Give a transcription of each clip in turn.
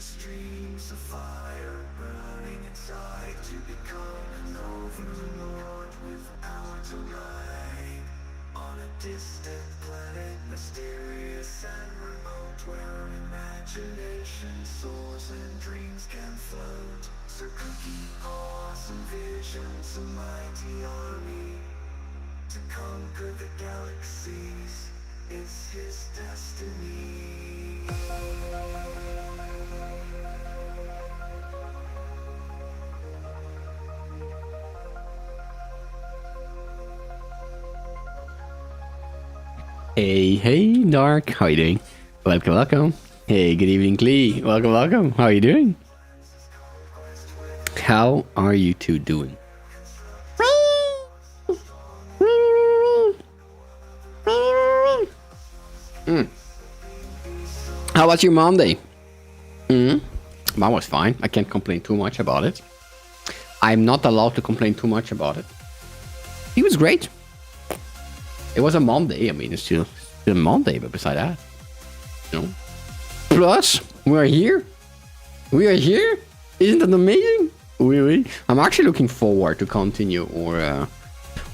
streams of fire burning inside to become an overlord without a right. On a distant planet, mysterious and remote, where imagination soars and dreams can float. Sir Cookie paws and visions a mighty army to conquer the galaxies. It's his destiny. Hey, Dark. How you doing? Welcome. Hey, good evening, Klee. Welcome. How are you doing? How are you two doing? How was your Monday? Mine was fine. I can't complain too much about it. I'm not allowed to complain too much about it. He was great. It was a Monday. I mean, it's still a Monday, but beside that, you know. Plus, we are here. Isn't that amazing? Oui. I'm actually looking forward to continue or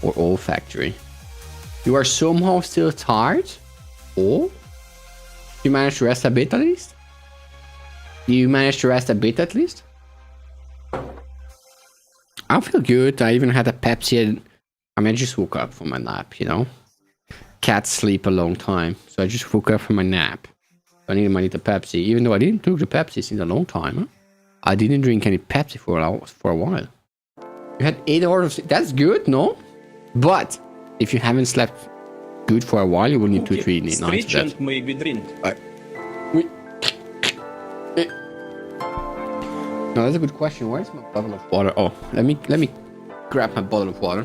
Olfactory. You are somehow still tired? Oh? You managed to rest a bit at least? I feel good. I even had a Pepsi. I mean, I just woke up from my nap, you know? Cats sleep a long time, so I just woke up from my nap. I need a Pepsi, even though I didn't drink the Pepsi since a long time. Huh? I didn't drink any Pepsi for a while. You had 8 hours of sleep. That's good, no? But if you haven't slept good for a while, you will need 2-3 nights of that. Maybe drink. No, that's a good question. Where's my bottle of water? Oh, let me grab my bottle of water.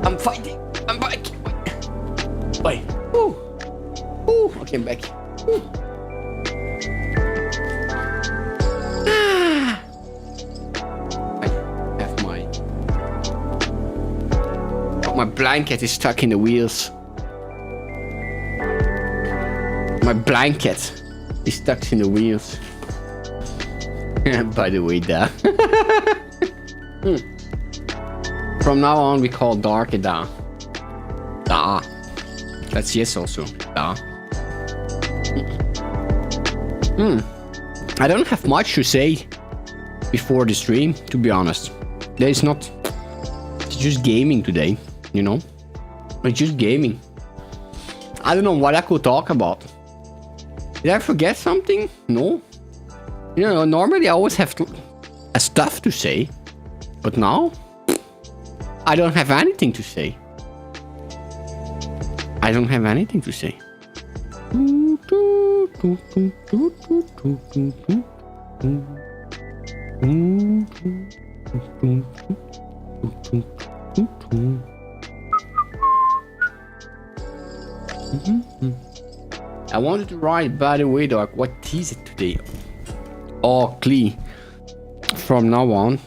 I'm fighting. I'm back. Wait. Ooh. Okay, I'm back. I have my blanket is stuck in the wheels. My blanket is stuck in the wheels. By the way, da. From now on, we call Dark a Da. Da. That's yes also. Da. I don't have much to say before the stream, to be honest. It's just gaming today, you know? It's just gaming. I don't know what I could talk about. Did I forget something? No. You know, normally I always have stuff to say. But now, I don't have anything to say. I wanted to write, by the way, Dark, what is it today? Oh, Klee. From now on,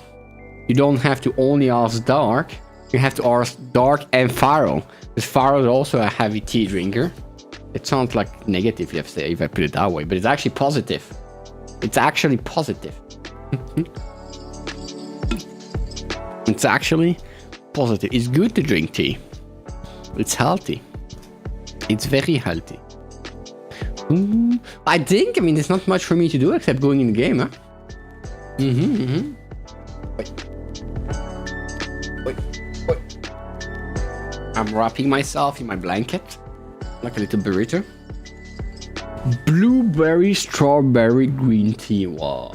you don't have to only ask Dark. You have to ask Dark and Pharaoh. Because Pharaoh is also a heavy tea drinker. It sounds like negative if I put it that way, but it's actually positive. It's actually positive. It's actually positive. It's good to drink tea. It's healthy. It's very healthy. I think, there's not much for me to do except going in the game, huh? Wait. I'm wrapping myself in my blanket. Like a little burrito. Blueberry, strawberry, green tea. Wow.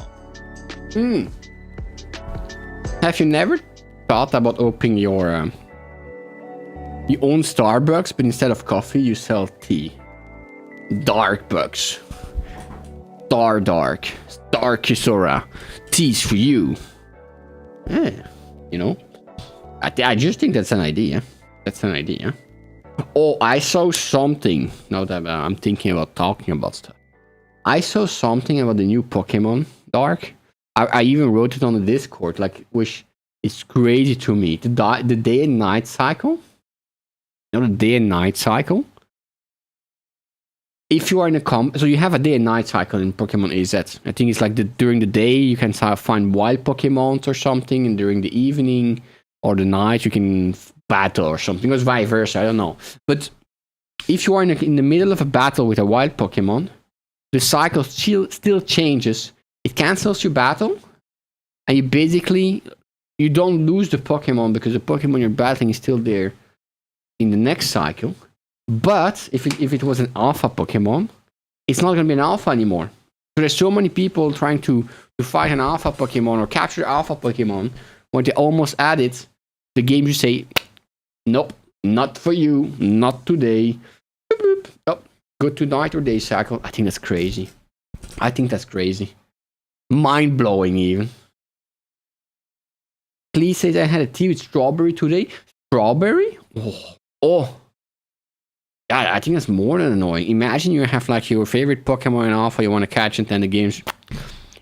Have you never thought about opening your own Starbucks, but instead of coffee, you sell tea? Darkbucks. Dark. Kisora. Teas for you. Yeah, you know. I just think that's an idea. Oh, I saw something. Now that I'm thinking about talking about stuff. I saw something about the new Pokemon, Dark. I even wrote it on the Discord, which is crazy to me. The day and night cycle You know, the day and night cycle. If you are in a so you have a day and night cycle in Pokemon AZ. I think it's like during the day you can find wild Pokemons or something, and during the evening or the night you can battle or something, or vice versa. I don't know. But if you are in the middle of a battle with a wild Pokemon, the cycle still changes. It cancels your battle, and you don't lose the Pokemon because the Pokemon you're battling is still there in the next cycle. But if it was an alpha Pokemon, it's not going to be an alpha anymore. So there's so many people trying to fight an alpha Pokemon or capture alpha Pokemon. When they almost add it, the game just say, nope, not for you, not today. Boop, boop. Oh, go to night or day cycle. I think that's crazy. Mind-blowing even. Please say that I had a tea with strawberry today. Strawberry? Oh. God, I think that's more than annoying. Imagine you have like your favorite Pokemon in Alpha you want to catch, and then the game's...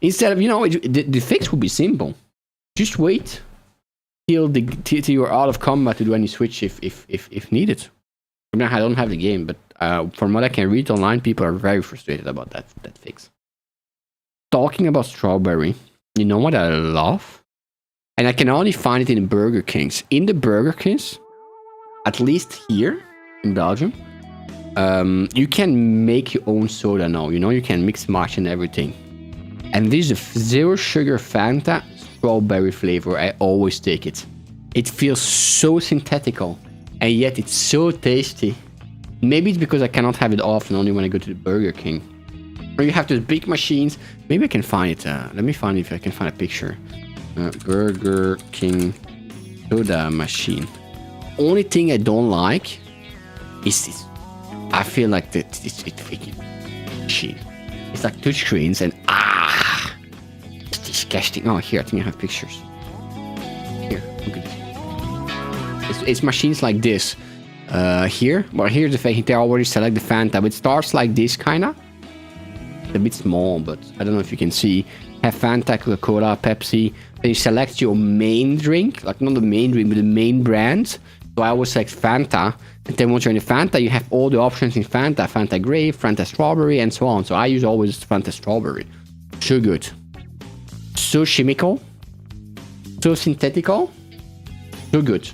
Instead of, the fix would be simple. Just wait till you're out of combat to do any switch if needed. I mean, I don't have the game, but from what I can read online, people are very frustrated about that fix. Talking about strawberry, you know what I love? And I can only find it in the Burger Kings. In the Burger Kings, at least here in Belgium, you can make your own soda now. You can mix match and everything. And this is a zero sugar Fanta strawberry flavor. I always take it. It feels so synthetical, and yet it's so tasty. Maybe it's because I cannot have it often, only when I go to the Burger King. Or you have those big machines. Maybe I can find it. Let me find if I can find a picture. Burger King soda machine. Only thing I don't like is this. I feel like it's freaking machine. It's like touchscreens and it's disgusting. Oh, here I think I have pictures. Here, look at this. It's machines like this. Here, well, here's the thing. They already select the Fanta, but it starts like this kinda. It's a bit small, but I don't know if you can see. Have Fanta, Coca-Cola, Pepsi. Then you select your main drink, like not the main drink, but the main brand. So I always select Fanta. And then once you're in the Fanta, you have all the options in Fanta. Fanta Grape, Fanta Strawberry, and so on. So I use always Fanta Strawberry. So good. So chemical. So synthetical. So good.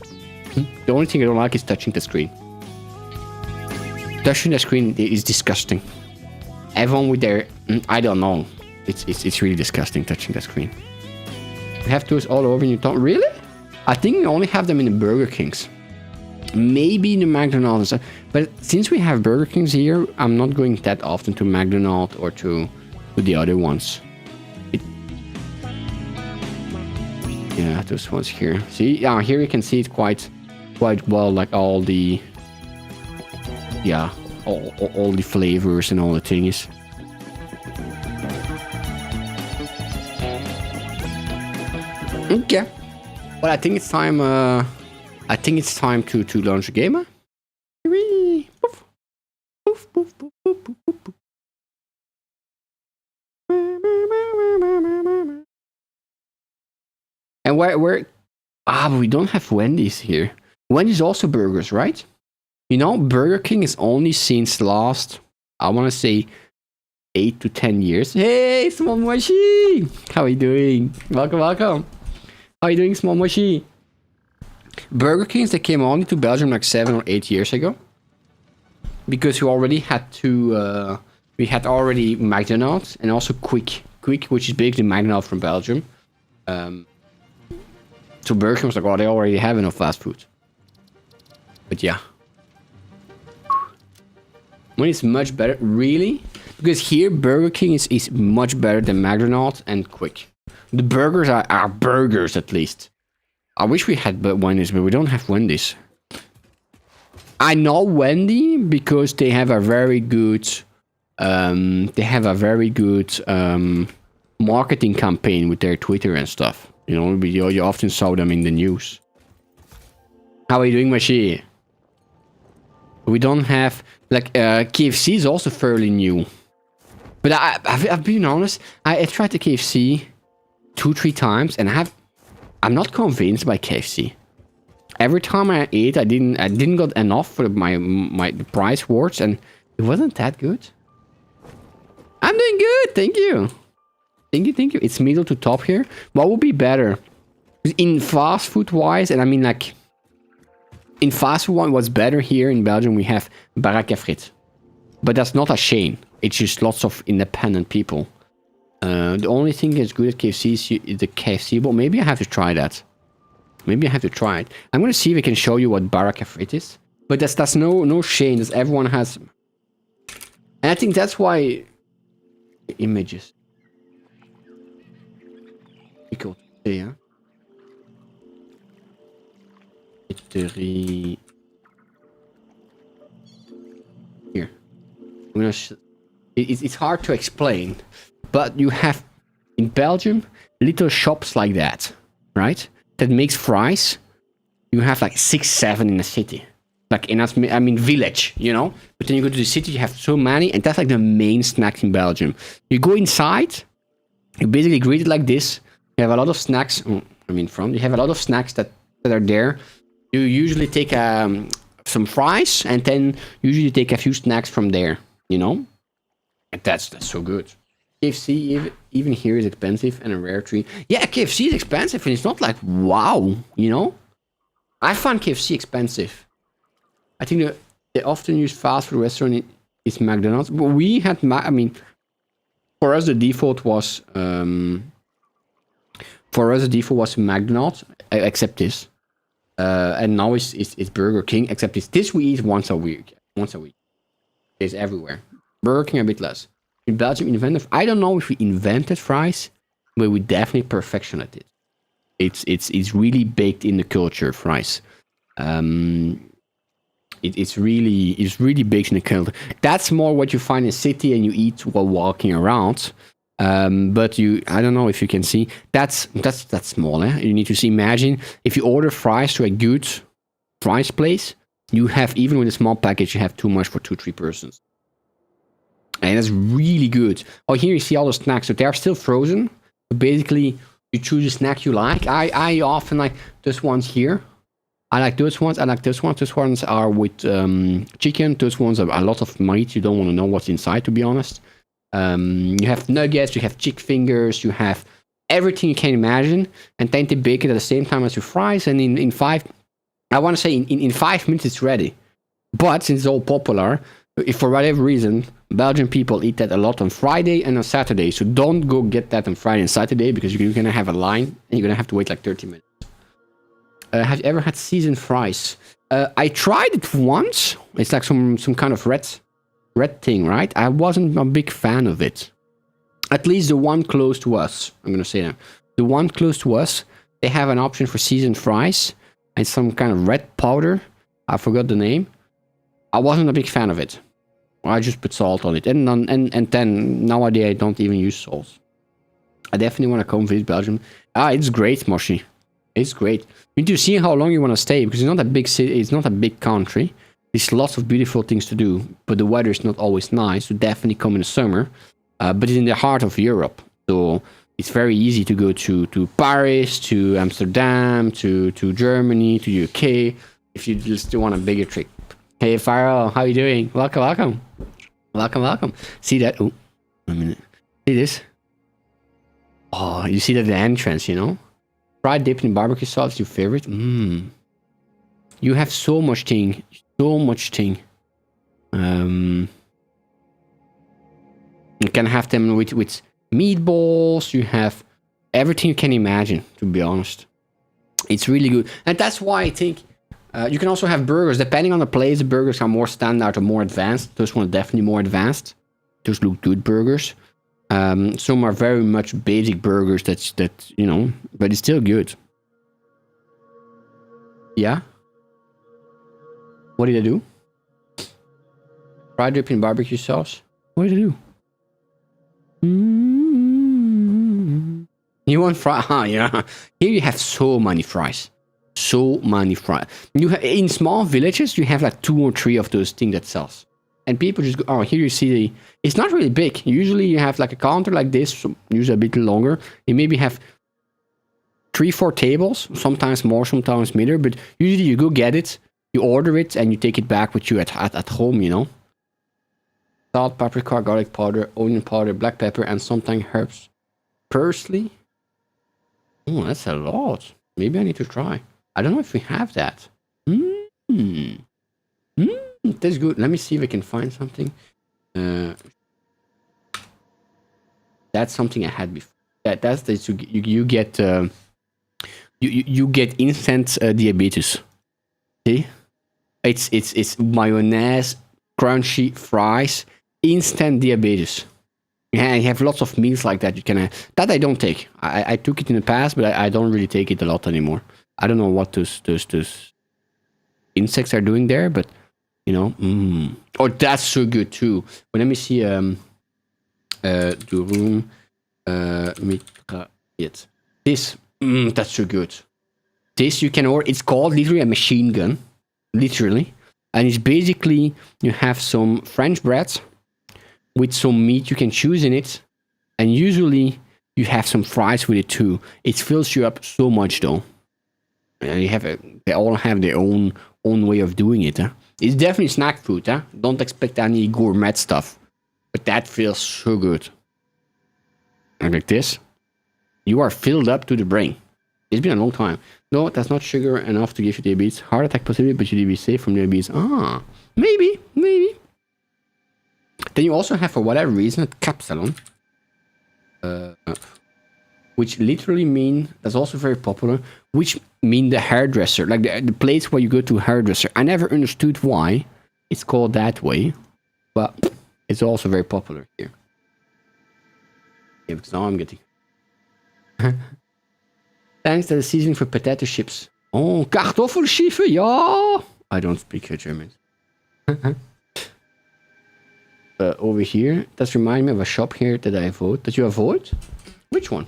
The only thing I don't like is touching the screen. Touching the screen is disgusting. Everyone with their... I don't know. It's really disgusting touching the screen. You have those all over and you don't... Really? I think we only have them in the Burger Kings. Maybe in the McDonald's. But since we have Burger Kings here, I'm not going that often to McDonald's or to the other ones. Yeah, those ones here. See, yeah, here you can see it quite well, like all the... Yeah, all the flavors and all the things. Okay. Well, I think it's time. I think it's time to launch the game. And where? But we don't have Wendy's here. Wendy's also burgers, right? Burger King is only since last, I want to say, 8 to 10 years. Hey, Small Moshi! How are you doing? Welcome. How are you doing, Small Moshi? Burger Kings, they came only to Belgium like 7 or 8 years ago. Because we already had we had already McDonald's and also Quick, which is basically McDonald's from Belgium. So Burger King was like, they already have enough fast food. But yeah. When it's much better, really? Because here Burger King is much better than McDonald's and Quick. The burgers are burgers at least. I wish we had Wendy's, but we don't have Wendy's. I know Wendy because they have a very good marketing campaign with their Twitter and stuff. You often saw them in the news. How are you doing, Machi? We don't have KFC is also fairly new, but I've been honest. I tried the KFC 2-3 times, and I'm not convinced by KFC. Every time I ate, I didn't got enough for my price words, and it wasn't that good. I'm doing good, thank you. Thank you. It's middle to top here. What would be better? In fast food wise, and I mean like in fast food, what's better here in Belgium, we have Barack Frites. But that's not a chain. It's just lots of independent people. The only thing that's good at KFC is the KFC, but maybe I have to try that. Maybe I have to try it. I'm gonna see if I can show you what Barack Frites is. But that's no chain. That's everyone has. And I think that's why the images. Difficult to say, huh? Here. I'm gonna it's hard to explain, but you have in Belgium little shops like that, right? That makes fries. You have like 6, 7 in the city, like in I mean village, you know. But then you go to the city, you have so many, and that's like the main snack in Belgium. You go inside, you basically greet it like this. You have a lot of snacks. You have a lot of snacks that are there. You usually take some fries, and then usually take a few snacks from there, you know? And that's so good. KFC, even here, is expensive and a rare treat. Yeah, KFC is expensive, and it's not like, wow, you know? I find KFC expensive. I think they often use fast food restaurant is McDonald's. But we had, for us, the default was... McDonald's, except this. And now it's Burger King, except this we eat once a week. It's everywhere. Burger King a bit less. In Belgium, I don't know if we invented fries, but we definitely perfectioned it. It's really baked in the culture, fries. It's really baked in the culture. That's more what you find in the city and you eat while walking around. But I don't know if you can see, that's small, eh? You need to see, imagine if you order fries to a good fries place, you have, even with a small package, you have too much for 2-3 persons. And that's really good. Oh, here you see all the snacks, so they're still frozen. So basically, you choose a snack you like. I often like this ones here. I like those ones. Those ones are with chicken. Those ones are a lot of meat. You don't want to know what's inside, to be honest. You have nuggets, you have chick fingers, you have everything you can imagine, and then they bake it at the same time as your fries, and in 5 minutes it's ready. But since it's all popular, if for whatever reason, Belgian people eat that a lot on Friday and on Saturday, so don't go get that on Friday and Saturday, because you're gonna have a line, and you're gonna have to wait like 30 minutes. Have you ever had seasoned fries? I tried it once. It's like some kind of red thing, right? I wasn't a big fan of it. At least the one close to us. I'm gonna say that. The one close to us, they have an option for seasoned fries and some kind of red powder. I forgot the name. I wasn't a big fan of it. I just put salt on it. And then nowadays I don't even use salt. I definitely want to come visit Belgium. It's great, Moshi. It's great. You need to see how long you want to stay, because it's not a big city, it's not a big country. There's lots of beautiful things to do, but the weather is not always nice, so definitely come in the summer. But it's in the heart of Europe, so it's very easy to go to Paris, to Amsterdam, to Germany, to UK, if you just want a bigger trip. Hey, Farrell, how you doing? Welcome. See that? Oh, a minute. See this? Oh, you see that the entrance, you know? Fried dipped in barbecue sauce, your favorite? You have so much thing. You can have them with meatballs. You have everything you can imagine, to be honest. It's really good. And that's why I think you can also have burgers. Depending on the place, the burgers are more standard or more advanced. Those ones are definitely more advanced. Those look good burgers. Some are very much basic burgers that you know, but it's still good. Yeah? What did I do? Fried dip in barbecue sauce? What did I do? You want fries? Yeah. Here you have so many fries. You in small villages, you have like 2 or 3 of those things that sells. And people just go, oh, here you see it's not really big. Usually you have like a counter like this, so usually a bit longer. You maybe have 3-4 tables, sometimes more, sometimes middle, but usually you go get it, you order it, and you take it back with you at home, you know. Salt, paprika, garlic powder, onion powder, black pepper, and sometimes herbs. Parsley. Oh, that's a lot. Maybe I need to try. I don't know if we have that. That's good. Let me see if I can find something. That's something I had before. That's this. You get you get instant diabetes. See, it's mayonnaise, crunchy fries, instant diabetes. Yeah, you have lots of meals like that. You can that I don't take. I took it in the past, but I don't really take it a lot anymore. I don't know what those insects are doing there, but you know. Oh, that's so good too. Well, let me see. Durum mitraillette. This. That's so good. This you can order. It's called literally a machine gun, literally, and it's basically you have some French bread with some meat you can choose in it, and usually you have some fries with it too. It fills you up so much though. And they all have their own way of doing it. Huh? It's definitely snack food. Huh? Don't expect any gourmet stuff, but that feels so good. And like this, you are filled up to the brain. It's been a long time. No, that's not sugar enough to give you diabetes. Heart attack possibility, but you'll be safe from diabetes. Maybe. Then you also have, for whatever reason, a capsalon, which literally mean, that's also very popular, which mean the hairdresser, like the place where you go to hairdresser. I never understood why it's called that way, but it's also very popular here. Yeah, because now I'm getting... Thanks to the seasoning for potato chips. Oh, Kartoffelschiefe, ja! I don't speak German. Over here, that reminds me of a shop here that I avoid. That you avoid? Which one?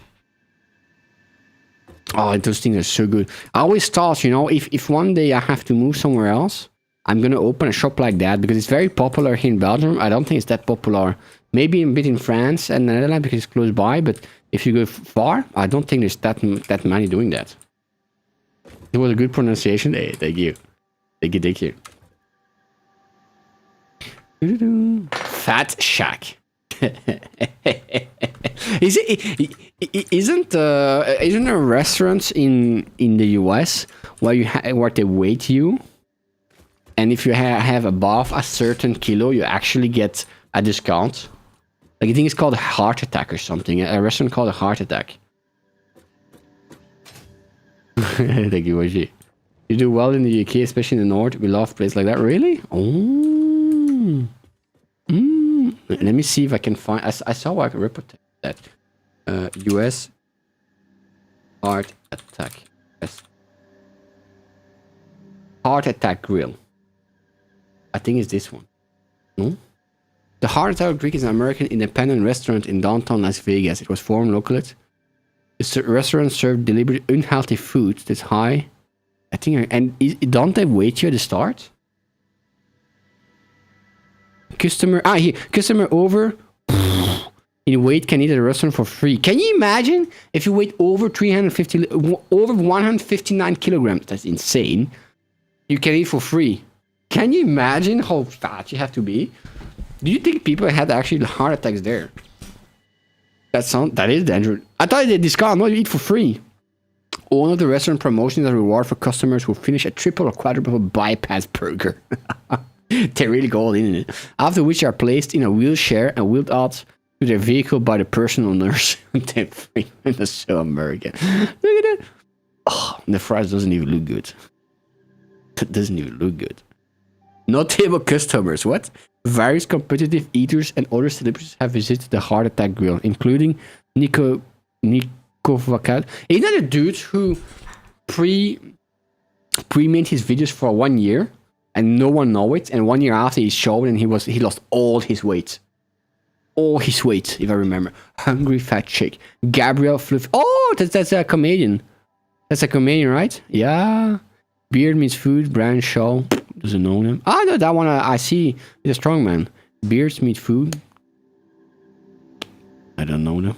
Oh, those things are so good. I always thought, you know, if one day I have to move somewhere else, I'm gonna open a shop like that because it's very popular here in Belgium. I don't think it's that popular. Maybe a bit in France and the Netherlands because it's close by, but if you go far, I don't think there's that many doing that. It was a good pronunciation. Hey, thank you. Thank you. Fat Shack. Isn't there restaurants in the US where they weight you, and if you have above a certain kilo, you actually get a discount? Like I think it's called a Heart Attack or something. A restaurant called a Heart Attack. Thank you, Waji. You do well in the UK, especially in the north. We love places like that. Really? Oh. Let me see if I can find. I saw a report that US Heart Attack. Yes. Heart Attack Grill. I think it's this one. No? The Heart Attack Grill is an American independent restaurant in downtown Las Vegas. It was formed locally. The restaurant served deliberate unhealthy food that's high. I think, and don't they wait you at the start? Customer over in weight can eat at a restaurant for free. Can you imagine if you weigh over 159 kilograms? That's insane. You can eat for free. Can you imagine how fat you have to be? Do you think people had actually heart attacks there? That is dangerous. I thought they discount. No, you eat for free. One of the restaurant promotions is a reward for customers who finish a triple or quadruple bypass burger. They really go all in it. After which they are placed in a wheelchair and wheeled out to their vehicle by the personal nurse. That's so American. Look at that. Oh, the fries doesn't even look good. That doesn't even look good. Notable customers. What? Various competitive eaters and other celebrities have visited the Heart Attack Grill, including Nico Vacat. Isn't that a dude who pre-made his videos for 1 year and no one know it, and 1 year after he showed and he lost all his weight. All his weight, if I remember. Hungry Fat Chick. Gabriel Fluff. Oh, that's a comedian. That's a comedian, right? Yeah. Beard means food. Brian Shaw. Doesn't know him. Ah, no, that one I see. He's a strong man. Beards meet food. I don't know them.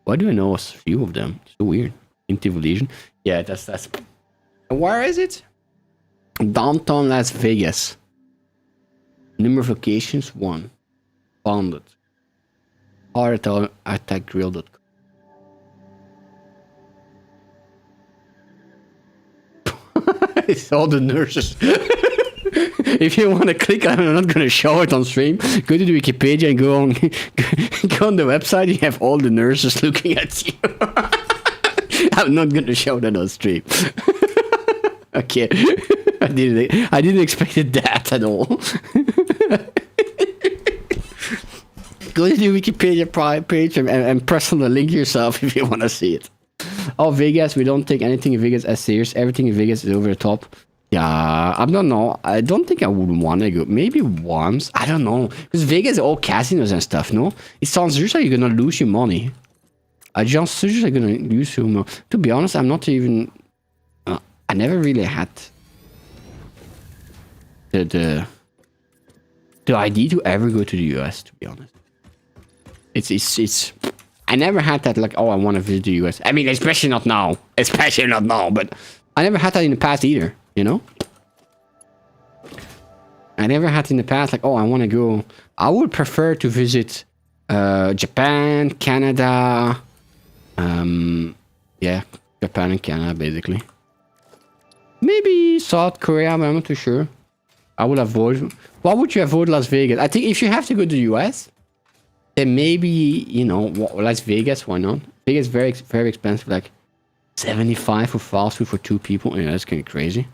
Why do I know a few of them? So weird. Intimidation. Yeah, that's. Where is it? Downtown Las Vegas. Number of locations 1. Founded. Heartattackgrill.com. It's all the nurses. If you want to click on it, I'm not going to show it on stream. Go to the Wikipedia and go on go on the website. You have all the nurses looking at you. I'm not going to show that on stream. Okay. I didn't expect that at all. Go to the Wikipedia page and press on the link yourself if you want to see it. Oh, Vegas, we don't take anything in Vegas as serious. Everything in Vegas is over the top. Yeah, I don't know. I don't think I would want to go. Maybe once. I don't know. Because Vegas is all casinos and stuff, no? It sounds just like you're going to lose your money. I just suggest you're going to lose your money. To be honest, I'm not even... I never really had... the idea to ever go to the US, to be honest. It's I never had that, like, oh, I want to visit the US. I mean, especially not now. Especially not now, but I never had that in the past either, you know? I never had in the past, like, oh, I want to go. I would prefer to visit Japan, Canada. Yeah, Japan and Canada, basically. Maybe South Korea, but I'm not too sure. I would avoid... Why would you avoid Las Vegas? I think if you have to go to the US... then maybe, you know, Las Vegas, why not? Vegas is very, very expensive, like 75 for fast food for 2 people. Yeah, that's kind of crazy.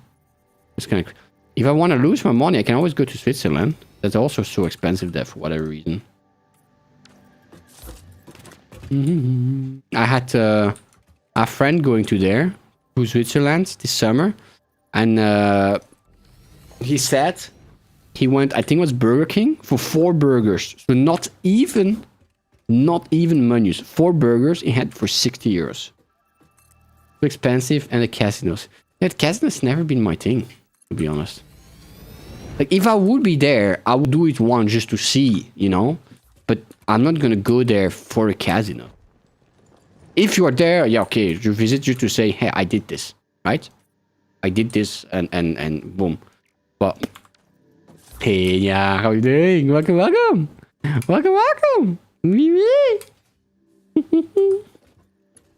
It's kind of... If I want to lose my money, I can always go to Switzerland. That's also so expensive there for whatever reason. I had a friend going to Switzerland this summer. And he said... He went, I think it was Burger King, for 4 burgers. So not even menus. 4 burgers he had for 60 euros. Too expensive, and the casinos. Yeah, casinos never been my thing, to be honest. Like, if I would be there, I would do it once just to see, you know? But I'm not gonna go there for a casino. If you are there, yeah, okay, you visit just to say, hey, I did this, right? I did this, and boom. But... Hey, yeah, how you doing? Welcome, welcome. Welcome, welcome.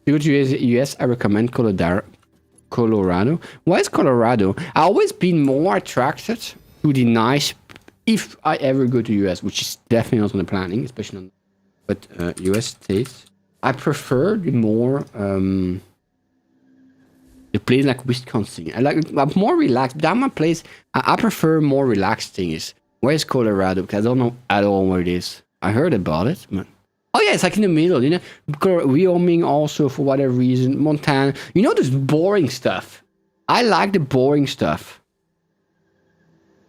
To go to US, I recommend Colorado. Why is Colorado? I've always been more attracted to the nice, if I ever go to US, which is definitely not on the planning, especially on, but US states. I prefer the more, the place like Wisconsin. I'm more relaxed. That my place. I prefer more relaxed things. Where's Colorado? Because I don't know at all where it is. I heard about it, but oh yeah, it's like in the middle, you know. Wyoming also for whatever reason. Montana. You know, this boring stuff. I like the boring stuff.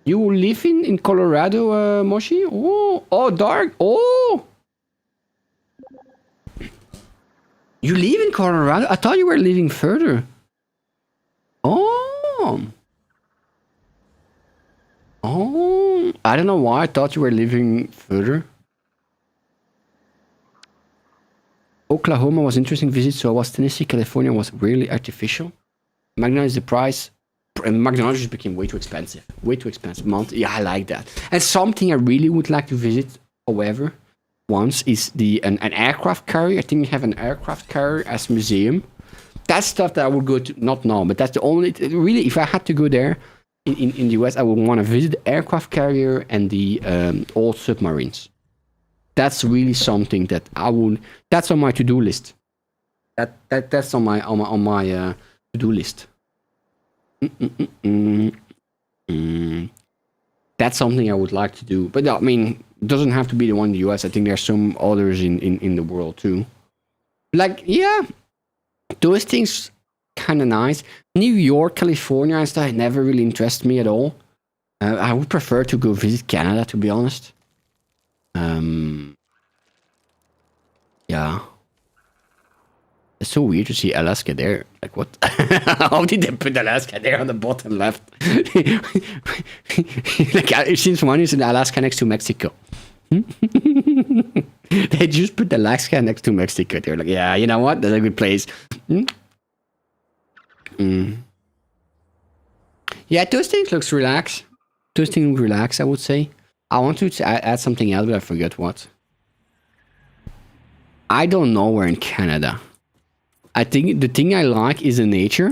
You live in Colorado, Moshi? Oh, dark. Oh. You live in Colorado? I thought you were living further. Oh, I don't know why I thought you were living further. Oklahoma was interesting visit, so was Tennessee. California was really artificial. McDonald's the price, and McDonald's just became way too expensive. Way too expensive. Yeah, I like that. And something I really would like to visit, however, once is an aircraft carrier. I think you have an aircraft carrier as museum. That's stuff that I would go to, not now, but that's the only, really, if I had to go there in the US, I would want to visit the aircraft carrier and the old submarines. That's really something that I would, that's on my to-do list. That's on my to-do list. That's something I would like to do. But I mean, it doesn't have to be the one in the US. I think there's some others in the world too. Like, yeah. Those things kind of nice. New York, California and stuff never really interest me at all. I would prefer to go visit Canada, to be honest. Yeah. It's so weird to see Alaska there. Like, what? How did they put Alaska there on the bottom left? Like, it seems one is in Alaska next to Mexico. They just put the Alaska next to Mexico. They're like, yeah, you know what? That's a good place. Yeah, those things looks relaxed. Those things relax, I would say. I want to add something else, but I forget what. I don't know where in Canada. I think the thing I like is the nature,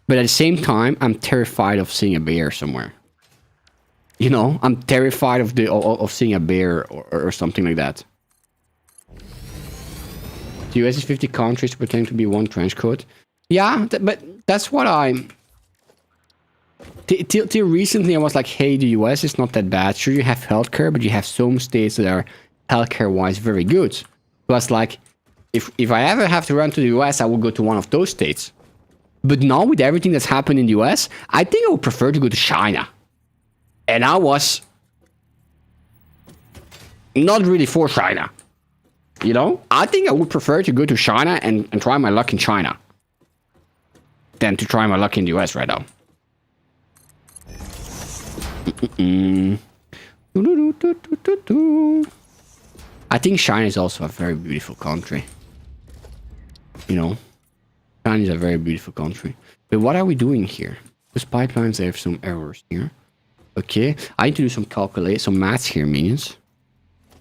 but at the same time, I'm terrified of seeing a bear somewhere. You know, I'm terrified of seeing a bear or something like that. The US is 50 countries pretending to be one trench coat. Yeah, but that's what I'm... Till recently, I was like, hey, the US is not that bad. Sure, you have healthcare, but you have some states that are healthcare-wise very good. So I was like, if I ever have to run to the US, I will go to one of those states. But now, with everything that's happened in the US, I think I would prefer to go to China. And I was not really for China. You know? I think I would prefer to go to China and try my luck in China than to try my luck in the US right now. I think China is also a very beautiful country. You know? China is a very beautiful country. But what are we doing here? Those pipelines, they have some errors here. Okay, I need to do some maths here, minions.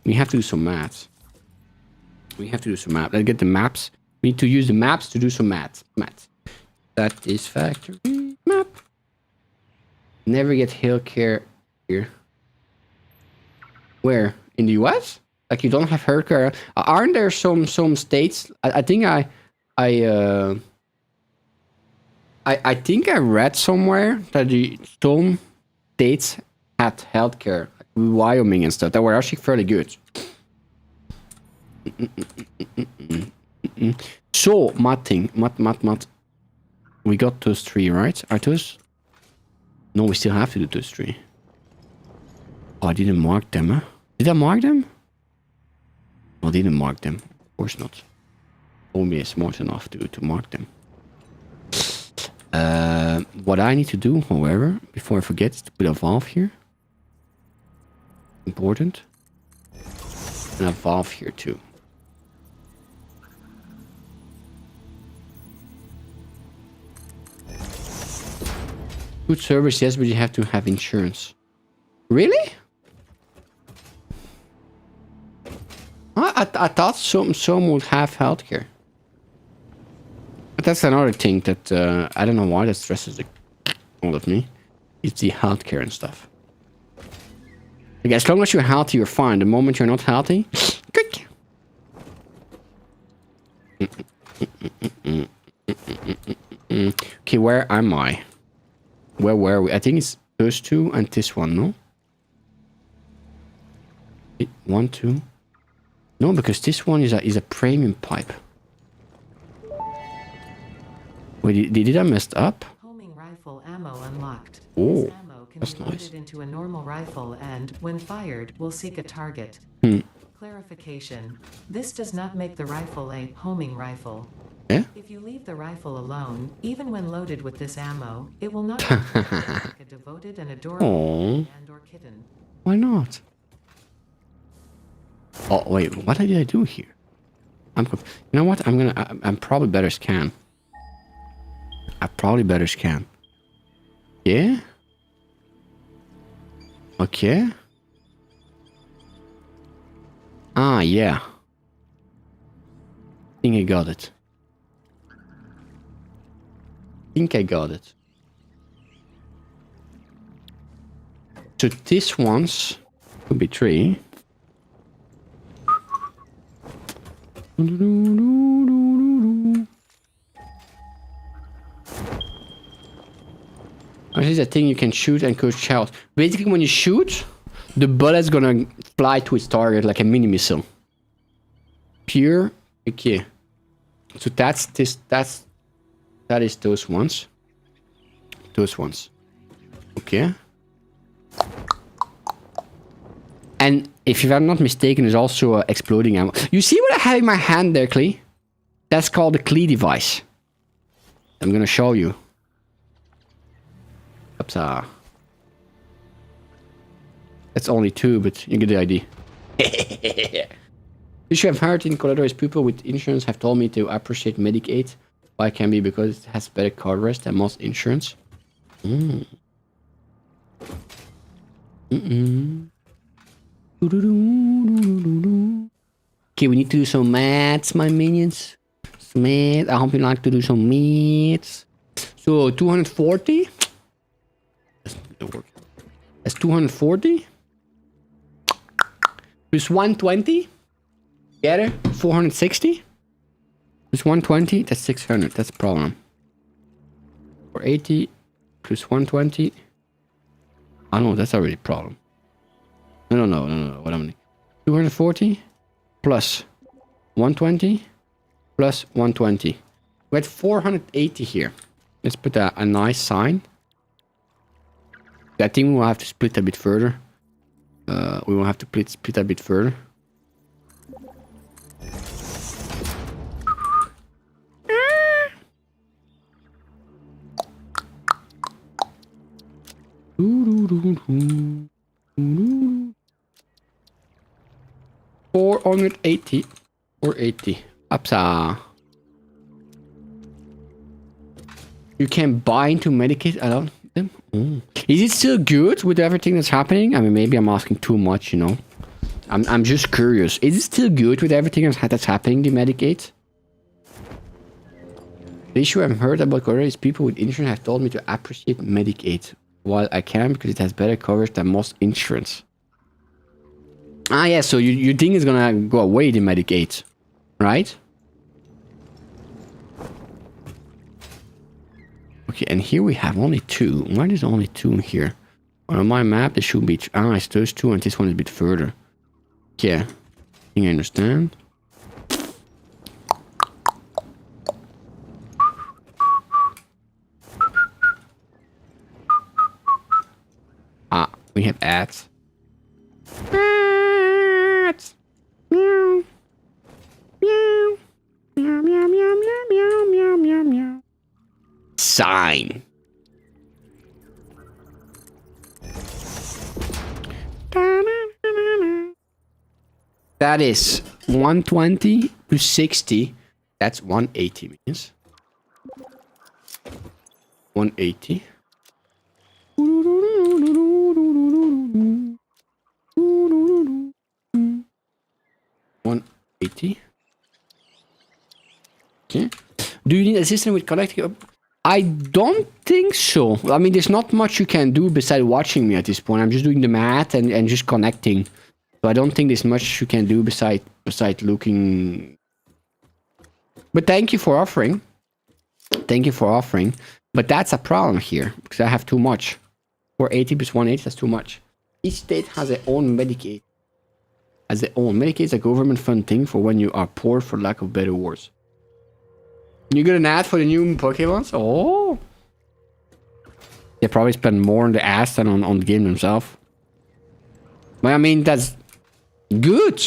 We have to do some maths. Let's get the maps. We need to use the maps to do some maths. Satisfactory map. Never get healthcare here. Where? In the US? Like you don't have healthcare? Aren't there some states? I think I think I read somewhere that some states had healthcare, like Wyoming and stuff, that were actually fairly good. So, math. We got those three, right? Are those? No, we still have to do those three. Oh, I didn't mark them, huh? Did I mark them? No, I didn't mark them. Of course not. Only is smart enough to mark them. What I need to do, however, before I forget, is to put a valve here. Important. And a valve here too. Good service, yes, but you have to have insurance. Really? I thought some would have healthcare. But that's another thing that I don't know why that stresses all of me. It's the healthcare and stuff. Like, as long as you're healthy, you're fine. The moment you're not healthy, quick. Okay, where am I? Where were we? I think it's those two and this one, no? 1, 2. No, because this one is a premium pipe. Wait, did I mess up? Homing rifle ammo unlocked. Oh, This ammo can that's be nice. loaded into a normal rifle and, when fired, will seek a target. Clarification. This does not make the rifle a homing rifle. Yeah? If you leave the rifle alone, even when loaded with this ammo, it will not be like a devoted and adorable Aww. and or kitten. Why not? Oh, wait, what did I do here? You know what? I'm probably better scan. I probably better scan. Yeah? Okay. Ah, yeah. I think I got it. So this one's could be 3. This is a thing you can shoot and coach shells. Basically, when you shoot, the bullet's gonna fly to its target like a mini missile. Pure, okay. So that is those ones. Okay. And if I'm not mistaken, there's also exploding ammo. You see what I have in my hand there, Klee? That's called the Klee device. I'm gonna show you. Oops. That's only 2, but you get the idea. You should have heard in Colorado is people with insurance have told me to appreciate Medicaid. Why can be because it has better coverage than most insurance. Mm. Okay, we need to do some maths, my minions. Some math. I hope you like to do some maths. So 240. That's 240. Plus 120. Get it? 460. Plus 120. That's 600. That's a problem. 480 plus 120. I don't know. That's already a problem. No. What am I? 240 plus 120 plus 120. We had 480 here. Let's put a nice sign. I think we will have to split a bit further. We will have to split a bit further. $480 or 80. Upsa. You can buy into Medicaid alone. Is it still good with everything that's happening? I mean, maybe I'm asking too much, you know. I'm just curious. Is it still good with everything that's happening, the Medicaid? The issue I've heard about Korea is people with insurance have told me to appreciate Medicaid while I can because it has better coverage than most insurance. Ah, yeah, so you think it's gonna go away, the Medicaid, right? Okay, and here we have only two. Why there's only two here? Well, on my map, there should be... it's those two, and this one is a bit further. Yeah, I think I understand. Ah, we have ads. Ads! Meow. Meow. Meow, meow, meow, meow, meow, meow, meow, meow. Sign. That is 120 to 60. That's 180 means. 180. 180. Okay. Do you need assistance with collecting? I don't think so. I mean, there's not much you can do besides watching me at this point. I'm just doing the math and just connecting. So I don't think there's much you can do besides looking. But thank you for offering. Thank you for offering. But that's a problem here because I have too much. 480 plus 180, that's too much. Each state has their own Medicaid. Medicaid is a government fund thing for when you are poor, for lack of better words. You get an ad for the new Pokemons? Oh! They probably spend more on the ads than on the game themselves. But I mean, that's good.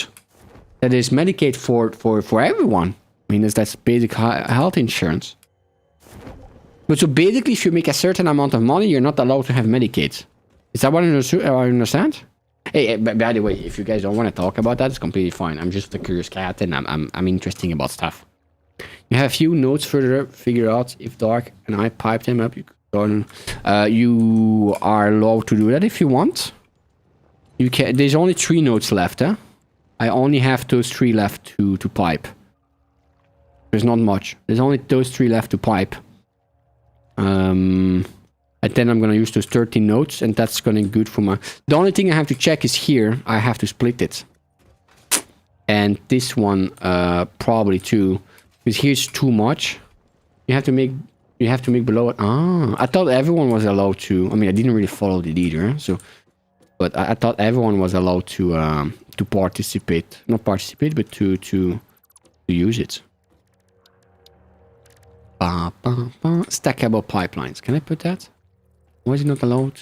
That is Medicaid for everyone. I mean, that's basic health insurance. But so basically, if you make a certain amount of money, you're not allowed to have Medicaid. Is that what I understand? Hey, by the way, if you guys don't want to talk about that, it's completely fine. I'm just a curious cat, and I'm interested about stuff. You have a few notes further up. Figure out if Dark and I pipe them up. You are allowed to do that if you want. You can. There's only 3 notes left. Huh? I only have those 3 left to pipe. There's not much. There's only those 3 left to pipe. And then I'm gonna use those 13 notes, and that's gonna be good for my... The only thing I have to check is here. I have to split it. And this one, probably too. Because here's too much. You have to make below it. Ah, I thought everyone was allowed to... I mean, I didn't really follow it either, so... But I thought everyone was allowed to participate. Not participate, but to use it. Stackable pipelines. Can I put that? Why is it not allowed?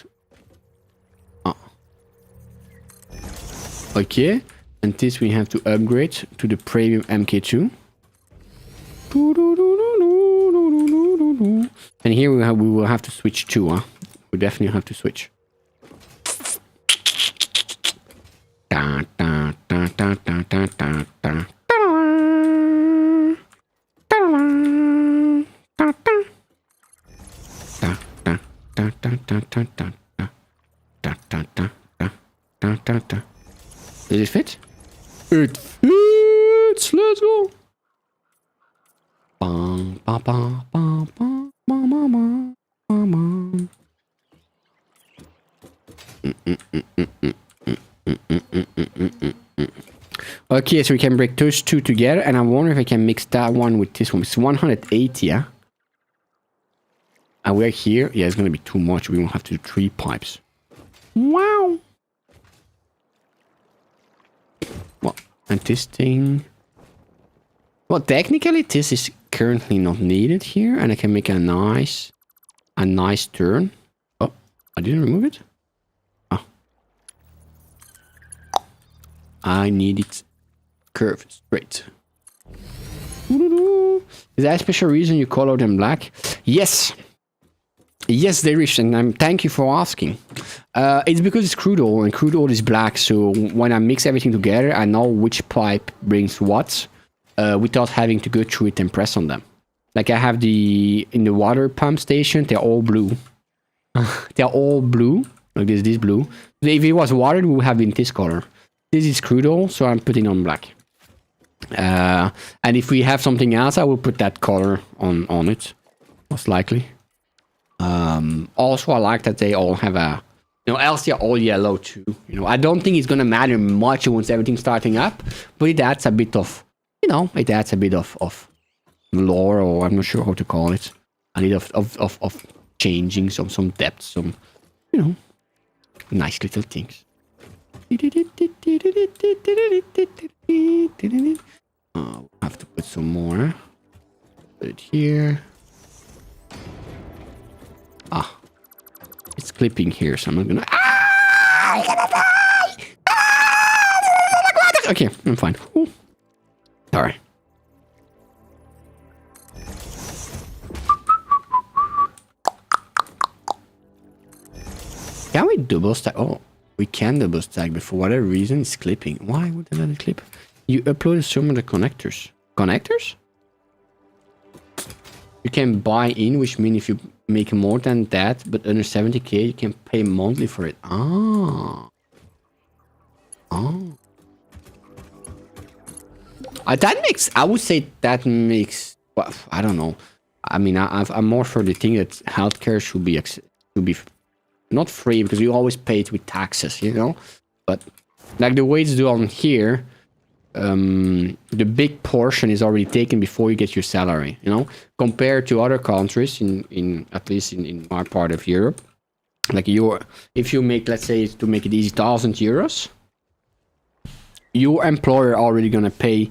Oh. Okay. And this we have to upgrade to the premium MK2. And here we will have to switch too, huh? We definitely have to switch. Did it fit? It fits. Let's go. Bum, ba, ba, ba, ba, ba, ba, ba, ba, ba. Okay, so we can break those two together, and I wonder if I can mix that one with this one. It's 180, yeah? And we're here. Yeah, it's gonna be too much. We won't have to do 3 pipes. Wow. Well, and this thing... Well, technically, this is currently not needed here, and I can make a nice turn. Oh, I didn't remove it? Oh. I need it curved straight. Is there a special reason you color them black? Yes. Yes, there is, and thank you for asking. It's because it's crude oil, and crude oil is black, so when I mix everything together, I know which pipe brings what, without having to go through it and press on them. Like I have in the water pump station, they're all blue. They're all blue, like this blue. If it was water, it would have been this color. This is crude oil, so I'm putting on black. And if we have something else, I will put that color on it, most likely. Also, I like that they all have a, else they're all yellow too. I don't think it's gonna matter much once everything's starting up, but it adds a bit of, it adds a bit of lore, or I'm not sure how to call it. A bit of changing some depth, some, nice little things. Oh, I have to put some more. Put it here. Ah, it's clipping here, so I'm not gonna. I'm gonna die! Okay, I'm fine. Ooh. Sorry. Can we double stack? Oh, we can double stack, but for whatever reason, it's clipping. Why would I let it clip? You uploaded some of the connectors. Connectors? You can buy in, which means if you make more than that, but under 70k, you can pay monthly for it. Ah. Oh. That makes, I would say that makes, well, I don't know. I mean, I'm more for the thing that healthcare should be not free, because you always pay it with taxes, But like the way it's done here, the big portion is already taken before you get your salary, compared to other countries in at least in our part of Europe. Like if you make, let's say, to make it easy, 1,000 euros, your employer already gonna pay,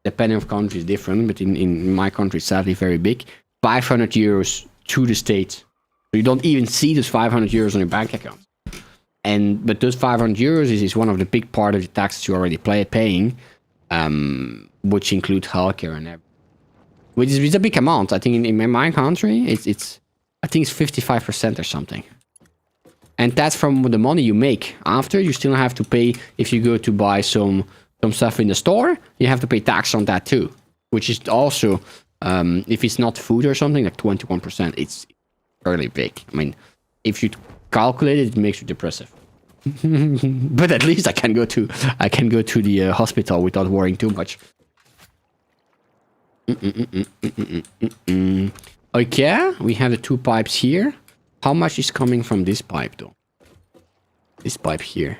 depending on country is different, but in my country, sadly very big, 500 euros to the state. So you don't even see those 500 euros on your bank account. But those 500 euros is one of the big part of the taxes you're already paying. Which include healthcare and everything, which is a big amount. I think in my country, it's I think it's 55% or something, and that's from the money you make. After, you still have to pay if you go to buy some stuff in the store. You have to pay tax on that too, which is also if it's not food or something, like 21%. It's fairly big. I mean, if you calculate it, it makes you depressive. But at least I can go to the hospital without worrying too much. Okay, we have the 2 pipes here. How much is coming from this pipe though? This pipe here.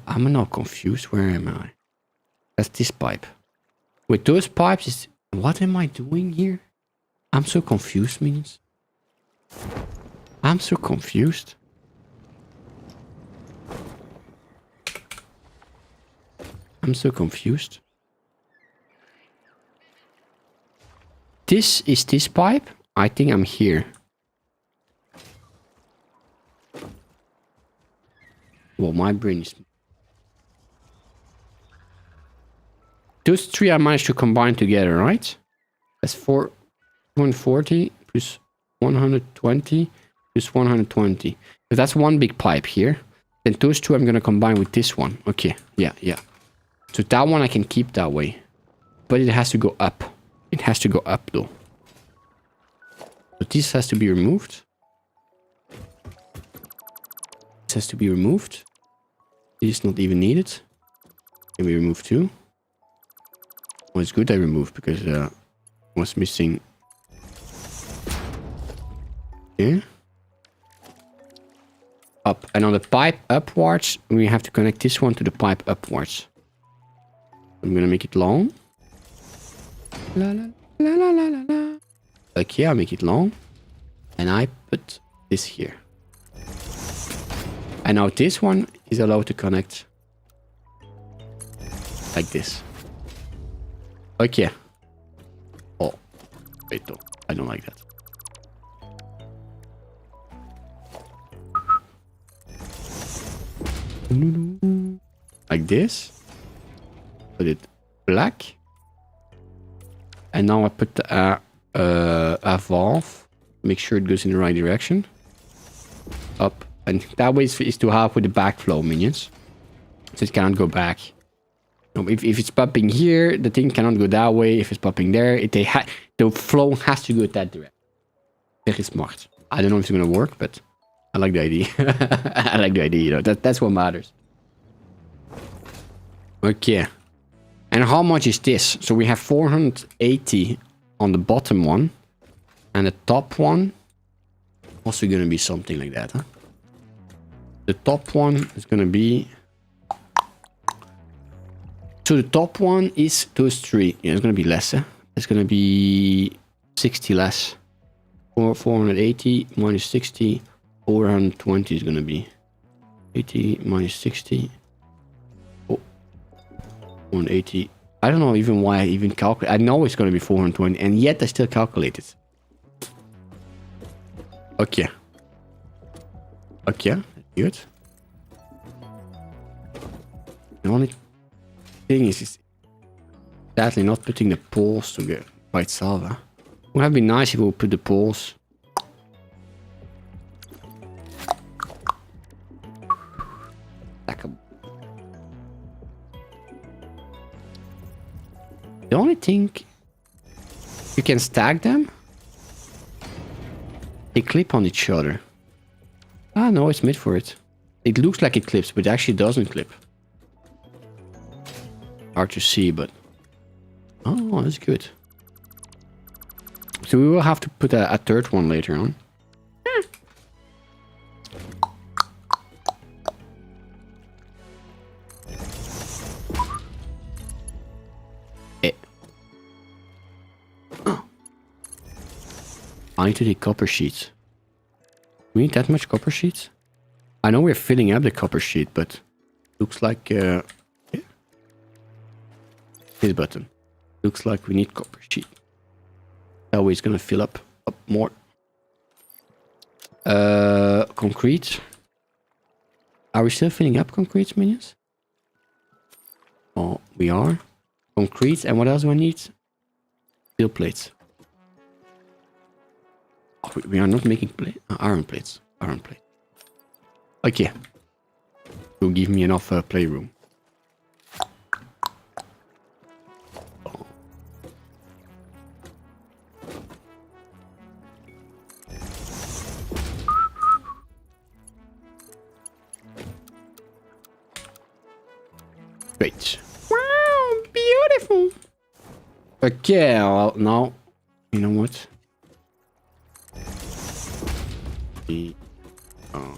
I'm not confused. Where am I? That's this pipe. With those pipes, what am I doing here? I'm so confused, Minions. I'm so confused. I'm so confused. This is this pipe? I think I'm here. Well, my brain is... Those 3 I managed to combine together, right? That's 140 plus 120 Just 120. So that's one big pipe here. Then those two I'm gonna combine with this one. Okay, yeah. So that one I can keep that way. But it has to go up. It has to go up though. So this has to be removed. This has to be removed. This is not even needed. Can we remove too? Well, it's good I removed because I was missing. Yeah. Up. And on the pipe upwards, we have to connect this one to the pipe upwards. I'm gonna make it long. La la la la la la la. Like here, I make it long. And I put this here. And now this one is allowed to connect like this. Okay. Oh, wait though. I don't like that. Like this. Put it black. And now I put a valve. Make sure it goes in the right direction. Up. And that way is to help with the backflow, minions. So it cannot go back. No, if it's popping here, the thing cannot go that way. If it's popping there, the flow has to go that direction. Very smart. I don't know if it's gonna work, but I like the idea. I like the idea, you know. That's what matters. Okay. And how much is this? So we have 480 on the bottom one. And the top one also gonna be something like that, huh? The top one is gonna be... So the top one is those three. Yeah, it's gonna be less, huh? It's gonna be 60 less. 480 minus 60. 420 is gonna be 80 minus 60. Oh, 180. I don't know even why I even calculate. I know it's gonna be 420, and yet I still calculate it. Okay. Okay, good. The only thing is sadly not putting the poles together by itself. Huh? It would have been nice if we would put the poles. The only thing, you can stack them. They clip on each other. Ah, no, it's made for it. It looks like it clips, but it actually doesn't clip. Hard to see, but... Oh, that's good. So we will have to put a third one later on. I need to take copper sheets. We need that much copper sheets? I know we're filling up the copper sheet, but looks like yeah. This button. Looks like we need copper sheet. That way it's gonna fill up more. Concrete. Are we still filling up concrete, minions? Oh, we are. Concrete, and what else do I need? Steel plates. We are not making iron plates. Iron plate. Okay. Will give me enough playroom. Oh. Great. Wow, beautiful. Okay, well, now, you know what? Oh.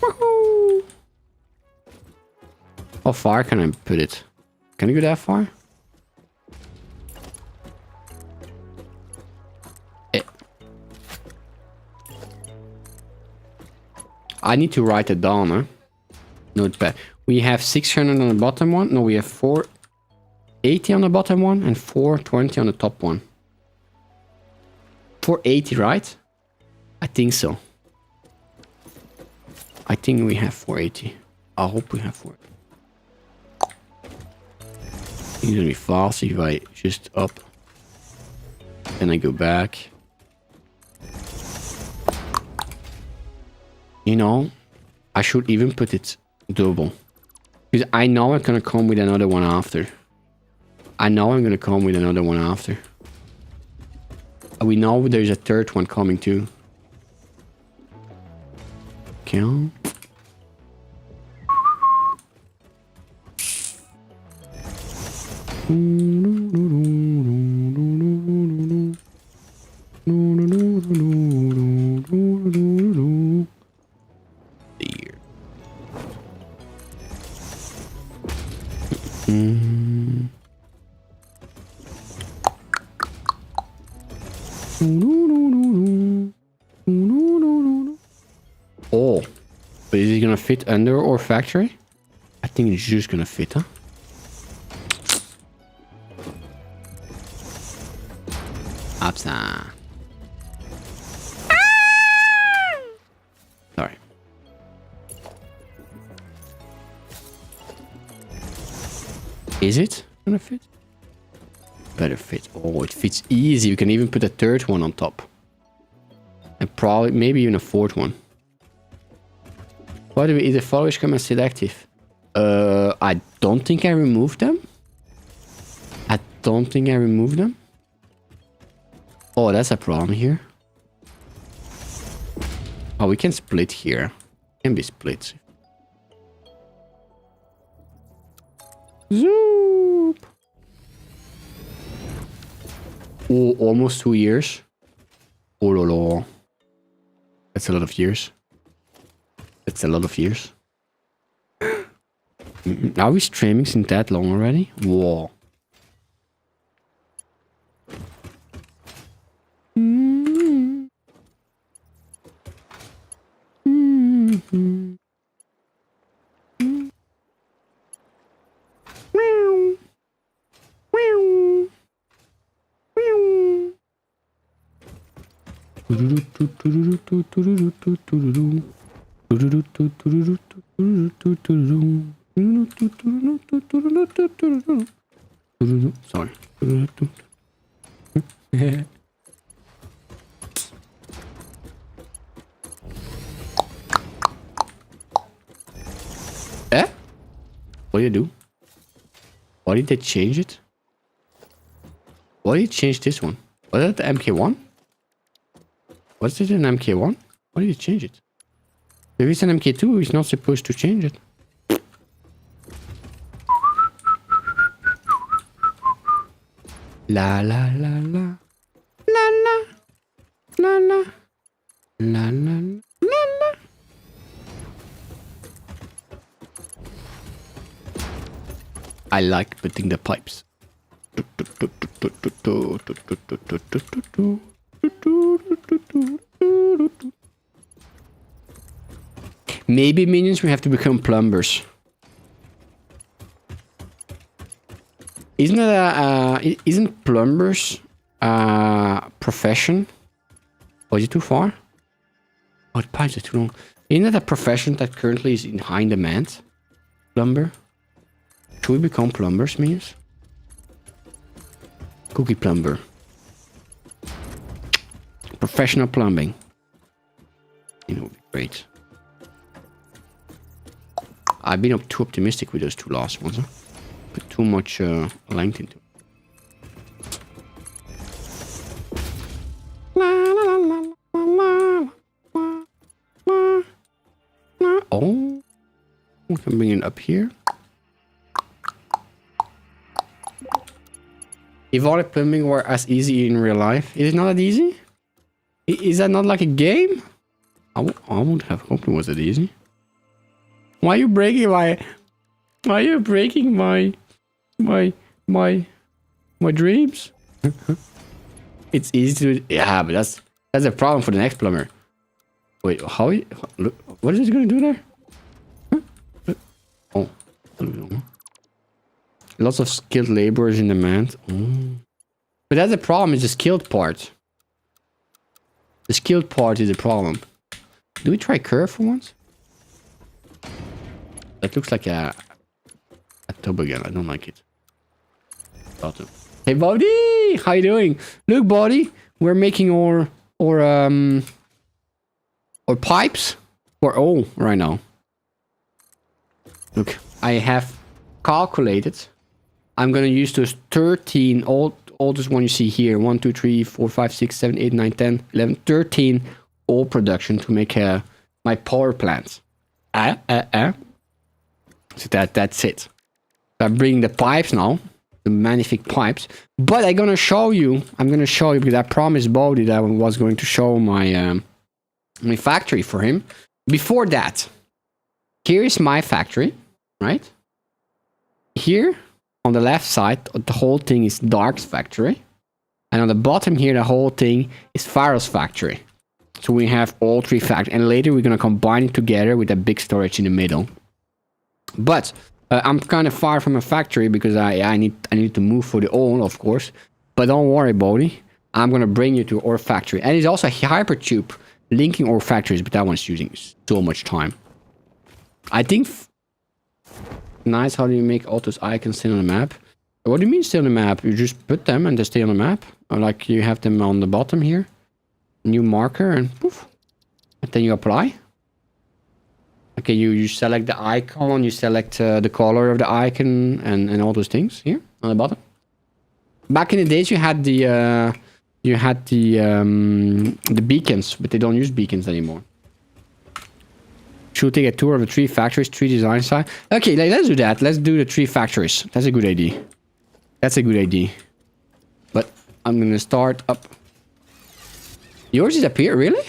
Woohoo! How far can I put it? Can I go that far? I need to write it down, huh? Notepad. We have 600 on the bottom one. No, we have 480 on the bottom one and 420 on the top one. 480, right? I think so. I think we have 480. I hope we have 480. It's gonna be fast if I just up Then I go back. You know, I should even put it double. Because I know I'm gonna come with another one after. I know I'm gonna come with another one after. We know there's a third one coming too. Okay. There. Oh, but is it gonna fit under our factory? I think it's just gonna fit, huh? Upsa. Sorry. Is it gonna fit? Better fit. Oh, it fits easy. You can even put a third one on top. And probably, maybe even a fourth one. By the way, is the followers come and sit active? I don't think I removed them. I don't think I removed them. Oh, that's a problem here. Oh, we can split here. Can be split. Zoop. Oh, almost 2 years. Oh, lolo. That's a lot of years. That's a lot of years. Are we streaming since that long already? Whoa. Sorry. Eh? What do you do? Why did they change it? Why did you change this one? Was that the MK1? Was it an MK1? Why did you change it? If it's an MK2, it's not supposed to change it. La la la la. La la. La la. La la la la. I like putting the pipes. Maybe minions we have to become plumbers. Isn't it isn't plumbers profession? Or is it too far? Oh, the pipes are too long. Isn't it a profession that currently is in high demand? Plumber? Should we become plumbers, minions? Cookie plumber. Professional plumbing. You know, would be great. I've been too optimistic with those two last ones, huh? Put too much length into it. Oh, we can bring it up here. If all the plumbing were as easy in real life, is it not that easy? Is that not like a game? I would have hoped it was that easy. Why are you breaking my? Why are you breaking my dreams? It's easy to, yeah, but that's a problem for the next plumber. Wait, how? Look, what is it gonna do there? Huh? Oh, lots of skilled laborers in demand. Oh. But that's the problem. Is the skilled part. The skilled part is the problem. Do we try curve for once? That looks like a toboggan. I don't like it. Bottom. Hey, buddy, how you doing? Look, buddy, we're making our pipes for all right now. Look, I have calculated. I'm gonna use those 13 all this one you see here. 1, 2, 3, 4, 5, 6, 7, 8, 9, 10, 11, 13 all production to make my power plant. So that's it. So I'm bringing the pipes now, the magnific pipes. But I'm gonna show you because I promised Bodhi that I was going to show my my factory for him. Before that, here is my factory, right? Here on the left side, the whole thing is Dark's factory, and on the bottom here, the whole thing is Pharaoh's factory. So we have all three factories, and later we're gonna combine it together with a big storage in the middle. But I'm kind of far from a factory because I need to move for the oil, of course. But don't worry, Bodhi. I'm gonna bring you to our factory, and it's also a hypertube linking our factories, but that one's using so much time. I think. Nice. How do you make all those icons stay on the map? What do you mean stay on the map? You just put them and they stay on the map, or like you have them on the bottom here, new marker, and poof, and then you apply. Okay, you select the icon, you select the color of the icon, and all those things here on the bottom. Back in the days, you had the beacons, but they don't use beacons anymore. Should take a tour of the 3 factories, 3 design sites. Okay, let's do that. Let's do the 3 factories. That's a good idea. That's a good idea. But I'm gonna start up. Yours is up here, really?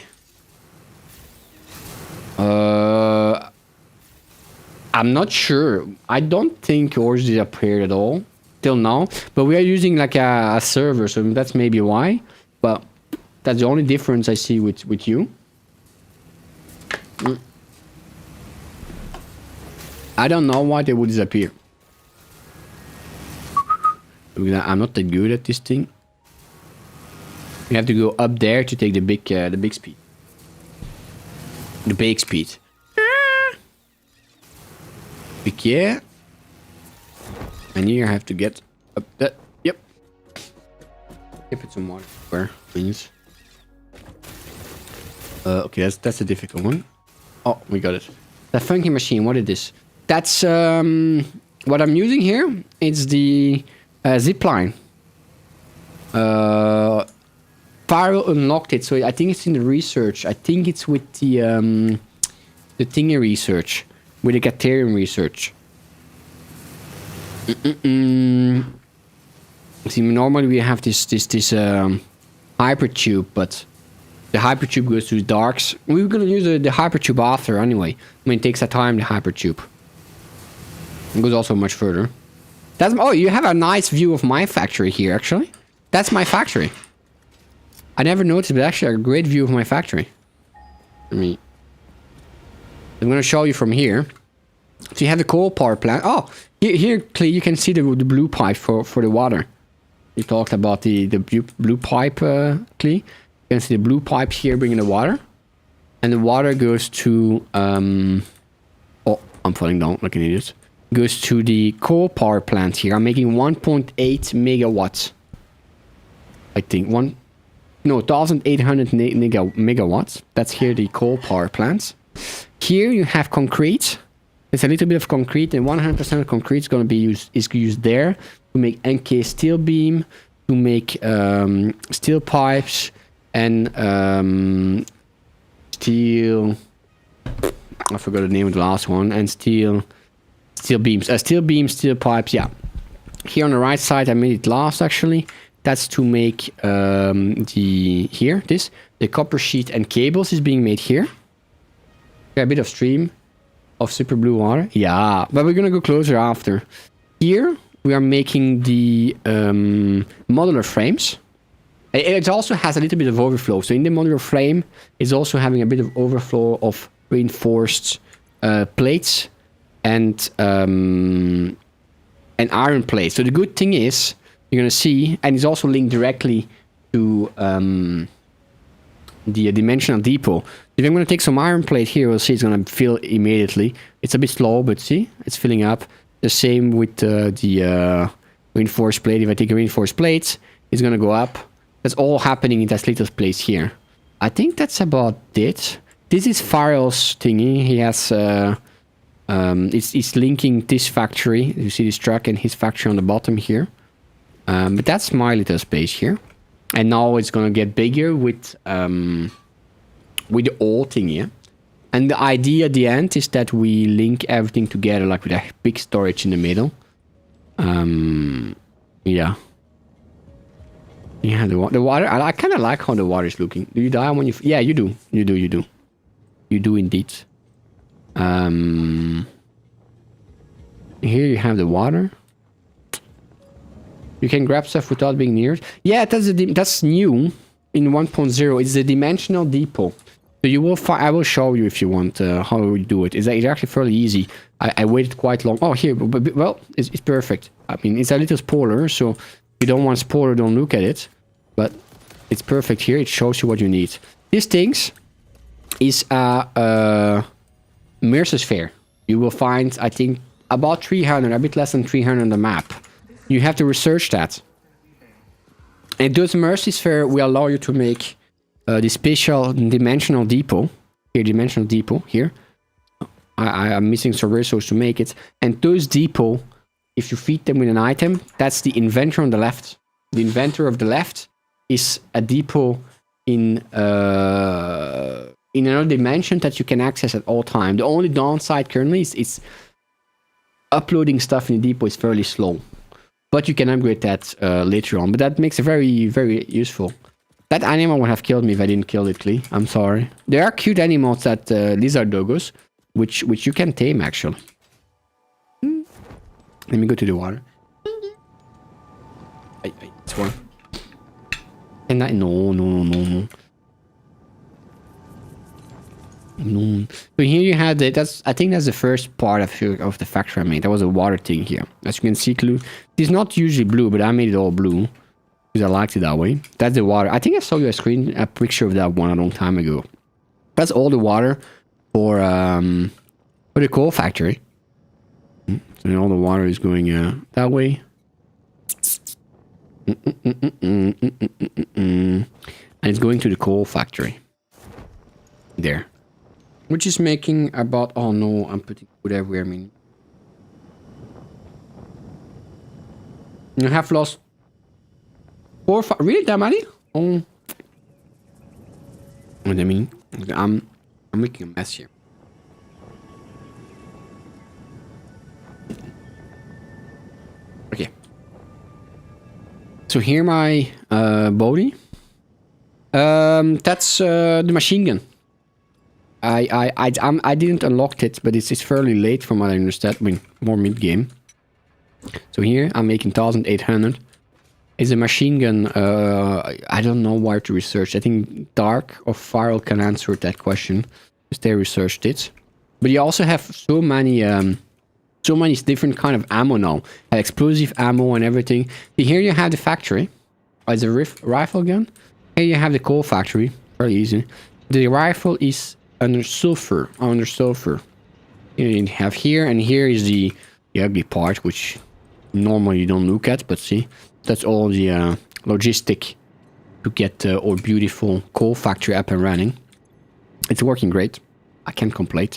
I'm not sure. I don't think yours is up here at all till now. But we are using like a server, so that's maybe why. But that's the only difference I see with you. I don't know why they would disappear. I'm not that good at this thing. You have to go up there to take the big speed. The big speed. Big yeah. And here I have to get up that. Yep. Give it some water. Where, please? Okay, that's a difficult one. Oh, we got it. The funky machine. What is this? That's what I'm using here. It's the zip line. Pyro unlocked it, so I think it's in the research. I think it's with the thingy research, with the Caterium research. See, normally we have this hypertube, but the hypertube goes to the darks. We're gonna use the hypertube after anyway. I mean, it takes a time, the hypertube. It goes also much further. Oh, you have a nice view of my factory here, actually. That's my factory. I never noticed, but actually a great view of my factory. I'm gonna show you from here. So you have the coal power plant. Oh, here Clee, you can see the blue pipe for the water. You talked about the blue pipe, Clee. You can see the blue pipe here bringing the water. And the water goes to... oh, I'm falling down like an idiot. Goes to the coal power plant here. I'm making 1.8 megawatts. I think 1,800 megawatts. That's here the coal power plants. Here you have concrete. It's a little bit of concrete, and 100% of concrete is going to be used there to make NK steel beam, to make steel pipes, and steel. I forgot the name of the last one. And steel beams, steel pipes. Yeah. Here on the right side, I made it last actually. That's to make the copper sheet and cables is being made here. A bit of stream of super blue water. Yeah, but we're gonna go closer after. Here we are making the modular frames. It also has a little bit of overflow. So in the modular frame, it's also having a bit of overflow of reinforced plates and iron plates. So the good thing is, you're gonna see, and it's also linked directly to the dimensional depot. If I'm gonna take some iron plate here, we'll see it's gonna fill immediately. It's a bit slow, but see, it's filling up. The same with the Reinforced plate. If I take a reinforced plate, it's gonna go up. That's all happening in this little place here. I think that's about it. This is Farrell's thingy. He has it's linking this factory. You see this truck and his factory on the bottom here. But that's my little space here. And now it's gonna get bigger with the old thing here. And the idea at the end is that we link everything together, like with a big storage in the middle. Yeah. Yeah, the water. I kind of like how the water is looking. Do you die when you? Yeah, you do. You do. You do. You do indeed. Here you have the water. You can grab stuff without being near it. Yeah, that's new in 1.0. It's the dimensional depot. So you will find. I will show you if you want how we do it. It's actually fairly easy. I waited quite long. Oh, here, but well, it's perfect. I mean, it's a little spoiler, so if you don't want spoiler, don't look at it. But it's perfect here. It shows you what you need. These things is a Mercersphere. You will find, I think, about 300, a bit less than 300 on the map. You have to research that. And those Mercersphere will allow you to make the special dimensional depot. Here, dimensional depot, here. I'm missing some resources to make it. And those depot, if you feed them with an item, that's the inventor on the left. The inventor of the left is a depot in another dimension that you can access at all time. The only downside currently is uploading stuff in the depot is fairly slow. But you can upgrade that later on. But that makes it very, very useful. That animal would have killed me if I didn't kill it, Klee. I'm sorry. There are cute animals that lizard doggos, which you can tame actually. Let me go to the water. It's one. And I no. So here you have the I think that's the first part of the factory I made. That was a water thing here. As you can see, it's not usually blue, but I made it all blue because I liked it that way. That's the water. I think I saw you a picture of that one a long time ago. That's all the water for the coal factory. So all the water is going that way. And it's going to the coal factory. There. Which is making about... Oh no, I'm putting food everywhere, I mean. You have lost 4 or 5... Really, that many? Oh. What do I mean? I'm making a mess here. Okay. So here my body. That's the machine gun. I didn't unlock it, but it's fairly late from what I understand. I mean, more mid game. So here I'm making 1800. It's a machine gun. I don't know where to research. I think Dark or Farrell can answer that question because they researched it. But you also have so many different kind of ammo now. Explosive ammo and everything. Here you have the factory. It's a rifle gun. Here you have the coal factory. Very easy. The rifle is under sulfur. You have here, and here is the ugly part, which normally you don't look at, but see, that's all the logistic to get our beautiful coal factory up and running. It's working great. I can't complain.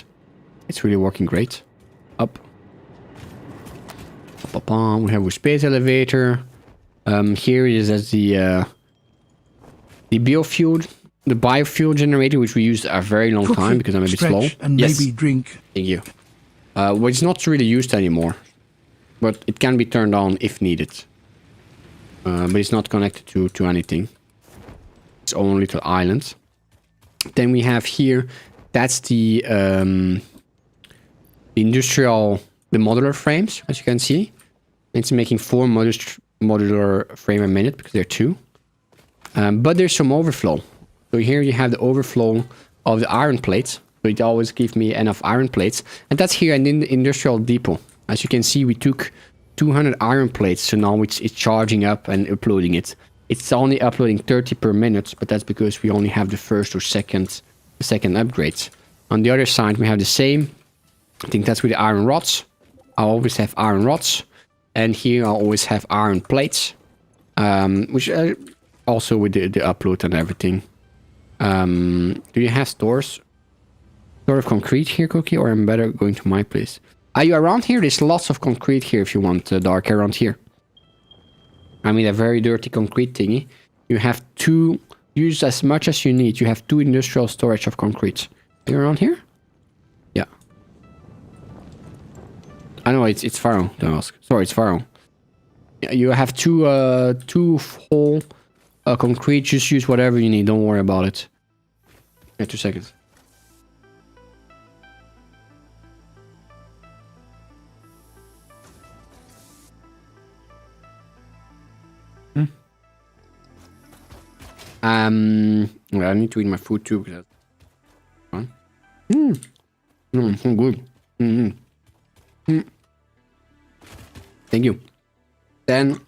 It's really working great. Up. We have a space elevator. Here is as the biofuel. The biofuel generator, which we used a very long time because I'm a bit slow. And maybe drink. Thank you. Well, it's not really used anymore, but it can be turned on if needed. But it's not connected to anything. Its own little island. Then we have here, that's the modular frames, as you can see. It's making 4 modular frame a minute because there are 2. But there's some overflow. So here you have the overflow of the iron plates. So it always gives me enough iron plates. And that's here in the industrial depot. As you can see, we took 200 iron plates. So now it's charging up and uploading it. It's only uploading 30 per minute, but that's because we only have the first or second upgrades. On the other side, we have the same. I think that's with the iron rods. I always have iron rods. And here I'll always have iron plates, which also with the upload and everything. Do you have stores? Store of concrete here, Cookie, or I'm better going to my place? Are you around here? There's lots of concrete here if you want dark around here. I mean, a very dirty concrete thingy. You have two, use as much as you need. You have 2 industrial storage of concrete. Are you around here? Yeah. I know it's Pharaoh, don't ask. Sorry, it's Pharaoh. You have two full concrete. Just use whatever you need. Don't worry about it. Yeah, 2 seconds. Well, I need to eat my food too because that's fun. So good. Thank you. Then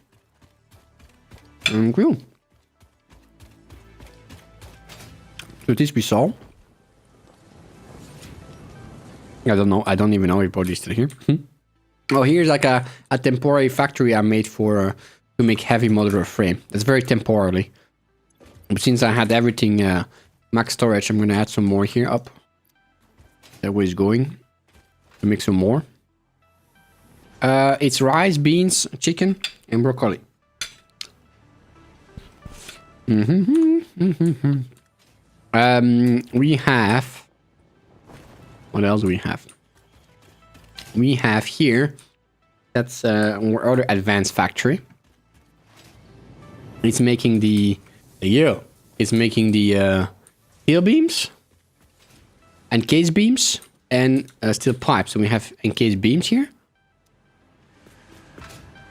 grill. Should this be salt? I don't know. I don't even know if body's still here. Oh, here's like a temporary factory I made for to make heavy modular frame. That's very temporarily. But since I had everything max storage, I'm gonna add some more here up. That way it's going to make some more. It's rice, beans, chicken, and broccoli. We have. What else do we have? We have here. That's our other advanced factory. It's making the. It's making the steel beams and case beams and steel pipes. So we have encased beams here.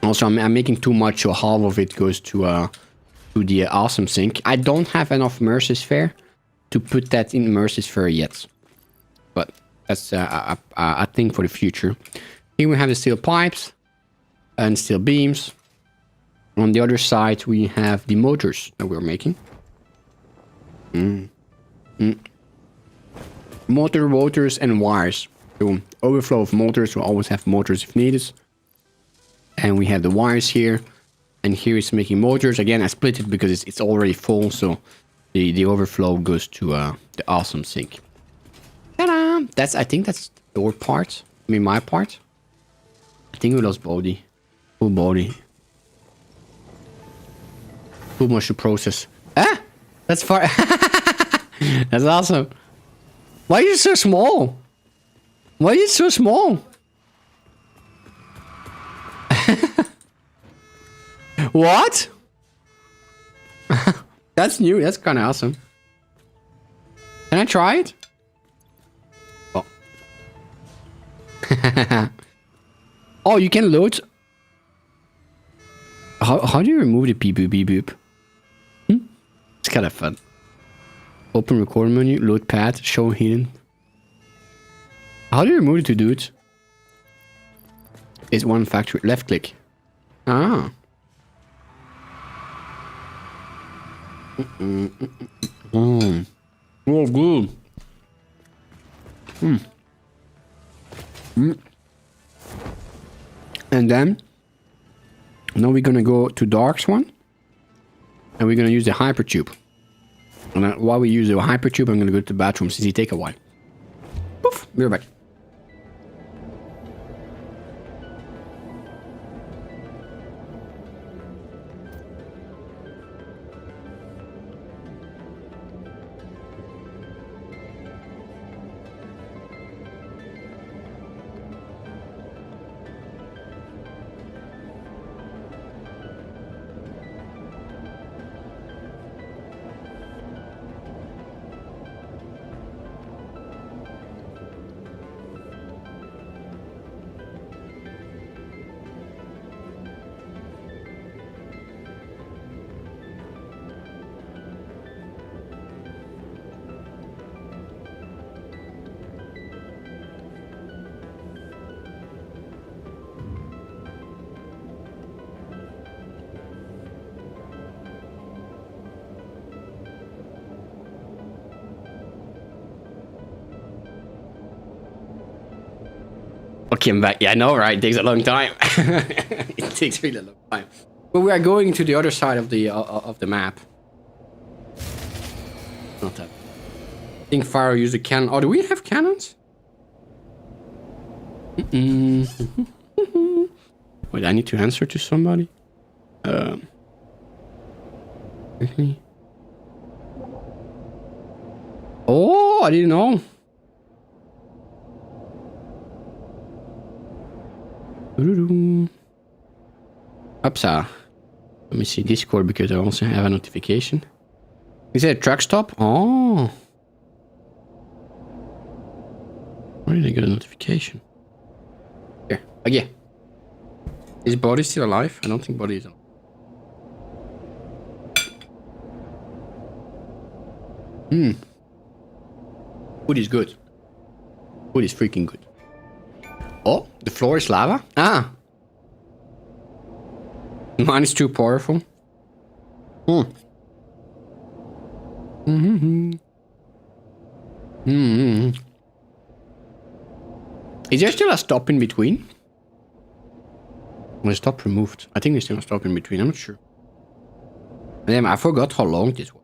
Also, I'm making too much, so half of it goes to the awesome sink. I don't have enough Mercersphere to put that in Mercersphere yet, but that's a thing for the future. Here we have the steel pipes and steel beams. On the other side, we have the motors that we're making. Motor, rotors, and wires. So overflow of motors. We'll always have motors if needed. And we have the wires here. And here it's making motors. Again, I split it because it's already full. So the overflow goes to the awesome sink. Ta-da! I think that's your part. I mean, my part. I think we lost body. Full body. Too much to process. Ah! That's far. That's awesome. Why are you so small? Why are you so small? What? That's new. That's kind of awesome. Can I try it? Oh. Oh, you can load. How do you remove the beep boop beep boop? It's kind of fun. Open record menu, load pad, show hidden. How do you remove it to do it? It's one factory. Left click. Ah. Oh, good. And then now we're gonna go to Dark's one. And we're gonna use the hypertube. And while we use the hypertube, I'm gonna go to the bathroom since it take a while. Poof, we're back. came back. Yeah, I know, right? It takes a long time. It takes really a long time. But we are going to the other side of the map. Not that. I think Fire used a cannon. Oh, do we have cannons? Wait, I need to answer to somebody. Oh, I didn't know. Upsa. Let me see Discord because I also have a notification. Is it a truck stop? Oh. Where did I get a notification? Here. Again. Is Body still alive? I don't think Body is alive. Food is good. Food is freaking good. Oh, the floor is lava? Ah. Mine is too powerful. Is there still a stop in between? Or a stop removed? I think there's still a stop in between. I'm not sure. Damn, I forgot how long this was.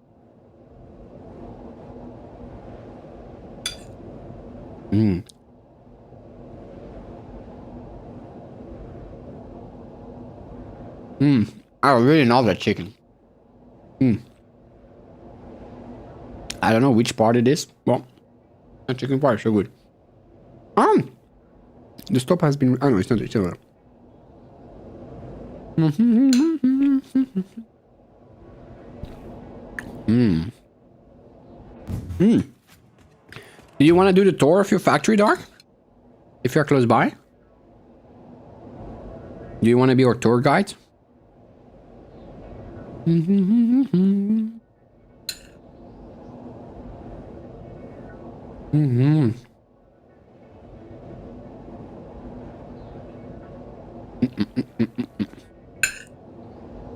I really love that chicken. I don't know which part it is. Well, that chicken part is so good. The stop has been. Oh no, it's not. It's still Do you want to do the tour of your factory, Dark? If you're close by? Do you want to be our tour guide?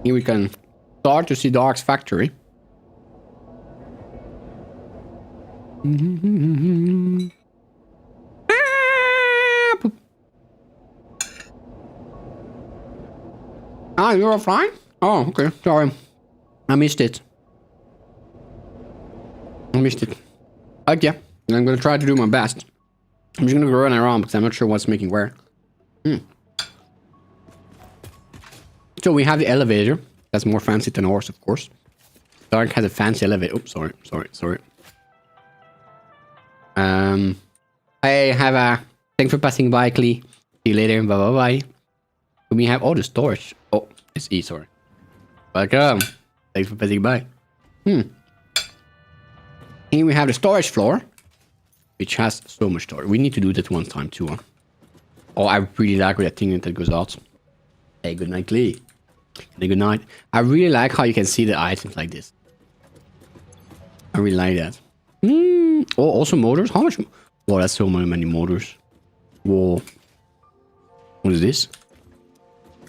Here we can start to see Dark's factory. Ah, you're offline? Oh, okay. Sorry. I missed it. Okay. I'm gonna try to do my best. I'm just gonna go run around because I'm not sure what's making where. So we have the elevator. That's more fancy than ours, of course. Dark has a fancy elevator. Oops, sorry. I have a... Thanks for passing by, Klee. See you later. Bye. We have all the storage. Oh, it's E, sorry. Welcome. Thanks for passing by. Here we have the storage floor, which has so much storage. We need to do that one time too. Huh? Oh, I really like that thing that goes out. Hey, good night, Klee. Hey, good night. I really like how you can see the items like this. I really like that. Oh, also motors. How much? Whoa, that's so many motors. Whoa. What is this?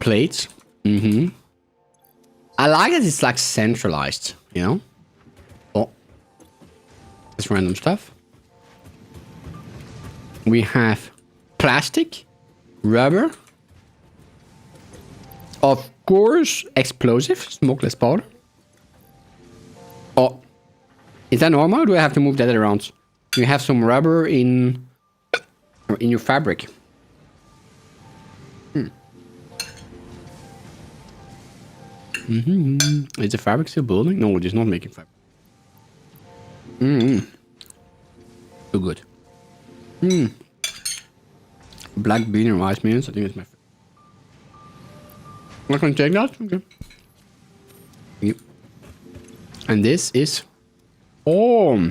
Plates. I like that it's like centralized, you know? Oh. That's random stuff. We have plastic, rubber, of course, explosive, smokeless powder. Oh. Is that normal or do I have to move that around? You have some rubber in your fabric. Is the fabric still building? No, it is not making fabric. So good. Black bean and rice meals. I think it's my favorite. I'm not gonna take that. Okay. Yep. And this is... Oh!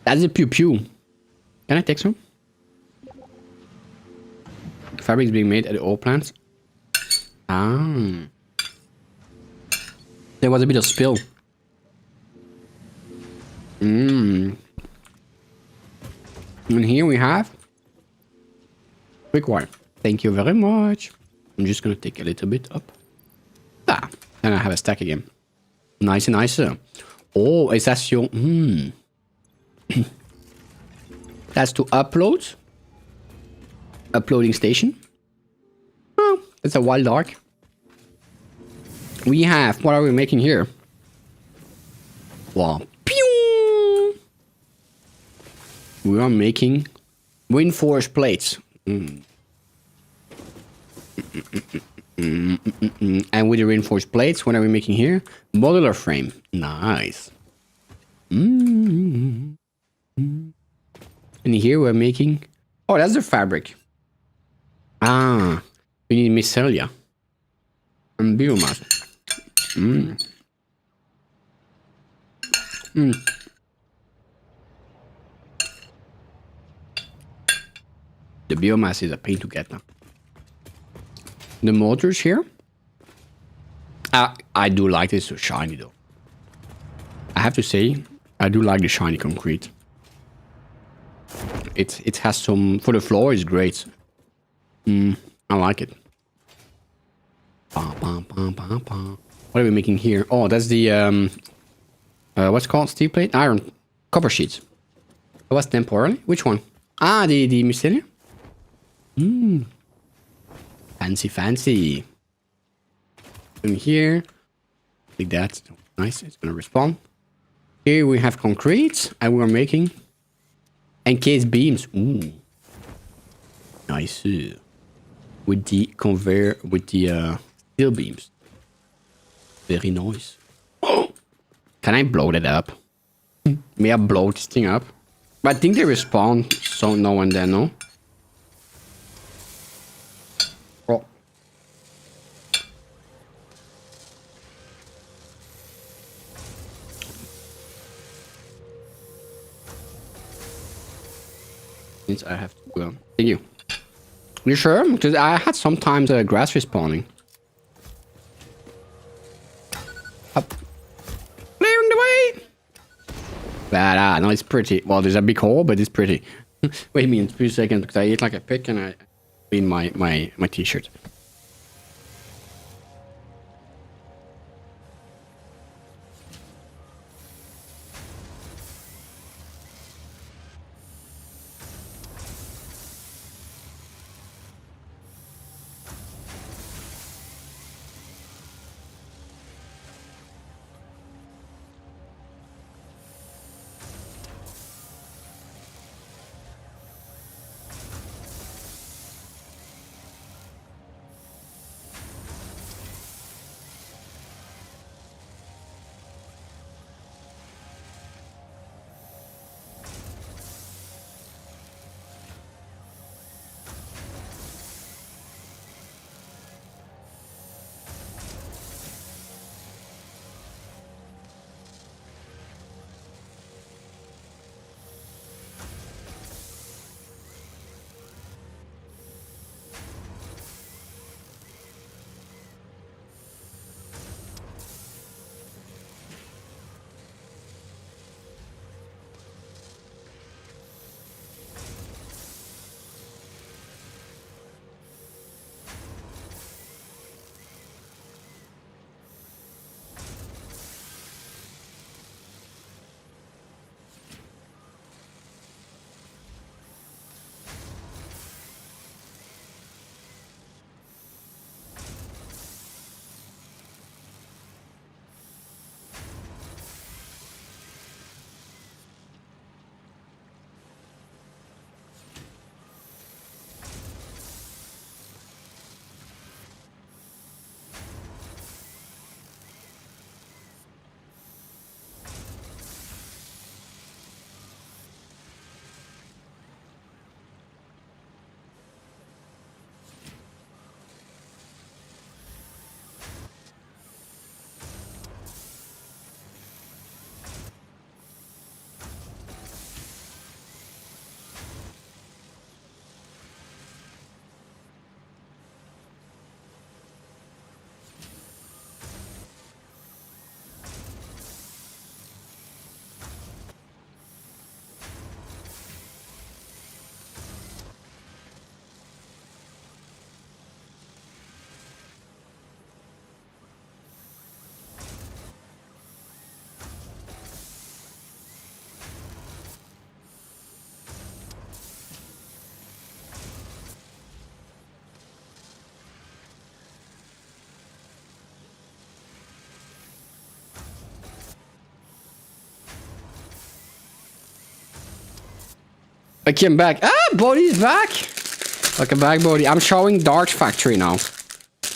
That's a pew pew. Can I take some? Fabric is being made at the oil plants. Ah. There was a bit of spill. And here we have quick wire. Thank you very much. I'm just gonna take a little bit up. Ah, and I have a stack again. Nice and nice. Oh, is that your... That's to upload. uploading station. Oh, it's a wild dark. We have, what are we making here? Wow. Pew! We are making reinforced plates. And with the reinforced plates, what are we making here? Modular frame. Nice. And here we're making... Oh, that's the fabric. Ah, we need mycelia. And biomass. The biomass is a pain to get now. The motors here. I do like this so shiny though. I have to say, I do like the shiny concrete. It has some, for the floor it's great. I like it. What are we making here? Oh, that's the what's it called? Steel plate? Iron. Copper sheets. That was temporarily. Which one? Ah, the mycelia. Fancy. And here, like that. Nice. It's gonna respond. Here we have concrete, and we're making encased beams. Ooh, nice. With the conveyor, with the steel beams. Very nice. Can I blow that up? May I blow this thing up? But I think they respawn so now and then, no? Oh. Since I have to go. Thank you. You sure? Because I had sometimes grass respawning. Up. Clearing the way! No, it's pretty. Well, there's a big hole, but it's pretty. Wait a minute, 2 seconds, because I ate like a pig and I clean my t-shirt. I came back. Ah, Bodhi's back. Welcome back, Bodhi. I'm showing Dark's factory now.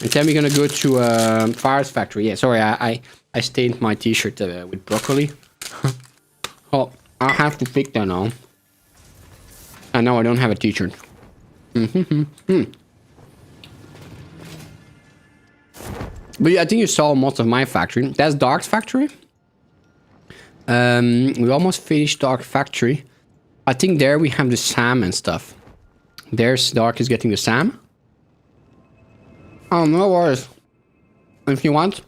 And then we're gonna go to Fire's factory. Yeah, sorry, I stained my t-shirt with broccoli. Oh, I have to fix that now. I know I don't have a t-shirt. But yeah, I think you saw most of my factory. That's Dark's factory. We almost finished Dark factory. I think there we have the SAM and stuff. There's Dark is getting the SAM. Oh, no worries. If you want,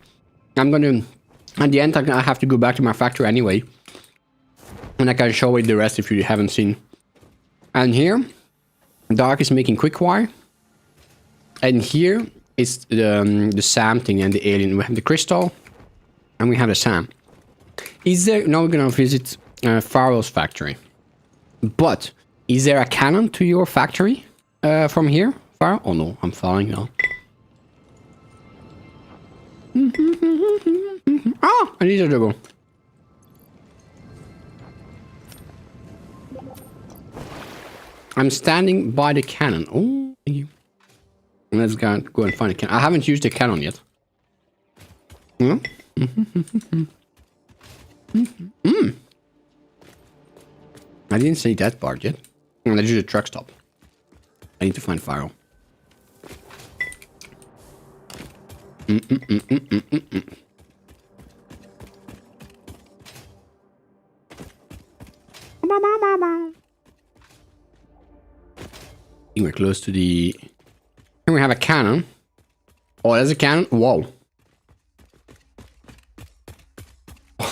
I'm gonna... At the end, I have to go back to my factory anyway. And I can show you the rest if you haven't seen. And here, Dark is making quick wire. And here is the SAM thing and the alien. We have the crystal. And we have the SAM. Is there... Now we're gonna visit Pharaoh's factory. But, is there a cannon to your factory from here, Pharaoh? Oh no, I'm falling now. Ah, I need to go. I'm standing by the cannon. Oh, thank you. Let's go and find a cannon. I haven't used the cannon yet. Hmm? I didn't see that part yet. Let's use a truck stop. I need to find Pharaoh. I think we're close to the... Here we have a cannon. Oh, there's a cannon. Whoa.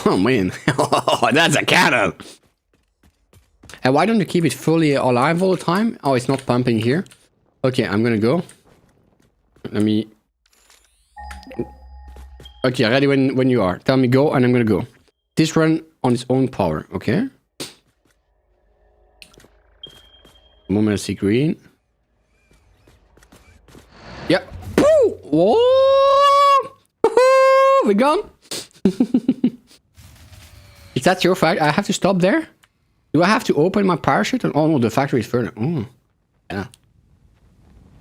Oh, man. Oh, that's a cannon. And why don't you keep it fully alive all the time? Oh, it's not pumping here. Okay, I'm gonna go. Let me... Okay, ready when you are. Tell me go and I'm gonna go. This run on its own power, okay? Moment I see green. Yep. Woo! Whoa! Woohoo! We gone? Is that your fact? I have to stop there? Do I have to open my parachute? Oh no, the factory is further. Oh. Yeah.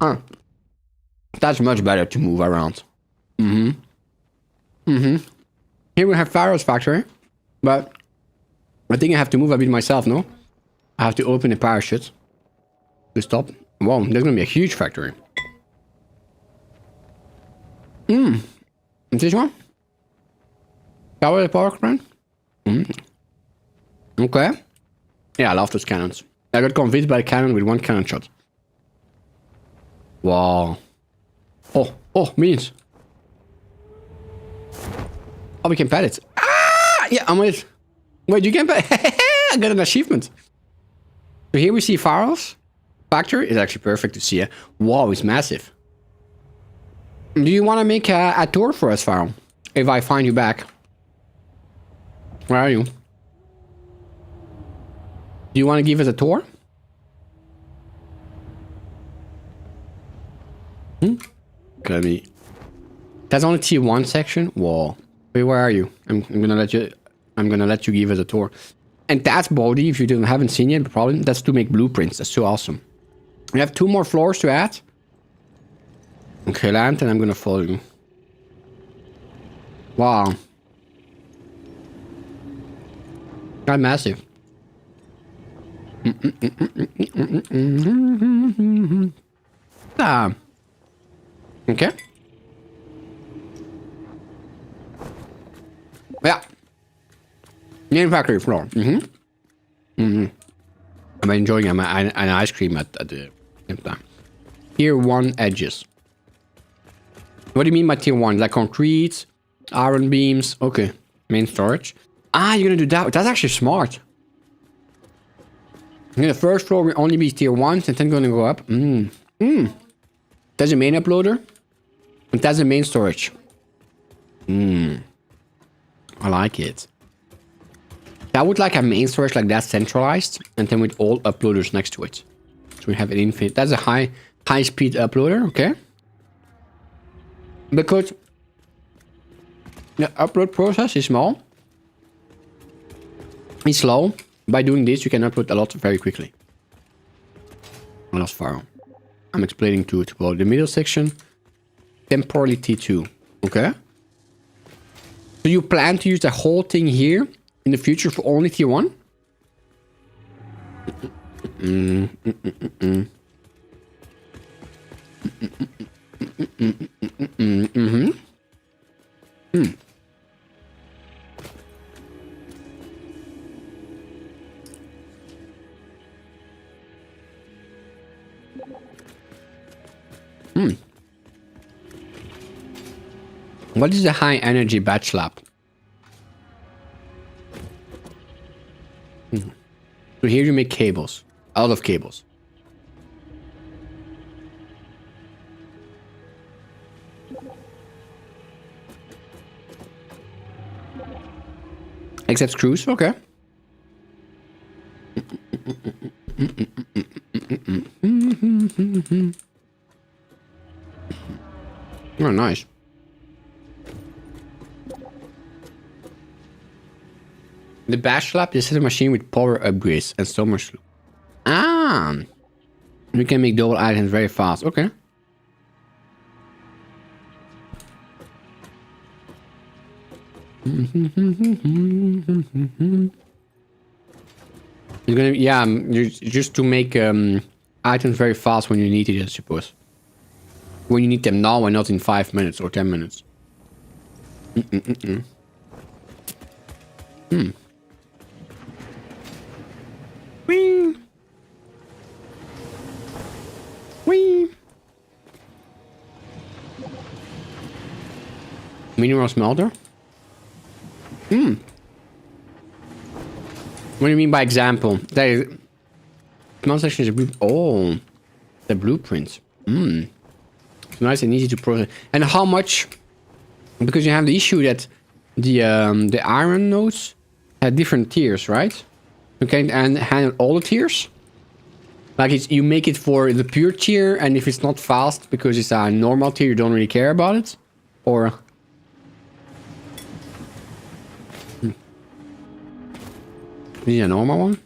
Huh. That's much better to move around. Here we have Pharaoh's factory. But I think I have to move a bit myself, no? I have to open the parachute. To stop. Wow, there's gonna be a huge factory. This one? Power the power plant? Okay. Yeah, I love those cannons. I got convinced by a cannon with one cannon shot. Wow. Oh, minions. Oh, we can pet it. Ah! Yeah, I'm with it. Wait, you can pet I got an achievement. So here we see Pharaoh's factory. It's actually perfect to see it. Wow, it's massive. Do you want to make a tour for us, Pharaoh? If I find you back. Where are you? Do you want to give us a tour? Okay, that's only T1 section. Whoa. Wait, where are you? I'm gonna let you give us a tour. And that's Bodhi, if you haven't seen yet, probably that's to make blueprints. That's so awesome. We have 2 more floors to add. Okay, land, and I'm gonna follow you. Wow. That's massive. Okay. Yeah. Main factory floor. I'm enjoying an ice cream at the same time. Tier 1 edges. What do you mean by tier 1? Like concrete, iron beams. Okay. Main storage. Ah, you're gonna do that. That's actually smart. The first floor will only be tier 1s and then gonna go up. That's the main uploader. And that's the main storage. I like it. I would like a main storage like that centralized. And then with all uploaders next to it. So we have an infinite. That's a high speed uploader, okay? Because the upload process is small. It's slow. By doing this, you can upload a lot very quickly. I lost fire. I'm explaining to it about the middle section. Temporarily T2. Okay. So you plan to use the whole thing here in the future for only tier 1? What is a high energy batch lab? So here you make cables. Out of cables. Except screws, okay. Oh, nice. The batch lab, this is a machine with power upgrades and so much. Ah! We can make double items very fast. Okay. You're gonna, yeah, just to make items very fast when you need it, I suppose. When you need them now and not in 5 minutes or 10 minutes. Whee! Whee! Mineral smelter? What do you mean by example? That is... Small section is a blue... Oh. The blueprints. It's nice and easy to process. And how much... Because you have the issue that the iron nodes have different tiers, right? Okay, and handle all the tiers. Like it's, you make it for the pure tier, and if it's not fast because it's a normal tier, you don't really care about it, or this is a normal one.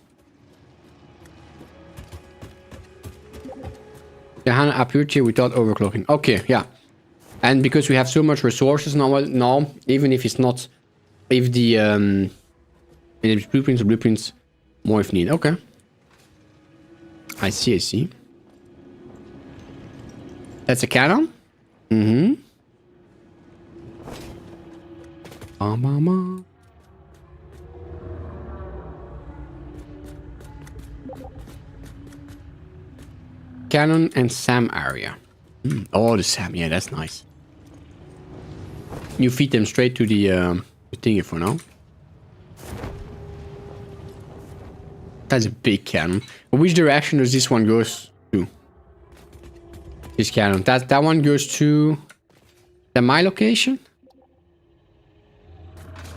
The handle a pure tier without overclocking. Okay, yeah, and because we have so much resources now, even if it's not, if the blueprints. More if need. Okay. I see, I see. That's a cannon? Cannon and SAM area. Oh, the SAM. Yeah, that's nice. You feed them straight to the thingy for now. That's a big cannon. Which direction does this one goes to? This cannon. That one goes to my location?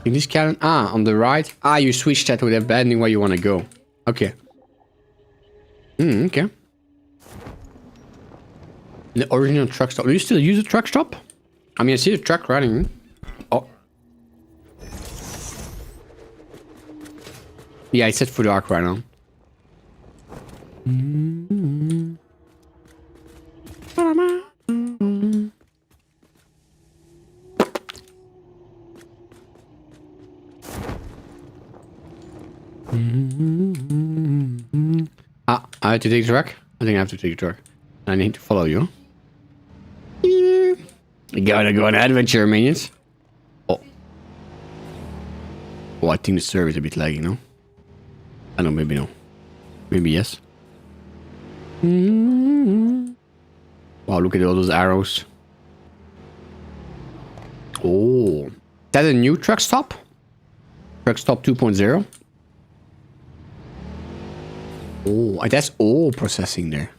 In this cannon? Ah, on the right. Ah, you switch that with depending where you want to go. Okay. Okay. The original truck stop. Do you still use the truck stop? I mean, I see the truck running. Oh. Yeah, it's set for dark right now. Ah, I have to take the truck? I think I have to take the truck. I need to follow you. You gotta go on an adventure, minions. Oh. Oh, I think the server is a bit laggy, no? I know, maybe no. Maybe yes. Wow, look at all those arrows. Oh. Is that a new truck stop? Truck stop 2.0? Oh, that's all processing there.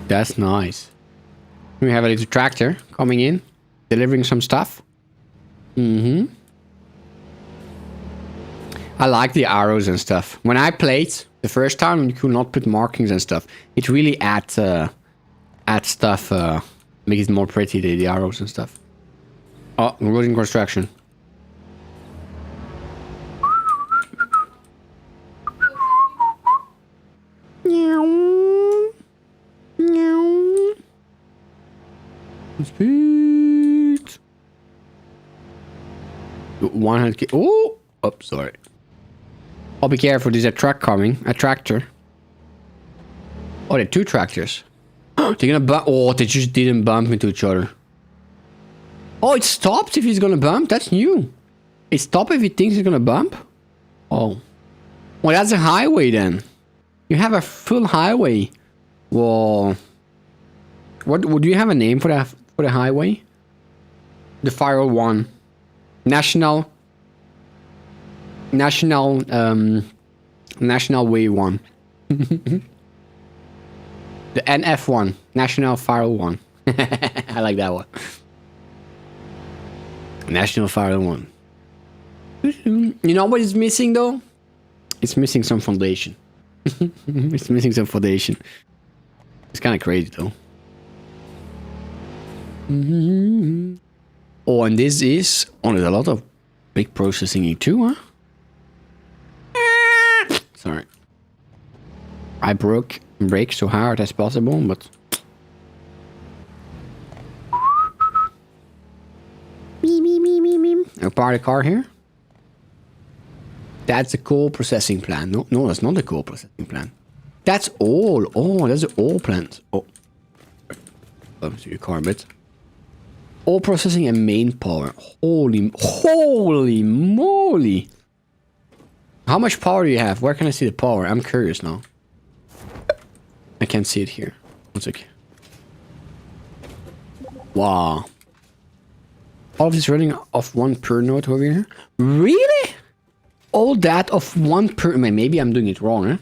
That's nice. We have a little tractor coming in, delivering some stuff. I like the arrows and stuff. When I played the first time, you could not put markings and stuff. It really adds stuff, make it more pretty, the arrows and stuff. Oh, we're in construction. Speed. 100k. Oh, sorry. Oh, be careful. There's a truck coming. A tractor. Oh, there are 2 tractors. They're gonna bump. Oh, they just didn't bump into each other. Oh, it stops if he's gonna bump. That's new. It stops if he thinks he's gonna bump. Oh. Well, that's a highway then. You have a full highway. Whoa. What do you have a name for the highway? The Firewall 1. National Way 1. The NF1. National Firewall 1. I like that one. National Firewall 1. You know what is missing though? It's missing some foundation. It's missing some foundation. It's kind of crazy though. Oh, and this is... Oh, there's a lot of big processing too, huh? Sorry. I brake so hard as possible, but... I'll park the car here. That's a coal processing plant. No, that's not a coal processing plant. That's all. Oh, that's an all plant. Oh. To your car a bit. All processing and main power. Holy moly. How much power do you have? Where can I see the power? I'm curious now. I can't see it here. One sec. Wow. All of this running off 1 per node over here. Really? All that of 1 per... Maybe I'm doing it wrong, huh?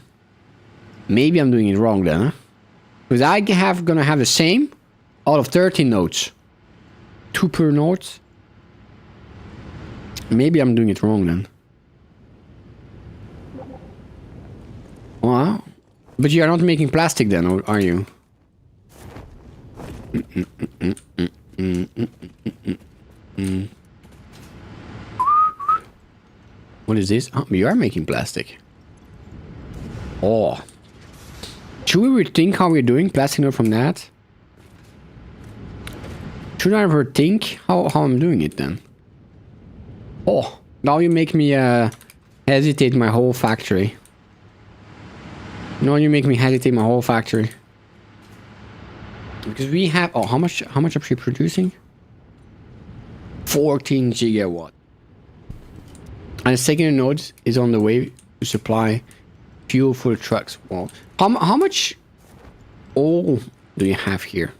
Maybe I'm doing it wrong then, huh? Because gonna have the same out of 13 nodes. 2 per node. Maybe I'm doing it wrong then. Wow. But you are not making plastic then, or are you? What is this? Oh, you are making plastic. Oh. Should we rethink how we're doing plastic node from that? Should I ever think how I'm doing it then? Oh, now you make me hesitate my whole factory. No, you make me hesitate my whole factory. Because we have... Oh, how much are we producing? 14 gigawatt. And the second node is on the way to supply fuel for the trucks. Well, how much oil do you have here?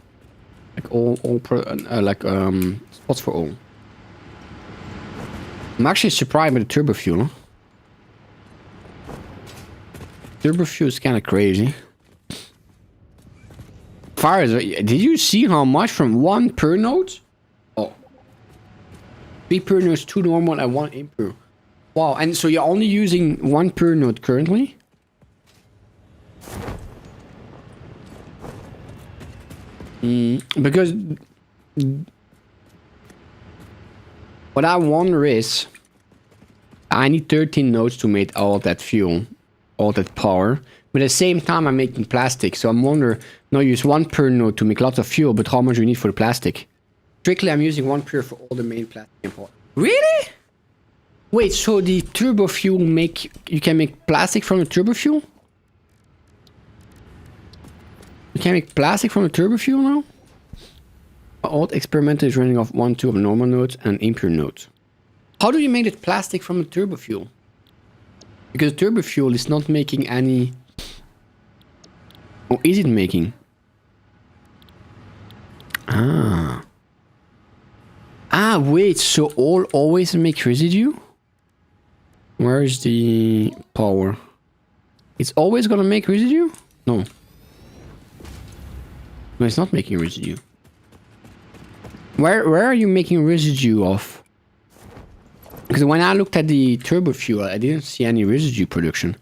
Like spots for oil. I'm actually surprised by the turbo fuel. Huh? Turbo fuel is kind of crazy. Fires, did you see how much from 1 per node? Oh. 3 per nodes, 2 normal and 1 impure. Wow, and so you're only using 1 per node currently? Because what I wonder is, I need 13 nodes to make all that fuel, all that power. But at the same time, I'm making plastic, so I'm wondering, no, use 1 per node to make lots of fuel, but how much do you need for the plastic? Strictly, I'm using 1 per for all the main plastic import. Really? Wait, so the turbo fuel you can make plastic from the turbo fuel? You can make plastic from the turbo fuel now? Old experiment is running off 1, 2 of normal nodes and impure nodes. How do you make it plastic from the turbo fuel? Because turbo fuel is not making any... Or is it making? Ah, wait, so all always make residue? Where is the power? It's always gonna make residue? No. No, it's not making residue. Where are you making residue of? Because when I looked at the turbo fuel, I didn't see any residue production.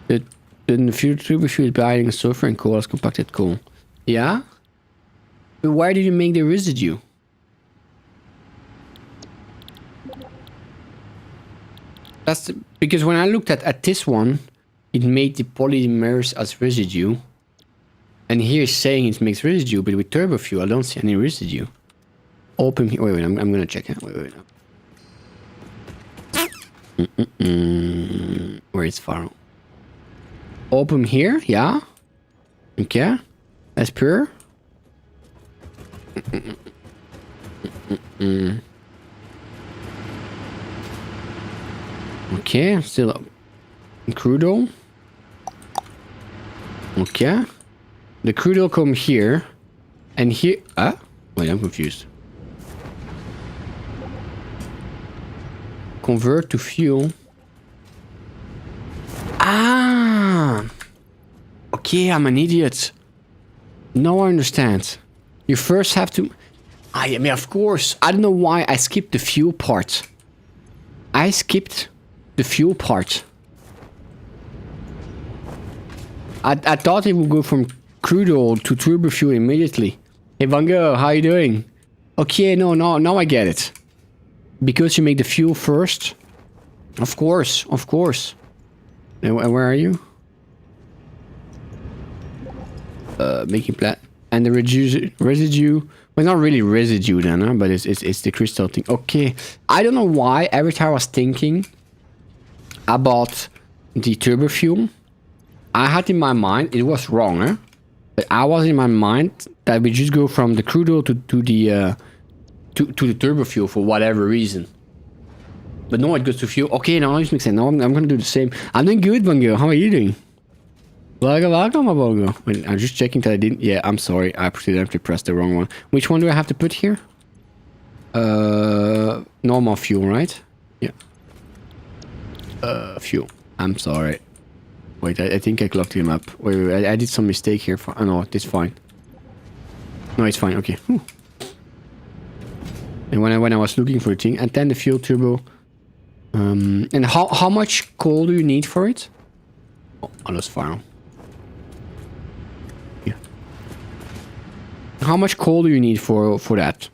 The turbo fuel is binding sulfur and coal as compacted coal. Yeah? But where did you make the residue? Because when I looked at this one, it made the polymers as residue. And here it's saying it makes residue, but with turbo fuel, I don't see any residue. Open here. Wait, I'm gonna check it. Wait. Where is Faro? Open here, yeah. Okay. That's pure. Okay, still up. Crude oil. Okay. The crude oil come here. And here... Wait, I'm confused. Convert to fuel. Ah! Okay, I'm an idiot. Now I understand. You first have to... I mean, of course. I don't know why I skipped the fuel part. I skipped the fuel part. I thought it would go from crude oil to turbo fuel immediately. Hey, Vango, how you doing? Okay, now I get it. Because you make the fuel first. Of course. And where are you? Making plat. And the residue. Well, not really residue then, huh? But it's the crystal thing. Okay. I don't know why every time I was thinking about the turbo fuel, I had in my mind, it was wrong, huh? But I was in my mind that we just go from the crude oil to the turbo fuel for whatever reason. But no, it goes to fuel. Okay, now it makes sense. Now I'm gonna do the same. I'm doing good, Bongo. How are you doing? Welcome, Bongo. Wait, I'm just checking that I didn't. Yeah, I'm sorry. I accidentally pressed the wrong one. Which one do I have to put here? Normal fuel, right? Yeah. Fuel. I'm sorry. Wait, I think I clocked him up. Wait, I did some mistake here. Oh, no, it's fine. No, it's fine. Okay. Whew. And when I was looking for the thing, and then the fuel turbo. And how much coal do you need for it? Oh, that's fine. Yeah. How much coal do you need for that?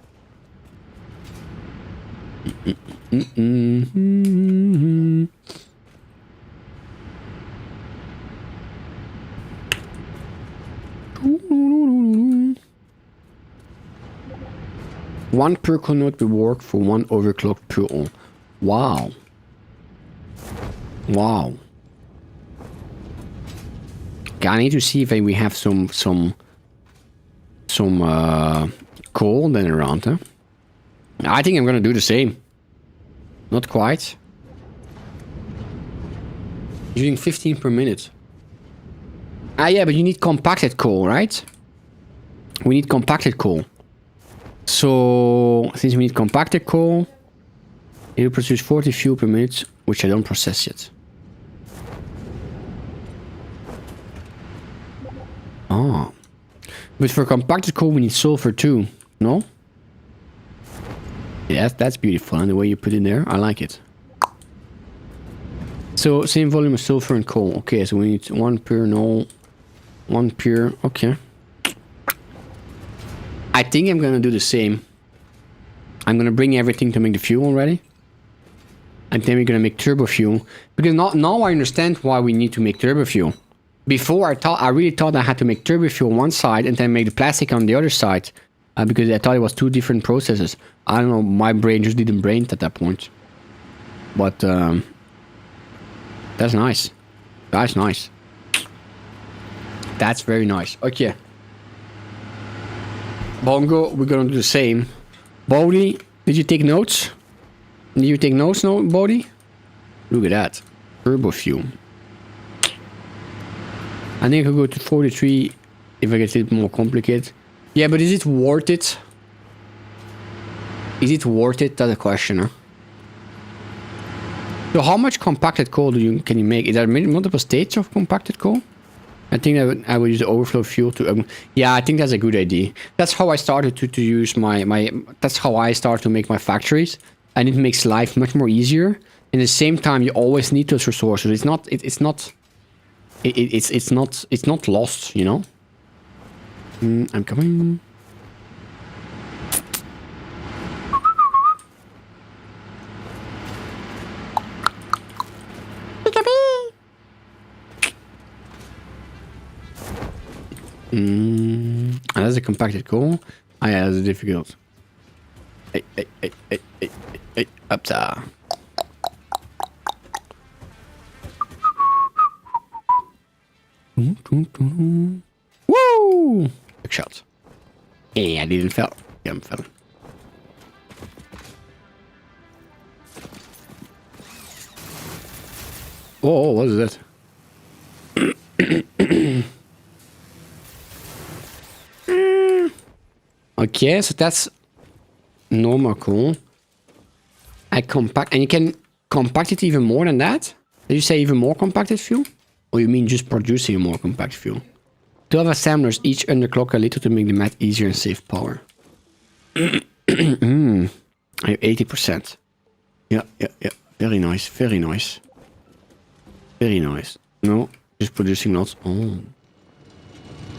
One per coconut will work for one overclocked per oil. Wow. Wow. Okay, I need to see if we have some coal then around, huh? I think I'm gonna do the same. Not quite. Using 15 per minute. Ah, yeah, but you need compacted coal, right? We need compacted coal. So, since we need compacted coal, it will produce 40 fuel per minute, which I don't process yet. Oh. But for compacted coal, we need sulfur too, no? Yeah, that's beautiful, and the way you put it there, I like it. So, same volume of sulfur and coal. Okay, so we need one per, no. One per, okay. I think I'm gonna do the same. I'm gonna bring everything to make the fuel already. And then we're gonna make turbo fuel. Because now I understand why we need to make turbo fuel. Before I really thought I had to make turbo fuel on one side and then make the plastic on the other side. Because I thought it was two different processes. I don't know, my brain just didn't brain at that point. But that's nice. That's nice. That's very nice. Okay. Bongo, we're gonna do the same. Bodhi, did you take notes? Did you take notes, no, Bodhi? Look at that. Turbo fuel. I think I'll go to 43 if I get a bit more complicated. Yeah, but is it worth it? Is it worth it? That's a question, huh? So how much compacted coal can you make? Is there multiple stages of compacted coal? I think I would use the overflow fuel to... yeah, I think that's a good idea. That's how I started to use my... That's how I started to make my factories. And it makes life much more easier. At the same time, you always need those resources. It's not lost, you know? I'm coming. That's a compacted coal. Ah, yeah, that's difficult. Hey, hey, hey, hey, hey, hey, hey, up there. Woo! Big shot. Hey, I didn't fall. Yeah, I'm fell. Oh, what is that? Okay, so that's normal coal. I compact, and you can compact it even more than that? Did you say even more compacted fuel? Or you mean just producing more compact fuel? 12 assemblers, each underclock a little to make the math easier and save power. I have 80%. Yeah. Very nice, very nice. Very nice. No, just producing lots. Oh.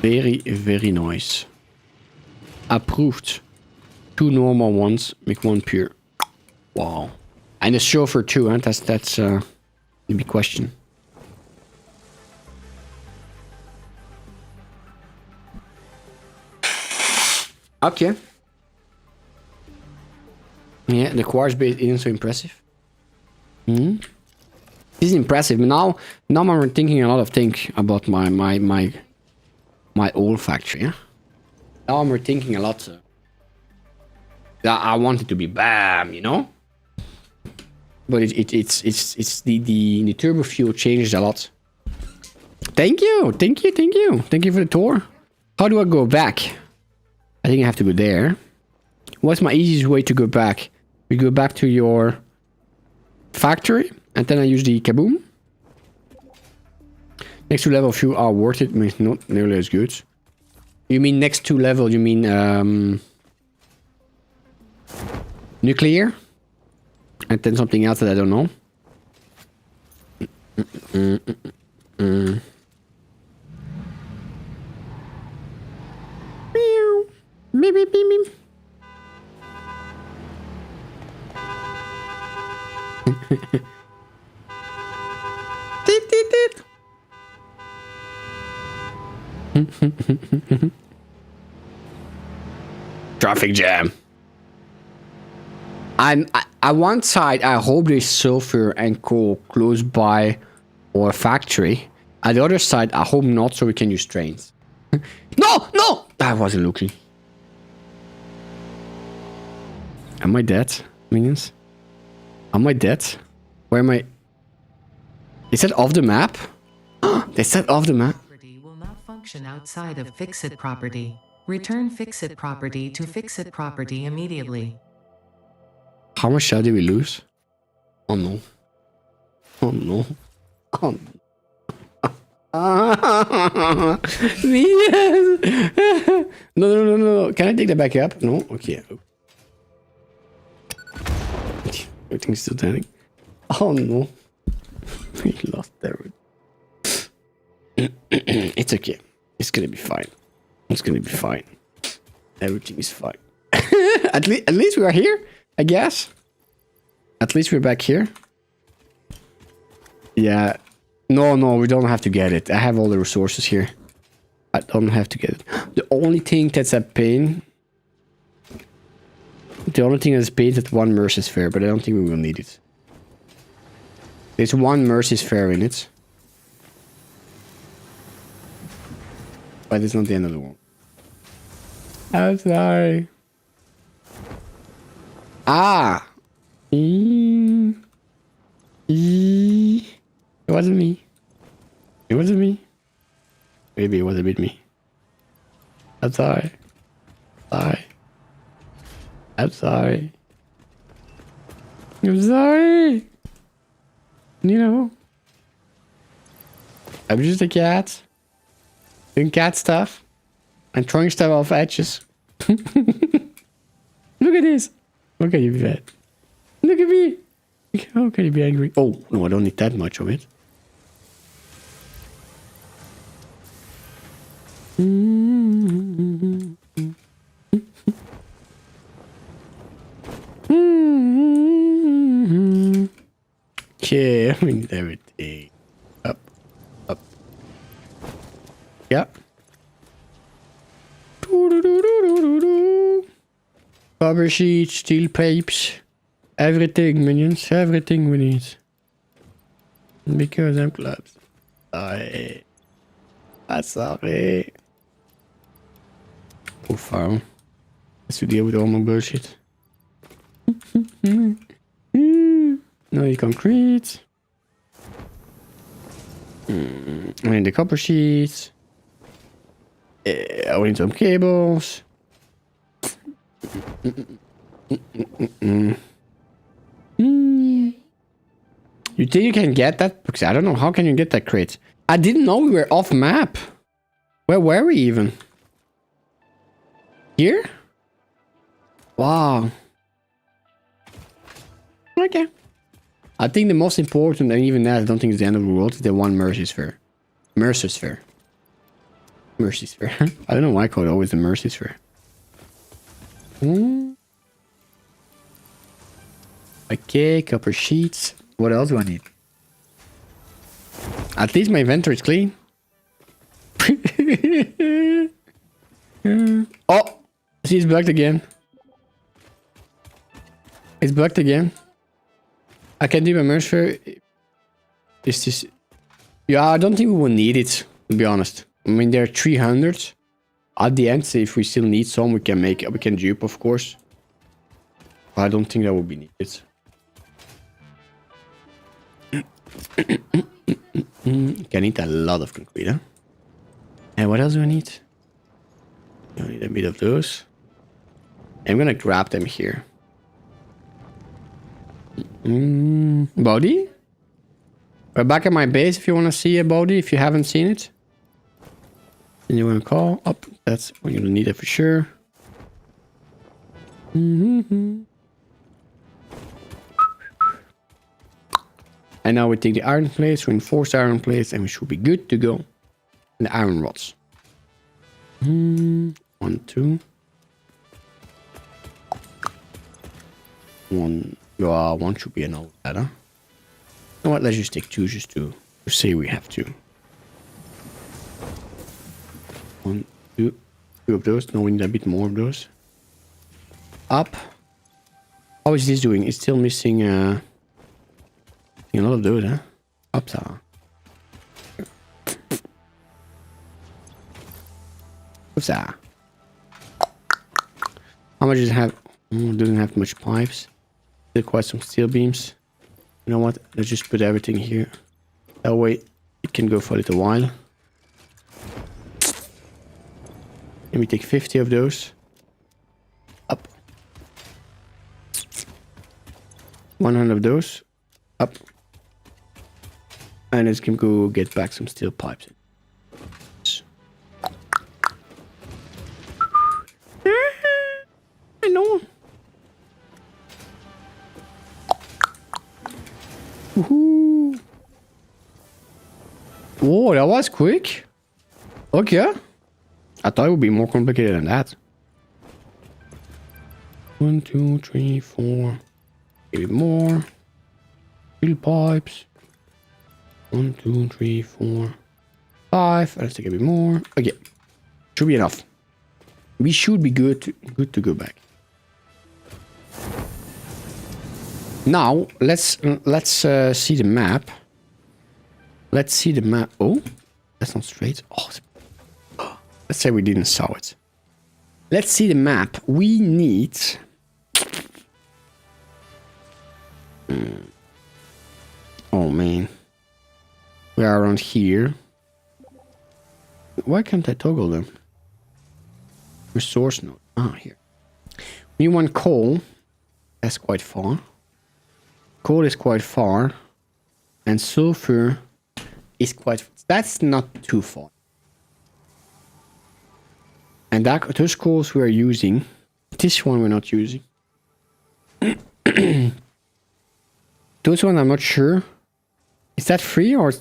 Very, very nice. Approved. 2 normal ones, make 1 pure. Wow. And a chauffeur too, huh? That's the big question. Okay. Yeah, the quartz base isn't so impressive. This is impressive. Now I'm thinking a lot of things about my old factory. Yeah? Now I'm rethinking a lot. I want it to be bam, you know. But it's the turbo fuel changes a lot. Thank you for the tour. How do I go back? I think I have to go there. What's my easiest way to go back? We go back to your factory, and then I use the kaboom. Next 2 level fuel are worth it, but not nearly as good. You mean next 2 level? You mean nuclear? And then something else that I don't know. Meow. Beep, beep, beep, beep. Dit, dit, dit. Traffic jam. At one side, I hope there's sulfur and coal close by our factory. At the other side, I hope not, so we can use trains. No! I wasn't looking. Am I dead, minions? Am I dead? Where am I? Is that off the map? They said off the map. Property will not function outside of fix-it property. Return fix-it property to fix-it property immediately. How much shell did we lose? Oh no. Oh no. Oh no. Yes. No. Can I take that back up? No? Okay. Everything's still standing. Oh no. We lost everything. It's okay. It's gonna be fine. It's gonna be fine. Everything is fine. At least we are here, I guess. At least we're back here. Yeah. No, we don't have to get it. I have all the resources here. I don't have to get it. The only thing that's a pain... The only thing that's a pain is that 1 Mercy's Fair, but I don't think we will need it. There's 1 Mercy's Fair in it. But it's not the end of the world. I'm sorry. Ah! It wasn't me. It wasn't me. Maybe it was a bit me. I'm sorry. I'm sorry. I'm sorry. You know. I'm just a cat. Doing cat stuff. And throwing stuff off edges. Look at this. How can you be bad? Look at me. How can you be angry? Oh, no, I don't need that much of it. Okay, we need everything. Up. Yeah. Copper sheets, steel pipes. Everything, minions. Everything we need. Because I'm clubs. Sorry. I'm sorry. Oh, far. Let's deal with all my bullshit. No, you concrete. I need the copper sheets. I need some cables. You think you can get that? Because I don't know. How can you get that crate? I didn't know we were off map. Where were we even? Here? Wow. Okay. I think the most important, and even that, I don't think it's the end of the world, is the one Mercy Sphere. Mercy Sphere. Mercy Sphere. I don't know why I call it always the Mercy Sphere. Okay, copper sheets. What else do I need? At least my inventory is clean. Oh! See, it's bugged again. It's bugged again. I can do my Mercy Sphere. Is this... Yeah, I don't think we will need it, to be honest. I mean, there are 300. At the end, if we still need some, we can dupe, of course. But I don't think that will be needed. Can need a lot of concrete, huh? And what else do I need? I need a bit of those. I'm gonna grab them here. Body? We're back at my base if you want to see a body, if you haven't seen it. Then you want to call up. That's when you'll need it for sure. And now we take the iron plates, reinforced iron plates, and we should be good to go. And the iron rods. 1, 2. 1. Yeah, 1 should be enough. Huh? You know what? Let's just take 2 just to say we have to. 1, 2. 2 of those. No, we need a bit more of those. Up. How is this doing? It's still missing a lot of those, huh? Up there. What's that? How much does it have? It doesn't have much pipes. Still quite some steel beams. You know what? Let's just put everything here. That way it can go for a little while. Let me take 50 of those. Up. 100 of those. Up. And let's go get back some steel pipes. I know. Woohoo. Whoa, that was quick. Okay. I thought it would be more complicated than that. 1, 2, 3, 4. Maybe more. Steel pipes. 1, 2, 3, 4, 5. Let's take a bit more. Okay. Should be enough. We should be good to go back. Now let's see the map. Let's see the map. Oh, that's not straight. Oh, let's say we didn't saw it. Let's see the map. We need. Oh man, we are around here. Why can't I toggle them? Resource node. Ah, here. We want coal. That's quite far. Coal is quite far. And sulfur is quite... That's not too far. And that, those coals we are using. This one we're not using. Those one I'm not sure. Is that free or...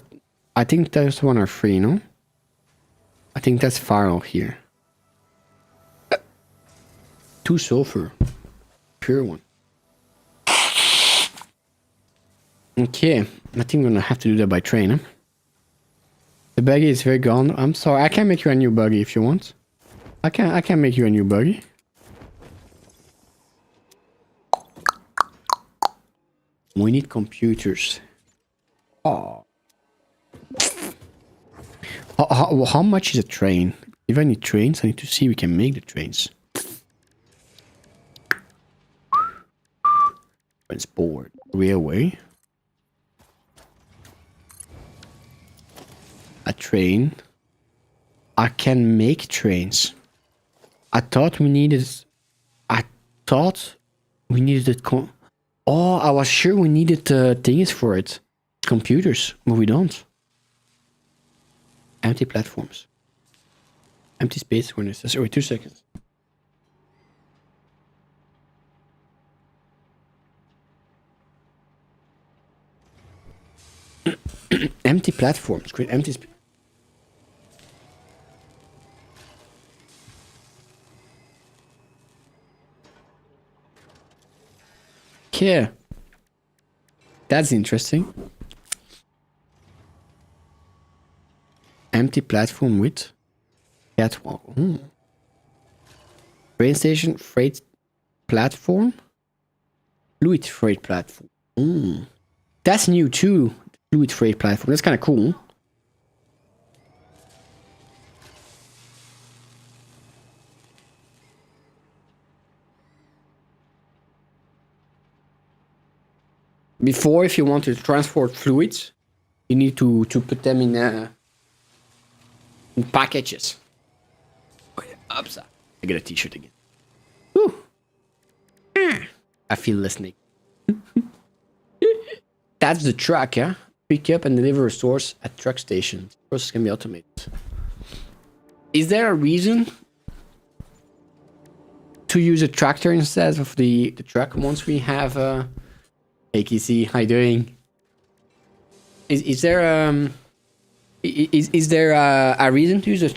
I think those one are free, no? I think that's far out here. 2 sulfur. Pure one. Okay. I think we're gonna have to do that by train, huh? The buggy is very gone. I'm sorry. I can make you a new buggy if you want. I can make you a new buggy. We need computers. Oh. How much is a train? If I need trains, I need to see if we can make the trains. Transport. Railway. A train. I can make trains. I thought we needed oh, I was sure we needed things for it. Computers, but we don't. Empty platforms. Empty space when necessary. Wait 2 seconds. Empty platforms. Create empty space. Yeah. That's interesting. Empty platform with catwalk. Train station, freight platform. Fluid freight platform. That's new too. Fluid freight platform. That's kind of cool. Before, if you want to transport fluids, you need to put them in packages. Oh yeah, oops. I get a t-shirt again. Woo. I feel listening. That's the truck, yeah? Pick up and deliver a source at truck stations. Process can be automated. Is there a reason to use a tractor instead of the truck once we have Hey KC, how you doing? Is there a reason to use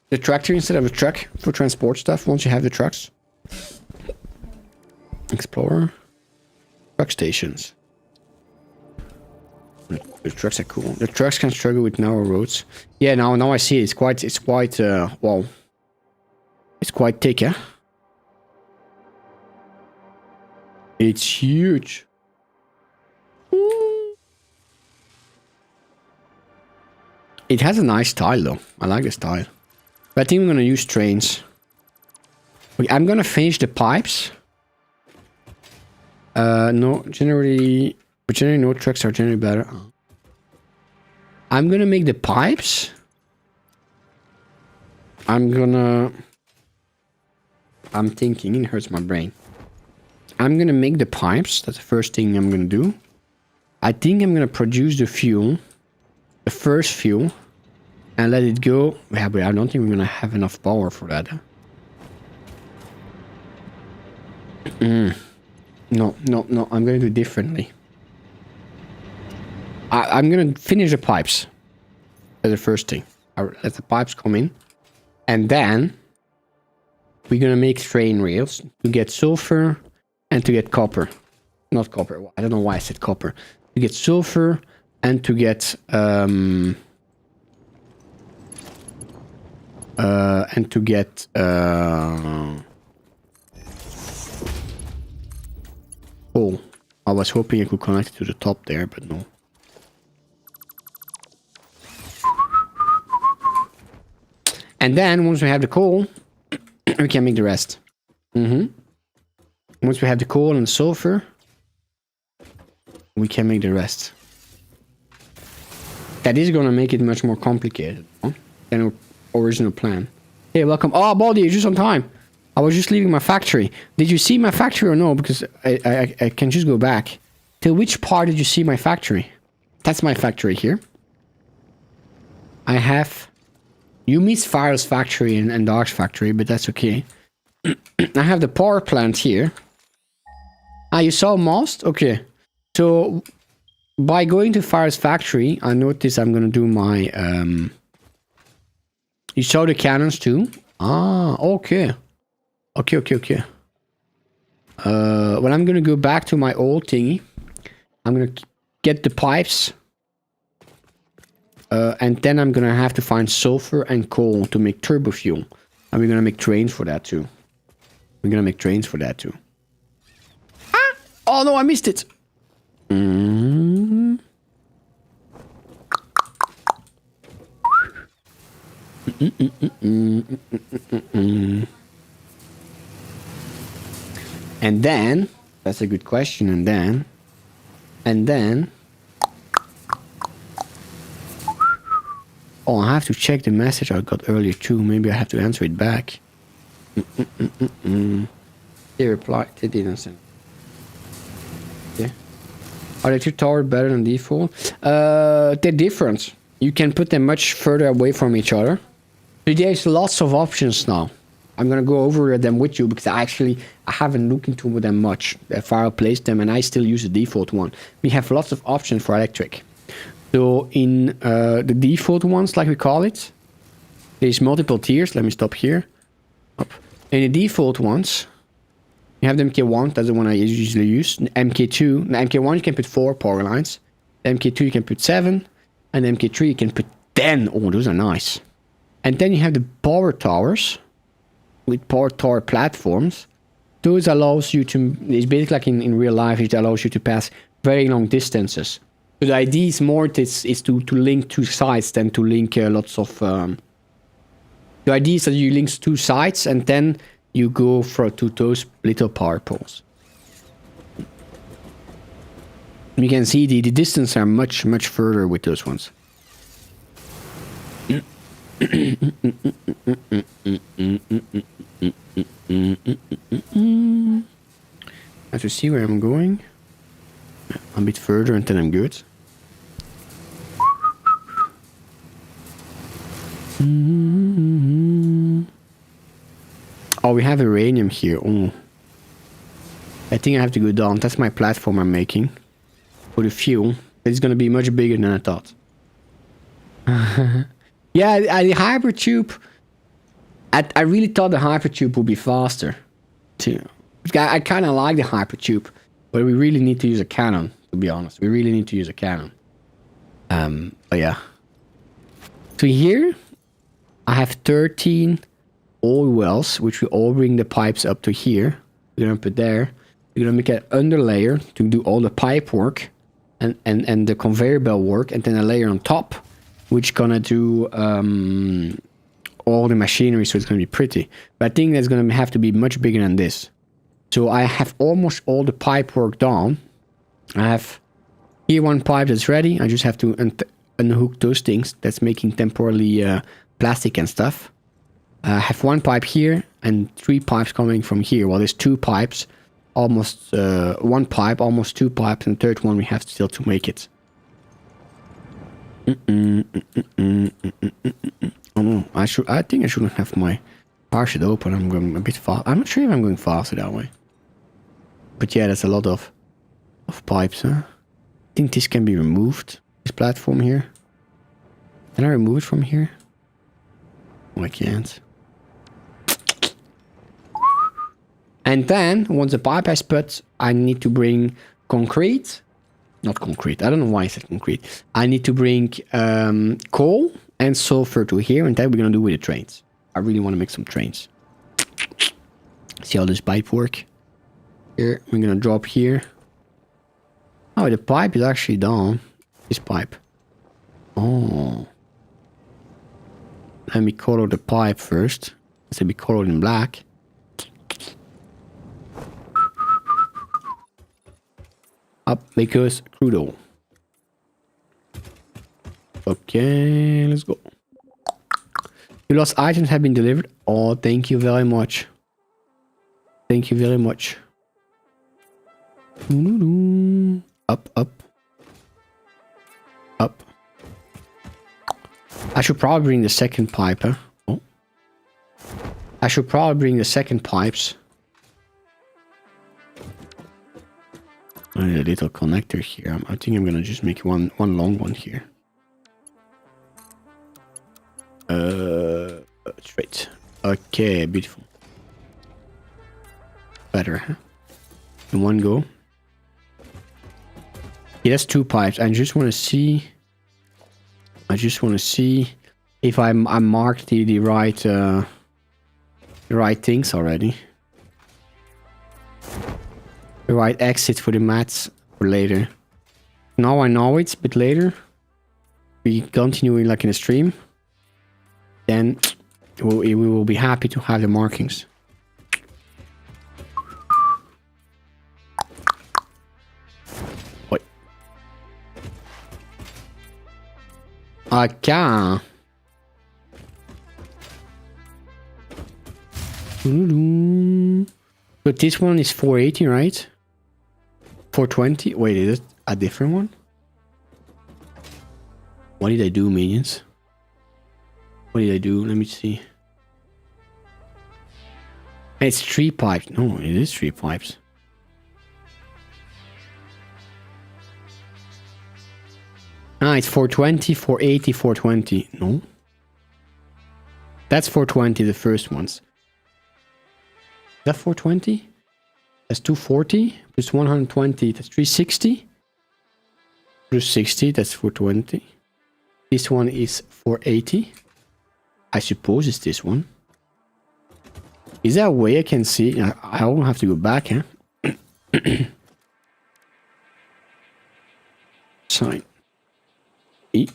the tractor instead of a truck for transport stuff once you have the trucks? Explorer. Truck stations. The trucks are cool. The trucks can struggle with narrow roads. Yeah, now I see it. It's quite well. It's quite thick, yeah? It's huge. It has a nice style though. I like the style. But I think I'm gonna use trains. Okay, I'm gonna finish the pipes. No, generally no trucks are generally better. I'm gonna make the pipes. I'm thinking, it hurts my brain. I'm gonna make the pipes. That's the first thing I'm gonna do. I think I'm gonna produce the fuel. The first fuel. And let it go. Yeah, but I don't think we're gonna have enough power for that. No. I'm gonna do it differently. I'm gonna finish the pipes. That's the first thing. Let the pipes come in. And then we're gonna make train rails to get sulfur and to get copper. Not copper. I don't know why I said copper. To get sulfur and to get coal. I was hoping I could connect it to the top there, but no. And then once we have the coal, we can make the rest. Once we have the coal and sulfur, we can make the rest. That is gonna make it much more complicated, huh? Than our original plan. Hey, welcome. Oh, Baldy, you're just on time. I was just leaving my factory. Did you see my factory or no? Because I can just go back. Till which part did you see my factory? That's my factory here. I have... You missed Fire's factory and Dark's factory, but that's okay. I have the power plant here. Ah, you saw Most? Okay. So, by going to Fire's factory, I noticed I'm gonna do my... You saw the cannons too? Ah, okay. Okay. Well, I'm gonna go back to my old thingy. I'm gonna get the pipes. And then I'm gonna have to find sulfur and coal to make turbo fuel. And we're gonna make trains for that too. Ah! Oh no, I missed it! Mm. And then, that's a good question, and then, oh, I have to check the message I got earlier too. Maybe I have to answer it back. They replied, they didn't send. Yeah. Are the two towers better than default? They're different. You can put them much further away from each other. So there's lots of options now. I'm gonna go over them with you because I haven't looked into them much. If I placed them and I still use the default one. We have lots of options for electric. So in the default ones, like we call it, there's multiple tiers. Let me stop here. Up. In the default ones, you have the MK1, that's the one I usually use. The MK2, the MK1 you can put 4 power lines. The MK2 you can put 7. And the MK3 you can put 10. Oh, those are nice. And then you have the power towers with power tower platforms. Those allows you to, it's basically like in real life, it allows you to pass very long distances. So the idea is more is to link two sides than to link lots of... the idea is that you link two sides and then you go to those little power poles. You can see the distance are much further with those ones. I have to see where I'm going. A bit further and then I'm good. Oh, we have uranium here. Oh. I think I have to go down. That's my platform I'm making. For the fuel. It's gonna be much bigger than I thought. Yeah, the hypertube. I really thought the hypertube would be faster too. I kind of like the hypertube, but we really need to use a cannon. To be honest, we really need to use a cannon. But yeah. So here, I have 13 oil wells, which will all bring the pipes up to here. We're gonna put there. We're gonna make an underlayer to do all the pipe work and the conveyor belt work, and then a layer on top, which gonna do all the machinery, so it's gonna be pretty. But I think that's gonna have to be much bigger than this. So I have almost all the pipe work done. I have here one pipe that's ready. I just have to unhook those things that's making temporarily plastic and stuff. I have one pipe here and 3 pipes coming from here. Well, there's 2 pipes, almost 1 pipe, almost 2 pipes, and the third one we have still to make it. Oh no, I think I shouldn't have my parachute open. I'm going a bit fast. I'm not sure if I'm going faster that way. But yeah, that's a lot of pipes, huh? I think this can be removed. This platform here. Can I remove it from here? Oh, I can't. And then, once the pipe is put, I need to bring concrete. Not concrete. I don't know why I said concrete. I need to bring coal and sulfur to here, and that we're gonna do with the trains. I really want to make some trains. See how this pipe work? Here, we're gonna drop here. Oh, the pipe is actually down. This pipe. Oh. Let me color the pipe first. It's gonna be colored in black. Up because crudo. Okay, let's go. Your lost items have been delivered. Oh, thank you very much. Thank you very much. Up, up. Up. I should probably bring the second pipe, huh? Oh. I should probably bring the second pipes. I need a little connector here. I think I'm gonna just make one long one here. Straight. Okay, beautiful. Better, huh? In one go. Yeah, that's 2 pipes. I just want to see. I just want to see if I marked the right things already. The right exit for the mats for later. Now I know it's a bit later. We continue like in a stream. Then we will be happy to have the markings. Wait. Okay. But this one is 480, right? 420? Wait, is it a different one? What did I do, minions? What did I do? Let me see. It's 3 pipes. No, it is 3 pipes. Ah, it's 420, 480, 420. No. That's 420, the first ones. Is that 420? That's 240 plus 120. That's 360. Plus 60, that's 420. This one is 480. I suppose it's this one. Is there a way I can see? I don't have to go back, huh? Sign. E.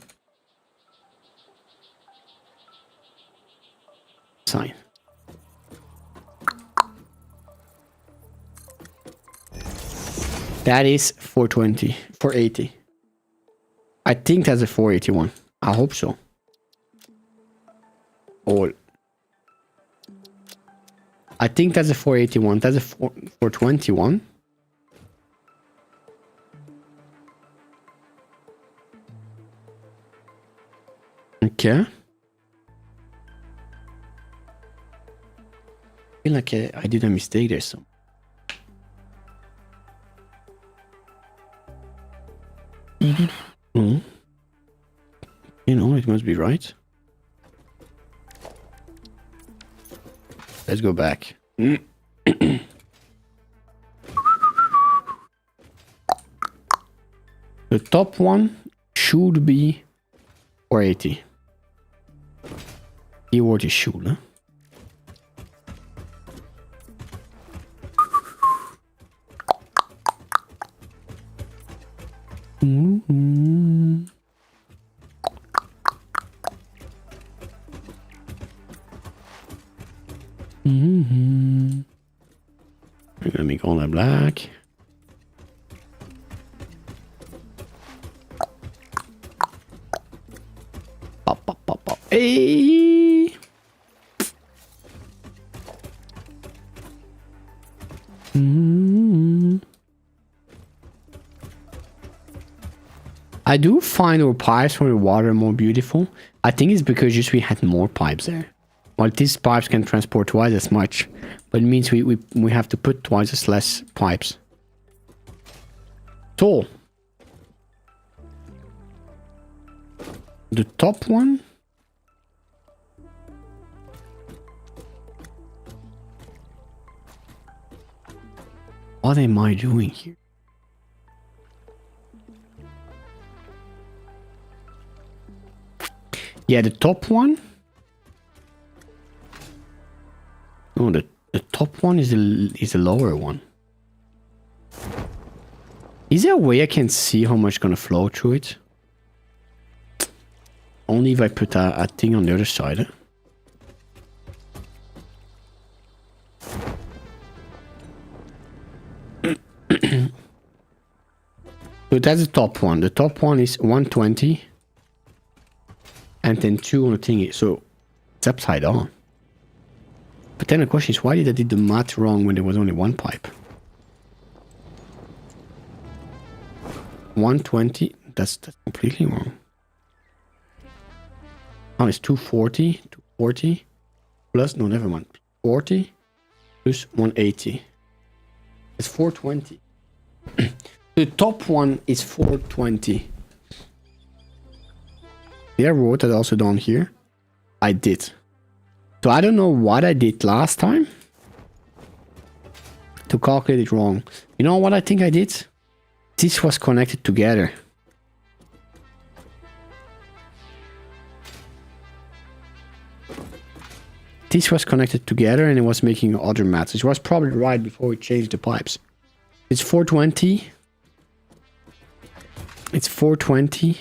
Sign. That is 420, 480. I think that's a 481. I hope so. Or I think that's a 481. That's a 421. Okay. I feel like I did a mistake there. So. You know, it must be right. Let's go back. The top one should be 480. Keyword is should, huh? Let me go on that black. Pop, pop, pop, pop. Hey! I do find our pipes from the water more beautiful. I think it's because just we had more pipes there. Well, these pipes can transport twice as much, but it means we have to put twice as less pipes. So, the top one. What am I doing here? Yeah, the top one. No, the top one is the lower one. Is there a way I can see how much gonna flow through it? Only if I put a thing on the other side. So that's the top one. The top one is 120. And then 2 on the thingy. So it's upside down. But then the question is, why did I do the math wrong when there was only one pipe? 120. That's completely wrong. Oh, it's 240. 240 plus, no, never mind. 40 plus 180. It's 420. The top one is 420. Yeah, I wrote that also down here. I did. So I don't know what I did last time to calculate it wrong. You know what I think I did? This was connected together. This was connected together and it was making other maths. It was probably right before we changed the pipes. It's 420 It's 420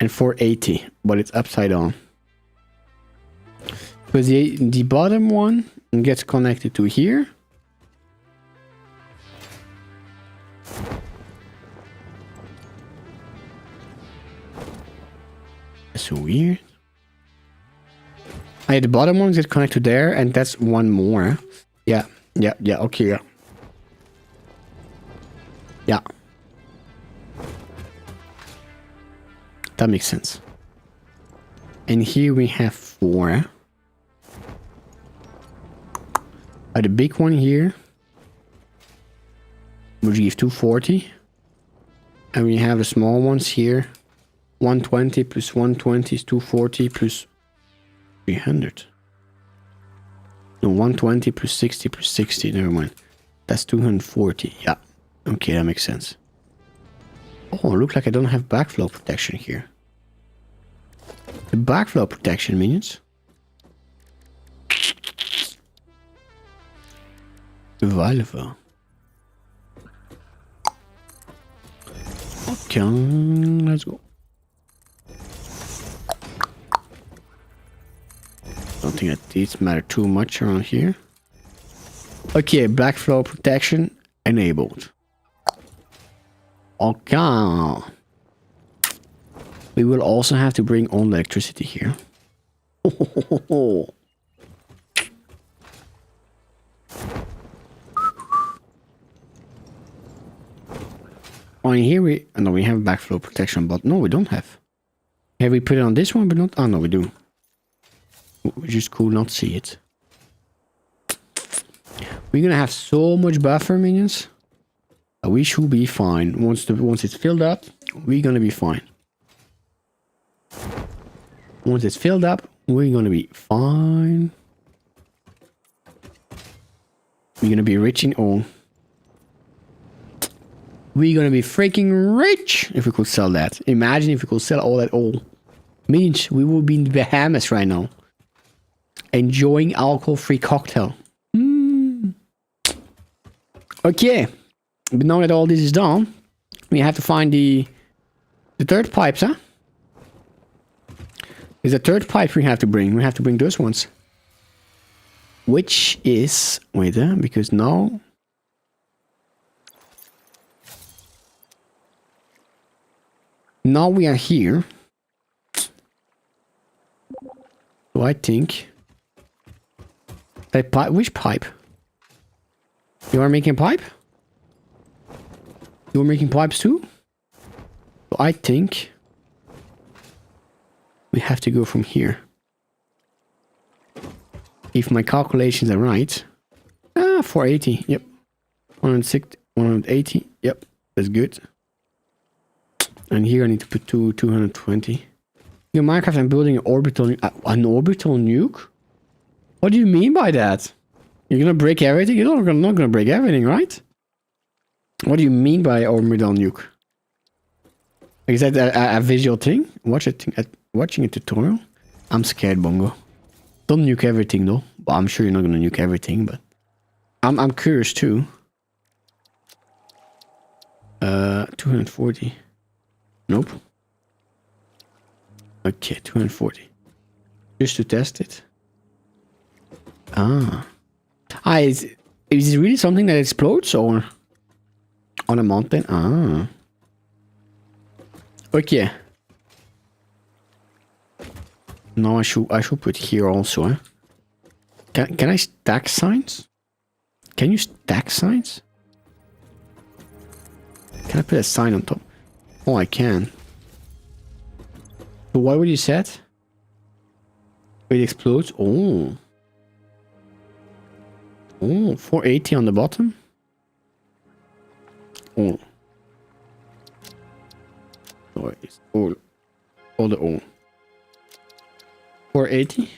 and 480, but it's upside down. Because the bottom one gets connected to here. That's so weird. The bottom ones get connected to there, and that's one more. Yeah, okay, yeah. Yeah. That makes sense. And here we have 4. The big one here, which gives 240. And we have the small ones here. 120 plus 120 is 240 plus 300. No, 120 plus 60 plus 60. Never mind. That's 240. Yeah. Okay, that makes sense. Oh, look like I don't have backflow protection here. The backflow protection minions. Valve. Okay, let's go. Don't think that these matter too much around here. Okay, backflow protection enabled. Okay. We will also have to bring on electricity here. On here we have backflow protection, but no, we don't have. Have we put it on this one, but not? Oh no, we do. We just could not see it. We're gonna have so much buffer, minions. We should be fine. Once it's filled up, we're gonna be fine. Once it's filled up, we're gonna be fine. We're gonna be rich in oil. We're gonna be freaking rich if we could sell that. Imagine if we could sell all that oil. Means we will be in the Bahamas right now. Enjoying alcohol-free cocktail. Okay. But now that all this is done, we have to find the third pipes, huh? There's a third pipe we have to bring. We have to bring those ones. Which is... Wait, because now... Now we are here. So I think... That pipe... Which pipe? You are making pipe? You're making pipes too? So I think... We have to go from here. If my calculations are right. 480. Yep. 160, 180. Yep. That's good. And here I need to put 220. In Minecraft, I'm building an orbital nuke? What do you mean by that? You're gonna break everything? You're not gonna break everything, right? What do you mean by orbital nuke? Is that a visual thing? Watching a tutorial? I'm scared, Bongo. Don't nuke everything though. But I'm sure you're not gonna nuke everything, but I'm curious too. 240. Nope. Okay, 240. Just to test it. Is it really something that explodes or on a mountain? Okay. Now I should put here also. Eh? Can I stack signs? Can you stack signs? Can I put a sign on top? Oh, I can. So what would you set? It explodes. Oh. Oh, 480 on the bottom. Oh. So it's all the all. 480.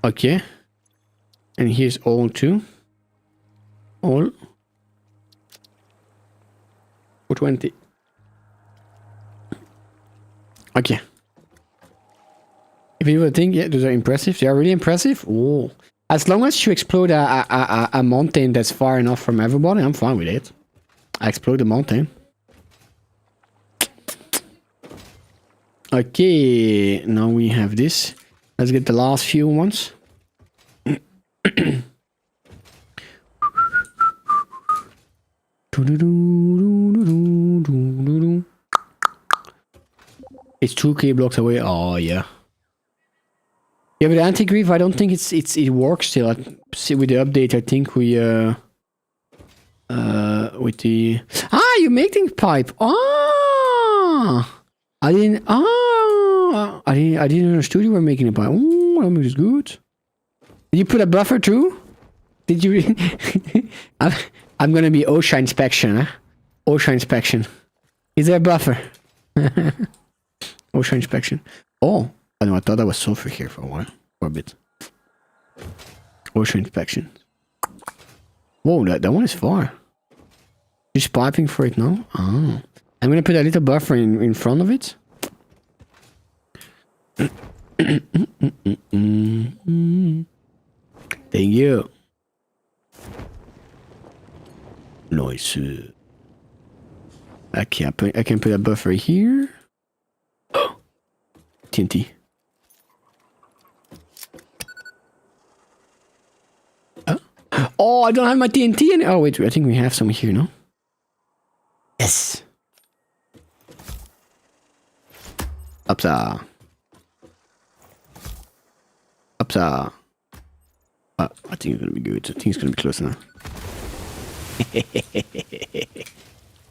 Okay. And here's all too. All. 420. Okay. If you would think, yeah, those are impressive. They are really impressive. Oh. As long as you explode a mountain that's far enough from everybody, I'm fine with it. I explode the mountain. Okay, now we have this. Let's get the last few ones. It's 2k blocks away. Oh yeah. Yeah, but anti-grief, I don't think it works still. See, with the update, I think we with the you're making pipe. I didn't understand you were making a pipe. Oh, that makes good. Did you put a buffer too? Did you? I'm gonna be OSHA inspection, huh? OSHA inspection. Is there a buffer? OSHA inspection. Oh, I know. I thought I was sulfur here for a while, for a bit. OSHA inspection. Whoa, that one is far. Just piping for it now. Oh, I'm gonna put a little buffer in front of it. Thank you. Nice. I can put a buffer here. TNT. Oh, I don't have my TNT in. Oh wait, I think we have some here, no? Yes. Upsa. Upsa. I think it's gonna be good. I think it's gonna be close enough.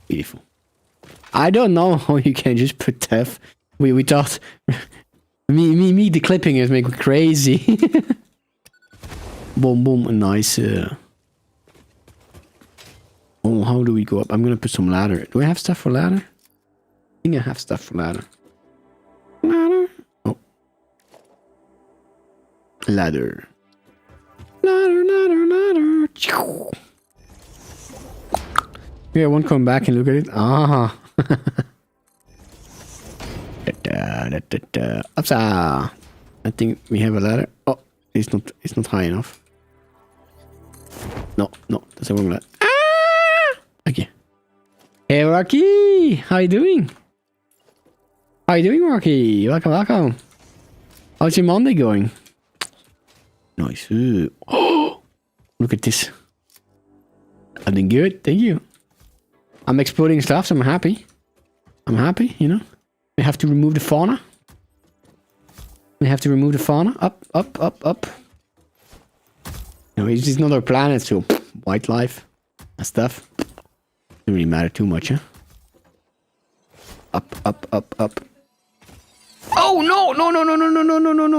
Beautiful. I don't know how you can just put Tef. We thought me the clipping is making crazy. Boom boom, nice. Oh, how do we go up? I'm gonna put some ladder. Do I have stuff for ladder? I think I have stuff for ladder. Ladder. Oh. Ladder. Ladder, ladder, ladder. Yeah, I won't come back and look at it. Ah. Upsa. I think we have a ladder. Oh, it's not high enough. No, that's the wrong ladder. Ah! Okay. Hey Rocky, how you doing? How you doing, Rocky? Welcome. How's your Monday going? Nice. Oh, look at this. I'm doing good, thank you. I'm exploding stuff, so I'm happy. You know. We have to remove the fauna. Up. No, it's just another planet, so wildlife and stuff. Doesn't really matter too much, huh? Up. Oh no!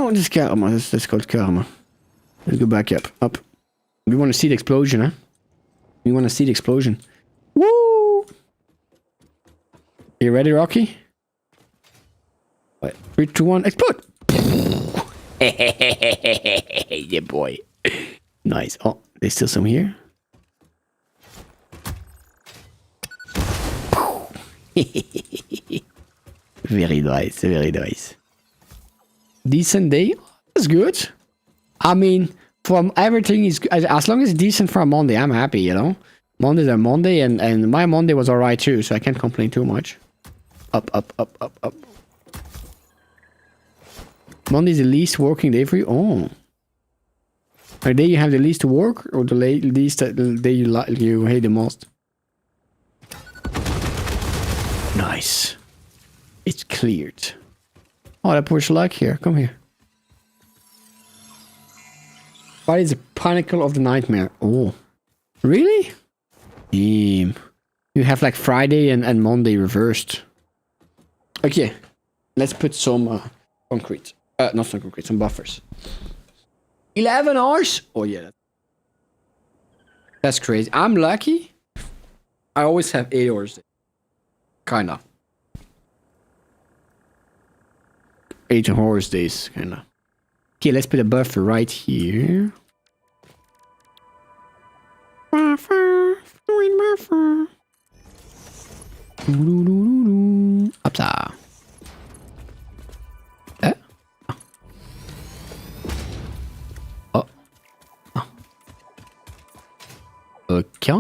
This is karma. That's called karma. Let's go back up. We want to see the explosion, huh? Woo! You ready, Rocky? Wait, 3, 2, 1, explode! Yeah, boy. Nice. Oh, there's still some here. Very nice. Decent day. That's good. I mean, from everything is as long as it's decent for a Monday, I'm happy, you know. Monday's a Monday, and my Monday was alright too, so I can't complain too much. Up. Monday's the least working day for you. Oh, the day you have the least to work, or the least the day you hate the most. Nice. It's cleared. Oh, that push like here. Come here. What is the pinnacle of the nightmare? Oh, really? Damn. You have like Friday and Monday reversed. Okay, let's put some concrete. Not some concrete, some buffers. 11 hours? Oh yeah. That's crazy. I'm lucky. I always have 8 hours. Kinda. 8 hours days, kinda. Okay, let's put a buffer right here. Buffer. Upsa. Okay.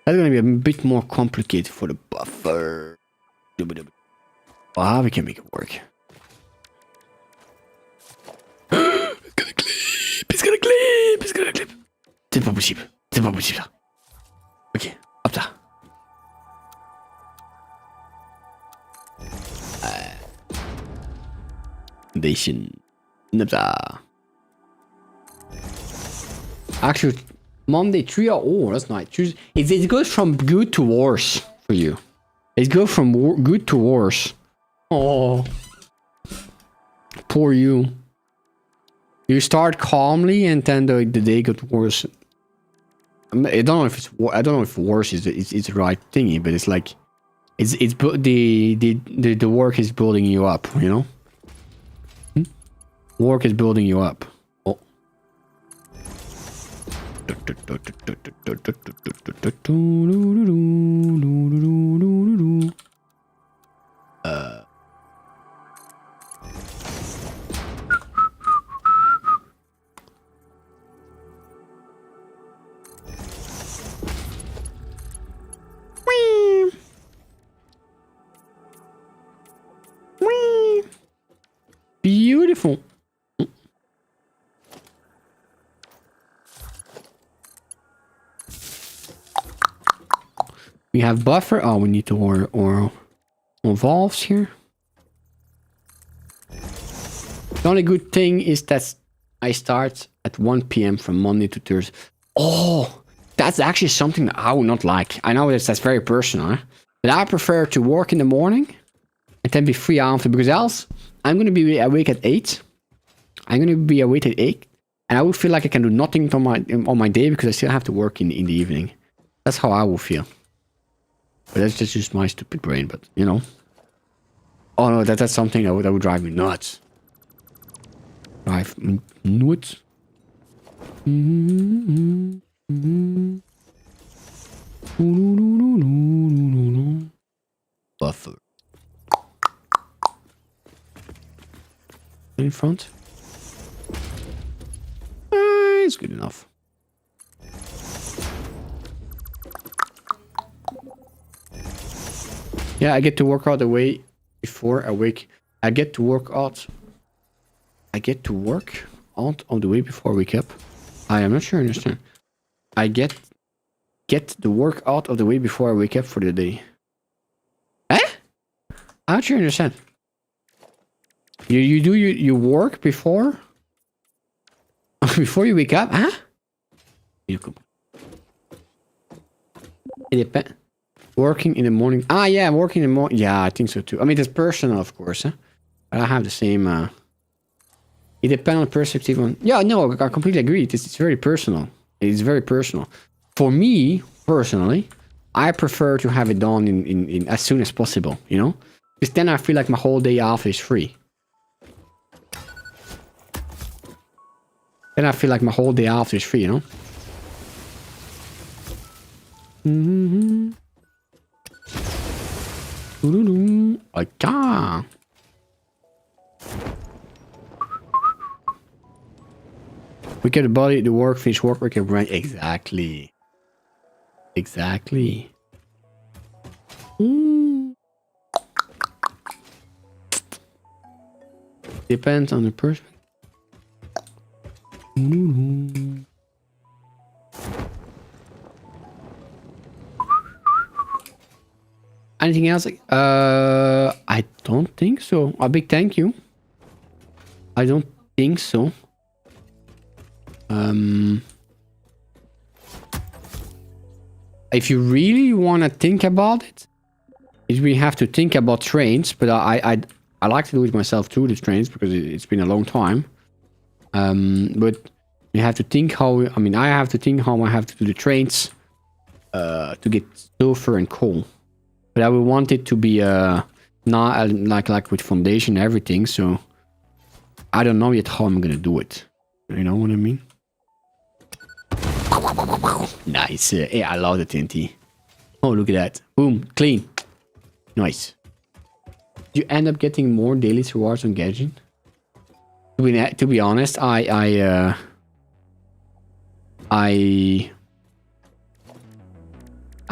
That's gonna be a bit more complicated for the buff. Buffer. Ah, we can make it work. It's gonna clip. It's gonna clip. It's gonna clip. C'est pas possible. C'est pas possible. Ok, hop là. Foundation. Hop là. Actually, Monday 3 or oh, that's nice. Tuesday, it goes from good to worse for you. It goes from good to worse. Oh, poor you. You start calmly and then the day got worse. I don't know if it's I don't know if worse is the right thingy, but it's like it's the work is building you up, you know. Work is building you up. Oh. Beautiful. We have buffer. Oh, we need to or valves here. The only good thing is that I start at 1 p.m. from Monday to Thursday. Oh, that's actually something that I would not like. I know that's very personal, but I prefer to work in the morning and then be free after, because else I'm going to be awake at 8. I'm going to be awake at 8, and I would feel like I can do nothing on my day because I still have to work in the evening. That's how I will feel. But that's just my stupid brain, but you know. Oh no, that's something that would drive me nuts. Drive me nuts. Buffer. In front. It's good enough. Yeah, I get to work out the way before I wake. I get to work out. I get to work out on the way before I wake up. I am not sure I understand. I get the work out of the way before I wake up for the day. Eh? I'm not sure I understand. You do you work before before you wake up, huh? It depends. Working in the morning. Ah, yeah, working in the morning. Yeah, I think so too. I mean, it's personal, of course, huh? But I have the same. It depends on perspective. On yeah, no, I completely agree. It's very personal. It's very personal. For me personally, I prefer to have it done in as soon as possible. You know, because then I feel like my whole day off is free. Then I feel like my whole day off is free. You know. Mm-hmm. Okay. We get the body, the work, finish work, we can brain. Exactly. Exactly. Depends on the person. Anything else? I don't think so. A big thank you. I don't think so. If you really want to think about it, we have to think about trains. But I like to do it myself too, the trains, because it's been a long time. But you have to think how. I mean, I have to think how I have to do the trains to get silver and coal. But I would want it to be not like with foundation and everything. So I don't know yet how I'm gonna do it. You know what I mean? Nice. Yeah, I love the TNT. Oh, look at that. Boom. Clean. Nice. Do you end up getting more daily rewards on Gadget? To be honest, I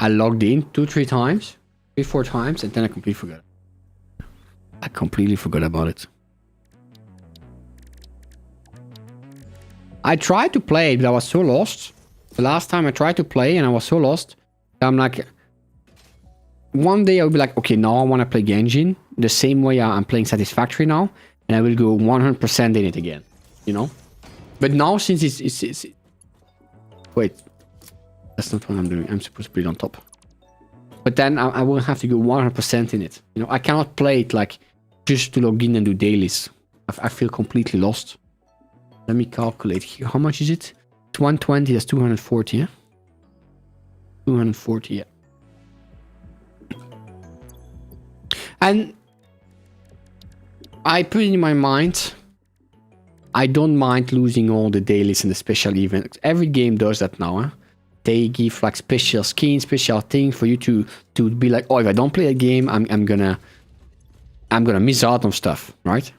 logged in 2-3 times. 3-4 times, and then I completely forgot. I completely forgot about it. I tried to play it, but I was so lost. The last time I tried to play and I was so lost, I'm like, one day I'll be like, okay, now I want to play Genshin the same way I'm playing Satisfactory now, and I will go 100% in it again, you know. But now since it's wait, that's not what I'm doing. I'm supposed to put it on top. But then I will have to go 100% in it. You know, I cannot play it like just to log in and do dailies. I feel completely lost. Let me calculate here. How much is it? It's 120. That's 240. Yeah. 240. Yeah. And I put it in my mind, I don't mind losing all the dailies and the special events. Every game does that now. Huh? They give like special skins, special things for you to be like, oh, if I don't play a game, I'm gonna miss out on stuff, right?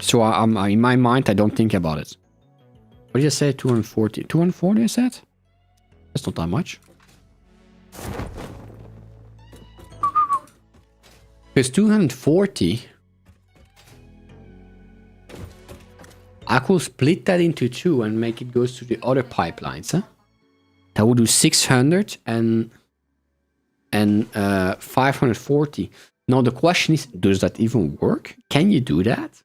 So I'm in my mind, I don't think about it. What did I say? 240. 240, I said? That's not that much. Because 240, I could split that into two and make it goes to the other pipelines, huh? That would do 600 and 540. Now the question is, does that even work? Can you do that?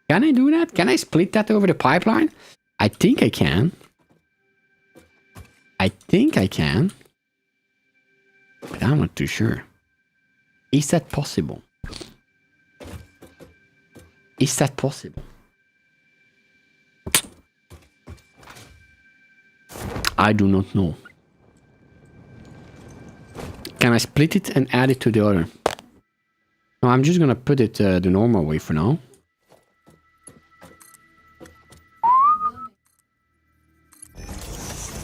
Can I do that? Can I split that over the pipeline? I think I can. I think I can. But I'm not too sure. Is that possible? Is that possible? I do not know. Can I split it and add it to the other? No, I'm just gonna put it the normal way for now.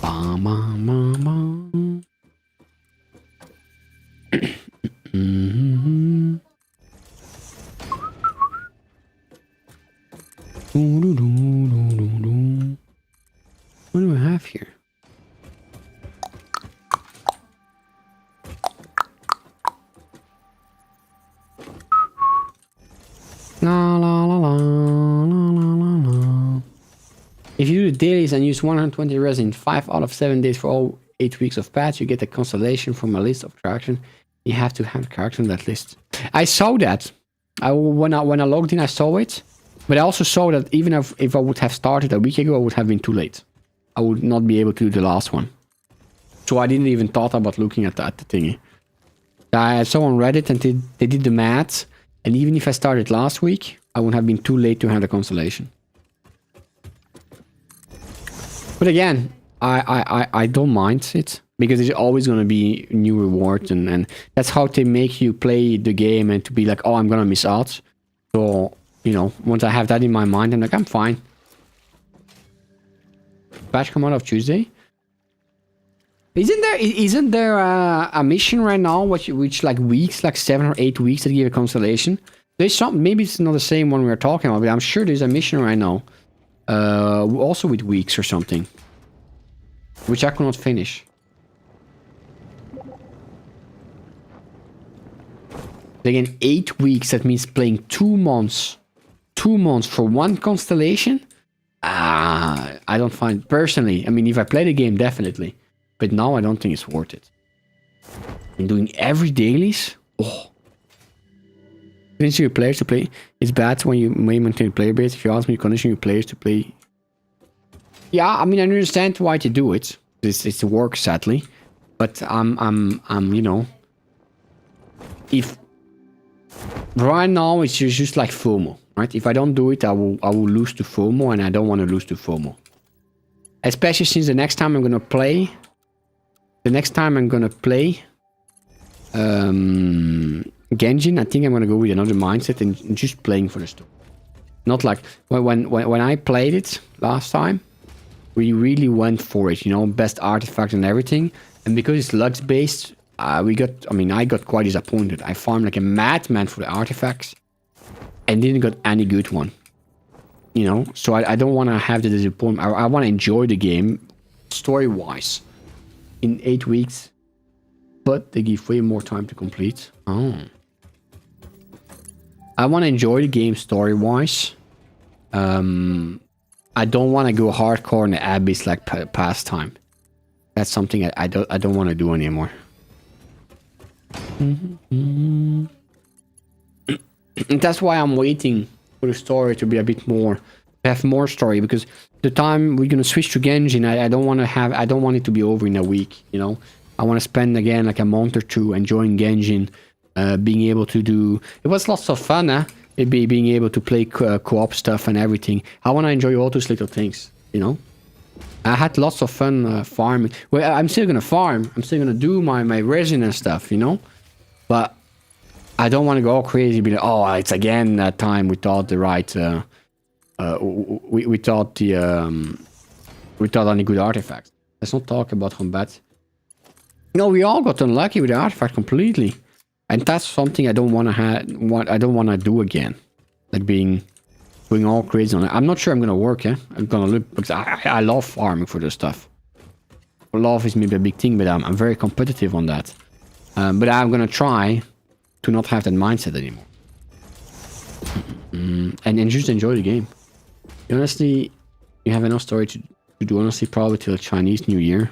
Bam, bam, bam, bam. What do I have here? La la la la la la la. If you do the dailies and use 120 resin 5 out of 7 days for all 8 weeks of patch, you get a constellation from a list of attractions. You have to have characters on that list. I saw that. When I logged in, I saw it. But I also saw that even if I would have started a week ago, I would have been too late. I would not be able to do the last one. So I didn't even thought about looking at the thingy. I saw on Reddit and they did the math. And even if I started last week, I would have been too late to have the constellation. But again, I don't mind it. Because there's always going to be new rewards. And that's how they make you play the game and to be like, oh, I'm going to miss out. So, you know, once I have that in my mind, I'm like, I'm fine. Patch come out of Tuesday. Isn't there a mission right now which like weeks, like 7 or 8 weeks that give a constellation? There's some, maybe it's not the same one we were talking about, but I'm sure there's a mission right now. Also with weeks or something. Which I could not finish. Again, 8 weeks, that means playing 2 months. 2 months for one constellation? I don't find, personally, I mean, if I play the game, definitely. But now I don't think it's worth it. And doing every dailies? Oh. Condition your players to play. It's bad when you may maintain player base. If you ask me, condition your players to play. Yeah, I mean, I understand why to do it. It's work, sadly. But I'm you know, if right now it's just like FOMO, right? If I don't do it, I will lose to FOMO, and I don't want to lose to FOMO. Especially since the next time I'm gonna play, Genshin, I think I'm gonna go with another mindset and just playing for the story. Not like when I played it last time, we really went for it, you know, best artifact and everything. And because it's Lux based, I got quite disappointed. I farmed like a madman for the artifacts and didn't got any good one. You know, so I don't want to have the disappointment. I want to enjoy the game story-wise. In 8 weeks, but they give way more time to complete. Oh. I want to enjoy the game story-wise. I don't want to go hardcore in the Abyss like pastime. That's something I don't want to do anymore. And that's why I'm waiting for the story to be a bit more, have more story, because the time we're gonna switch to Genshin, I don't want it to be over in a week, you know. I want to spend again like a month or two enjoying Genshin, being able to do. It was lots of fun, huh? Being able to play co-op stuff and everything. I want to enjoy all those little things, you know. I had lots of fun farming. Well, I'm still gonna farm. I'm still gonna do my resin and stuff, you know. But I don't want to go all crazy. Be like, oh, it's again that time without the right. Without any good artifacts. Let's not talk about combat. No, we all got unlucky with the artifact completely, and that's something I don't want to I don't want to do again. Like going all crazy on it. I'm not sure I'm gonna work. I'm gonna look because I love farming for this stuff. Love is maybe a big thing, but I'm very competitive on that. But I'm gonna try to not have that mindset anymore. And just enjoy the game. Honestly, you have enough story to do, honestly, probably till Chinese New Year.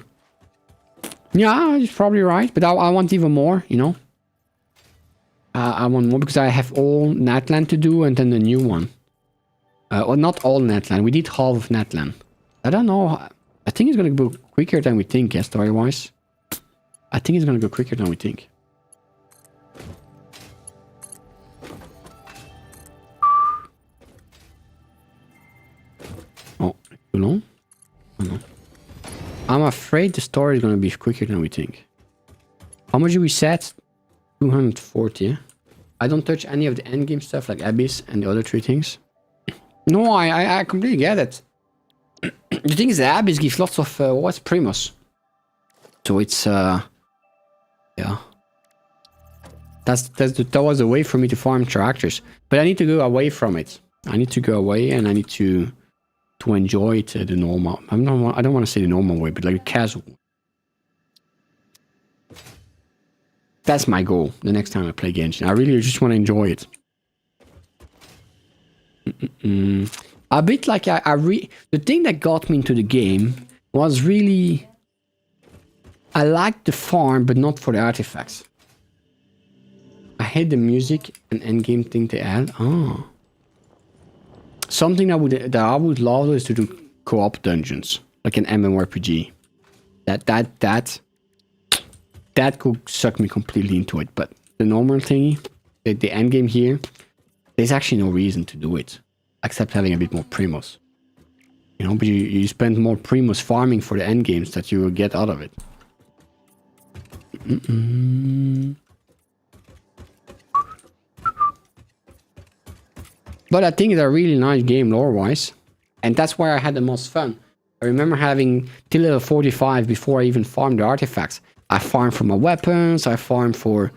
Yeah, you're probably right, but I want even more, you know. I want more because I have all Natland to do and then the new one. Well, not all Natland. We did half of Natland. I don't know. I think it's going to go quicker than we think, yeah, story-wise. I think it's going to go quicker than we think. Oh, too long? Oh, no. I'm afraid the story is going to be quicker than we think. How much do we set? 240, yeah? I don't touch any of the endgame stuff like Abyss and the other three things. No, I completely get it. The thing is, the Abyss gives lots of, what's Primus? So it's, yeah. That was a way for me to farm tractors. But I need to go away from it. I need to go away and I need to enjoy it the normal. I don't want to say the normal way, but like a casual. That's my goal the next time I play Genshin. I really just want to enjoy it. A bit like the thing that got me into the game was really I liked the farm, but not for the artifacts. I hate the music and endgame thing they add. Oh. Something that I would love is to do co-op dungeons, like an MMORPG. That could suck me completely into it. But the normal thingy, the end game here, there's actually no reason to do it, except having a bit more Primus. You know, but you spend more Primus farming for the end games that you will get out of it. But I think it's a really nice game lore-wise. And that's where I had the most fun. I remember having till level 45 before I even farmed the artifacts. I farmed for my weapons, I farmed for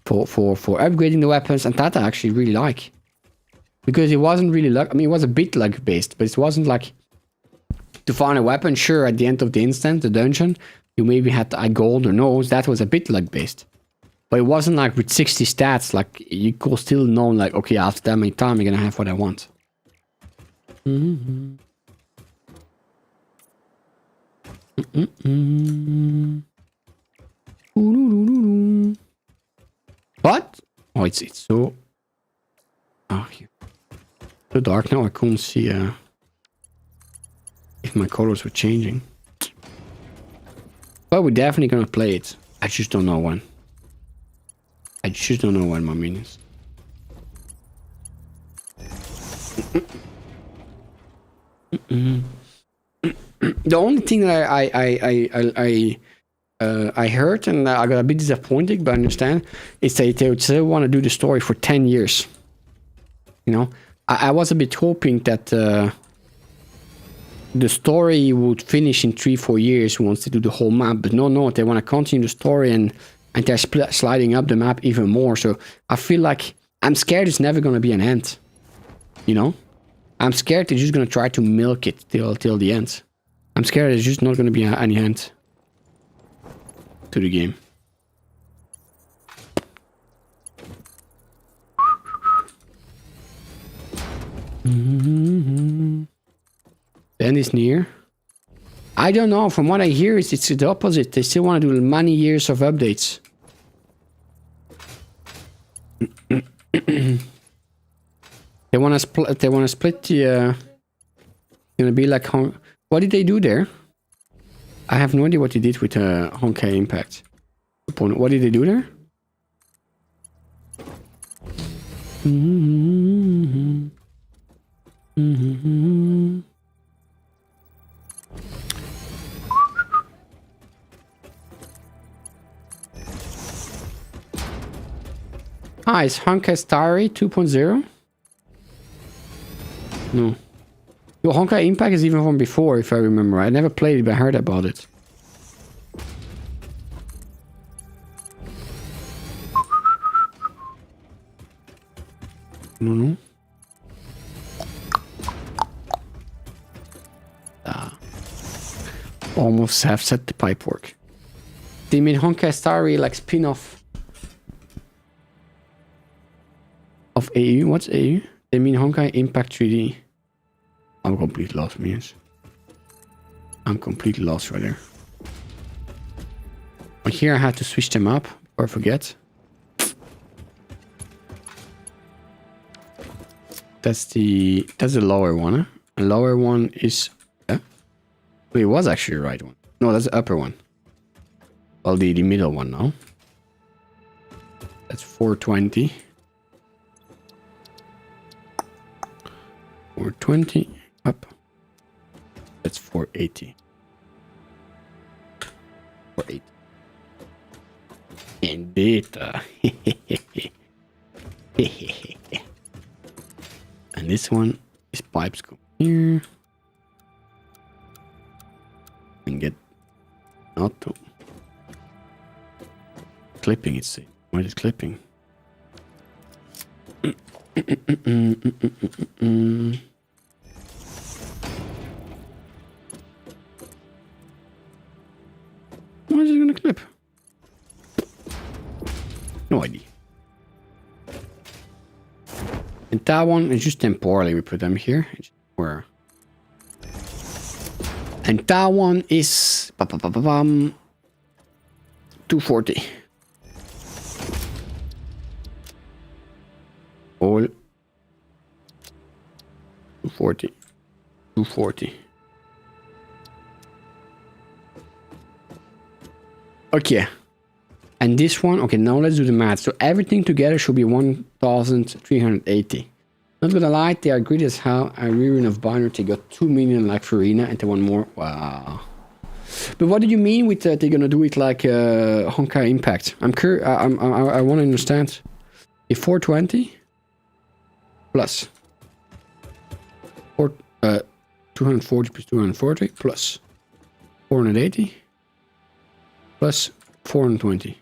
upgrading the weapons, and that I actually really like. Because it wasn't really luck. I mean, it was a bit luck-based, but it wasn't like to find a weapon. Sure, at the end of the instant, the dungeon, you maybe had a gold or nose. That was a bit luck-based. But it wasn't like with 60 stats, like you could still know, like, okay, after that many time, I'm gonna have what I want. What? Oh, it's so... Oh, here. So dark now, I couldn't see if my colors were changing. But we're definitely gonna play it. I just don't know when. I just don't know when my minions. The only thing that I heard, and I got a bit disappointed, but I understand, is that they would still want to do the story for 10 years. You know, I was a bit hoping that the story would finish in 3-4 years once they do the whole map, but no, they want to continue the story and they're sliding up the map even more. So I feel like I'm scared it's never going to be an end. You know, I'm scared they're just going to try to milk it till the end. I'm scared there's just not going to be any end to the game. The end is near. I don't know. From what I hear, it's the opposite. They still want to do many years of updates. They want to split. They want to split the. Gonna be like what did they do there? I have no idea what they did with Honkai Impact. What did they do there? Ah, is Satisfactory 2.0? No. Yo, Honkai Impact is even from before, if I remember. I never played it, but I heard about it. No. Almost have set the pipework. They made Honkai Satisfactory like spin-off of AU. What's AU? They mean Honkai Impact 3D. I'm completely lost, means. I'm completely lost right there. But here I had to switch them up, or I forget. That's the lower one, huh? The lower one is Wait, it was actually the right one. No, that's the upper one. Well, the middle one now. That's 420. 420 up. That's 480. 480. And data. And this one is pipes go here. And get auto. Clipping, it's safe. Why is it clipping? Why is it gonna clip? No idea. And that one is just temporarily we put them here. Where? And that one is 240. All 240. 240. Okay. And this one, okay, now let's do the math. So everything together should be 1,380. Not gonna lie, they are great as hell. I really enough binary. They got 2 million like Farina and they want more. Wow. But what do you mean with they're gonna do it like Honkai Impact? I'm curious. I want to understand. A 420 plus 240 plus 240 plus 480 plus 420.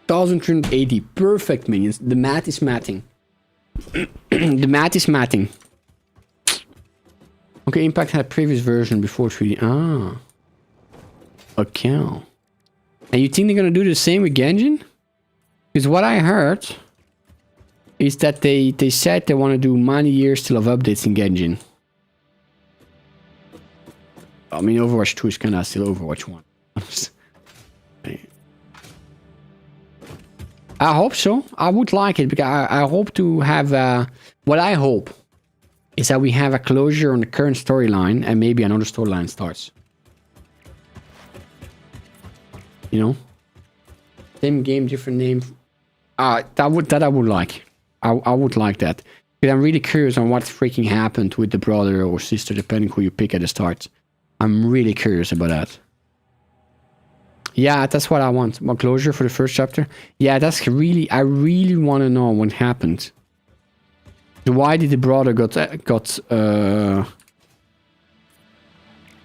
1,380. Perfect, minions. The math is matting. The math is matting. Okay, Impact had a previous version before 3D. Ah. Okay. And you think they're gonna do the same with Genjin? Because what I heard is that they said they want to do many years still of updates in Genjin. I mean, Overwatch 2 is kind of still Overwatch 1. I hope so. I would like it because I hope to have what I hope is that we have a closure on the current storyline and maybe another storyline starts. You know, same game, different name. That I would like. I would like that. But I'm really curious on what freaking happened with the brother or sister, depending who you pick at the start. I'm really curious about that. Yeah, that's what I want. More closure for the first chapter. Yeah, that's really. I really want to know what happened. Why did the brother got?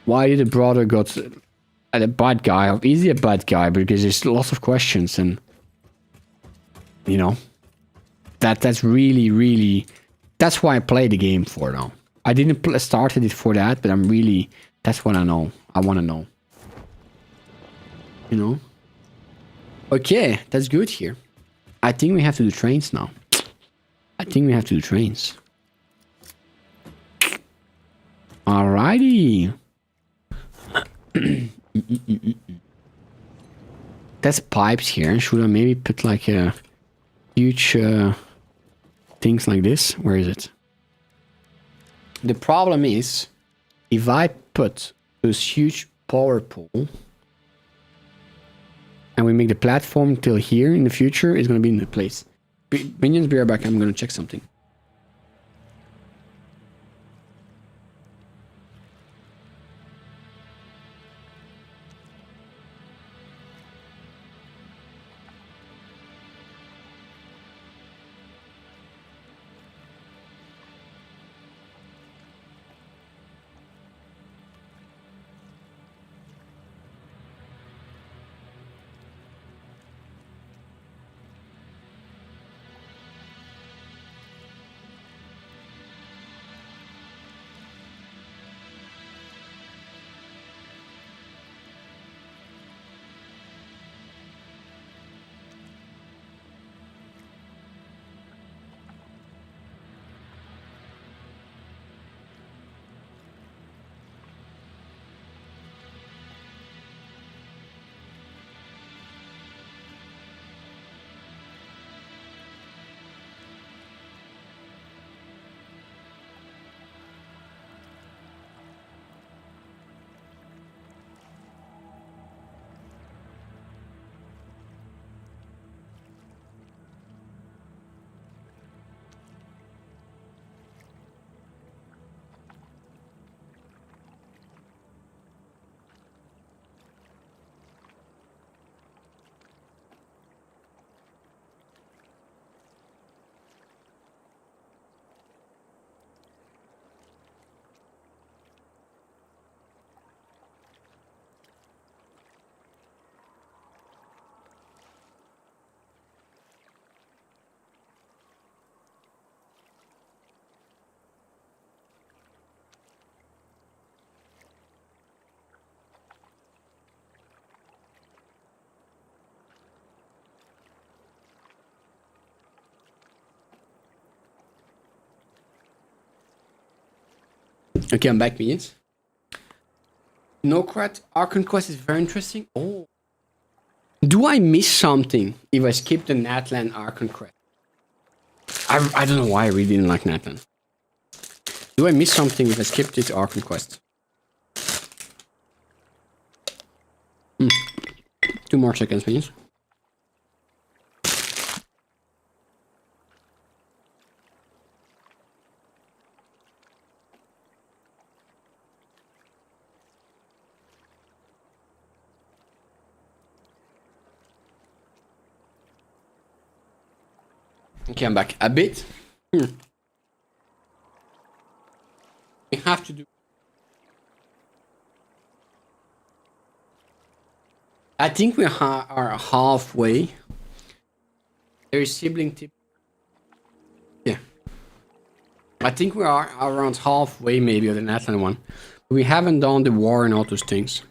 Why did the brother got a bad guy? Is he a bad guy? Because there's lots of questions, and you know, that's really. That's why I play the game for now. I didn't started it for that, but I'm really. That's what I know. I want to know. You know? Okay, that's good here. I think we have to do trains now. I think we have to do trains. Alrighty. There's pipes here. Should I maybe put like a huge things like this? Where is it? The problem is, if I put this huge power pole and we make the platform till here in the future, it's gonna be in the place. Minions, be right back. I'm gonna check something. Okay, I'm back, minions. Nocrat Archon Quest is very interesting. Oh. Do I miss something if I skip the Natlan Archon Quest? I don't know why I really didn't like Natlan. Do I miss something if I skip this Archon Quest? 2 more seconds, please. Okay, I'm back. A bit. We have to do. I think we are halfway. There is sibling tip. Yeah. I think we are around halfway maybe of the Natlan one. We haven't done the war and all those things.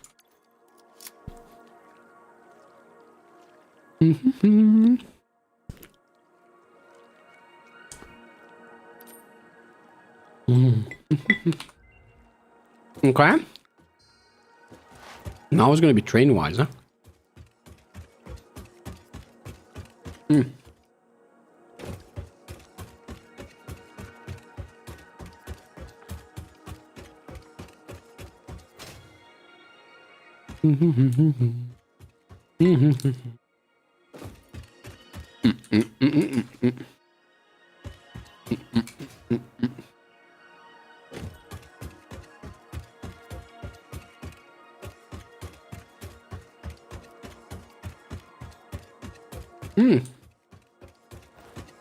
Okay. Now it's gonna be train wise, huh?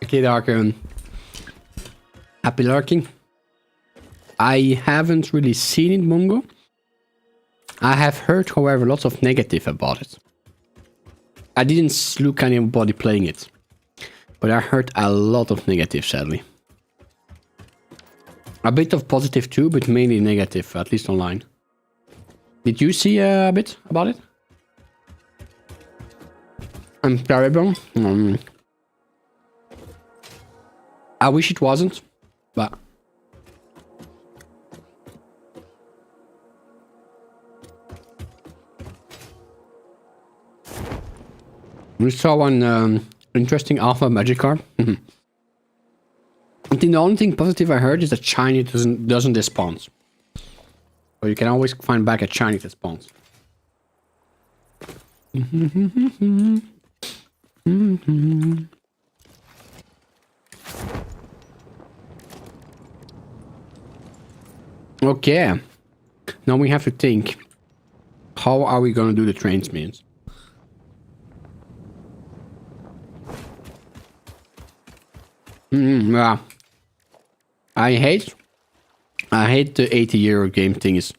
Okay, Darker. Happy lurking. I haven't really seen it, Mungo. I have heard, however, lots of negative about it. I didn't look at anybody playing it, but I heard a lot of negative, sadly. A bit of positive too, but mainly negative, at least online. Did you see a bit about it? I'm terrible. I wish it wasn't, but We saw one interesting alpha magic card. I think the only thing positive I heard is that shiny doesn't despawn. So you can always find back a shiny that spawns. Okay. Now we have to think. How are we gonna do the trains means? Yeah. I hate the 80 euro game thing. It's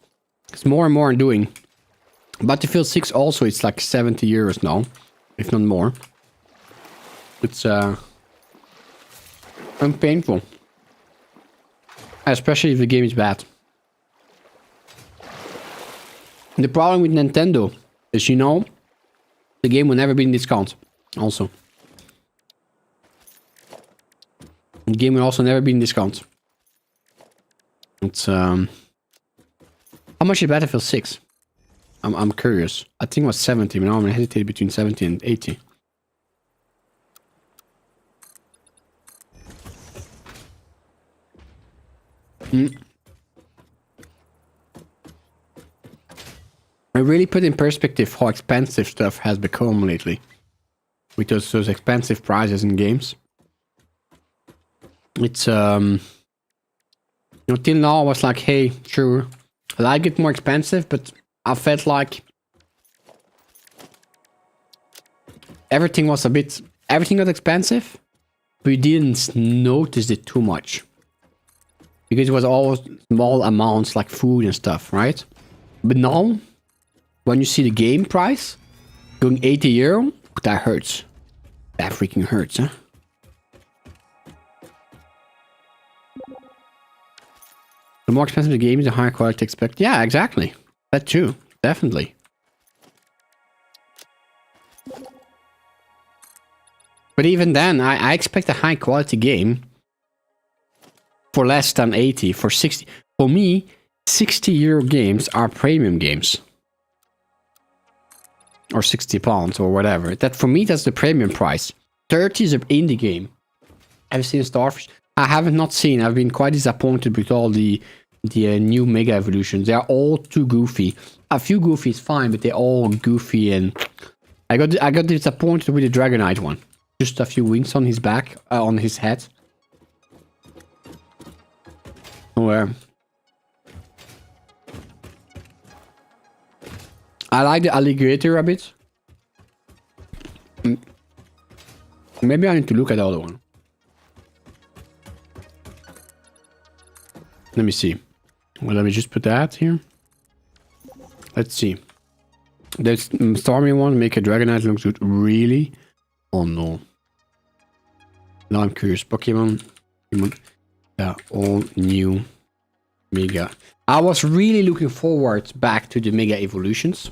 more and more I'm doing. Battlefield 6 also, it's like 70 euros now, if not more. It's painful. Especially if the game is bad. The problem with Nintendo is, you know, the game will never be in discount. Also. The game will also never be in discount. It's how much is Battlefield 6? I'm curious. I think it was 70, but now I'm hesitating between 70 and 80. I really put in perspective how expensive stuff has become lately. With those expensive prices in games. It's you know, till now I was like, hey, sure, I like it more expensive, but I felt like everything got expensive, but you didn't notice it too much. Because it was all small amounts like food and stuff, right? But now, when you see the game price going 80 euro, that hurts. That freaking hurts, huh? The more expensive the game is, the higher quality expect. Yeah, exactly. That too. Definitely. But even then, I expect a high quality game for less than 80, for 60. For me, 60 euro games are premium games. Or 60 pounds or whatever. That for me, that's the premium price. 30 is an indie game. Have you seen Starfish? I haven't not seen. I've been quite disappointed with all the new Mega Evolutions. They are all too goofy. A few goofy is fine, but they're all goofy, and I got disappointed with the Dragonite one. Just a few wings on his back, on his head. Where I like the alligator a bit. Maybe I need to look at the other one. Let me see. Well, let me just put that here. Let's see. There's Stormy one, make a Dragonite looks good. Really? Oh no. Now I'm curious. Pokemon. Yeah, all new Mega. I was really looking forward back to the Mega Evolutions.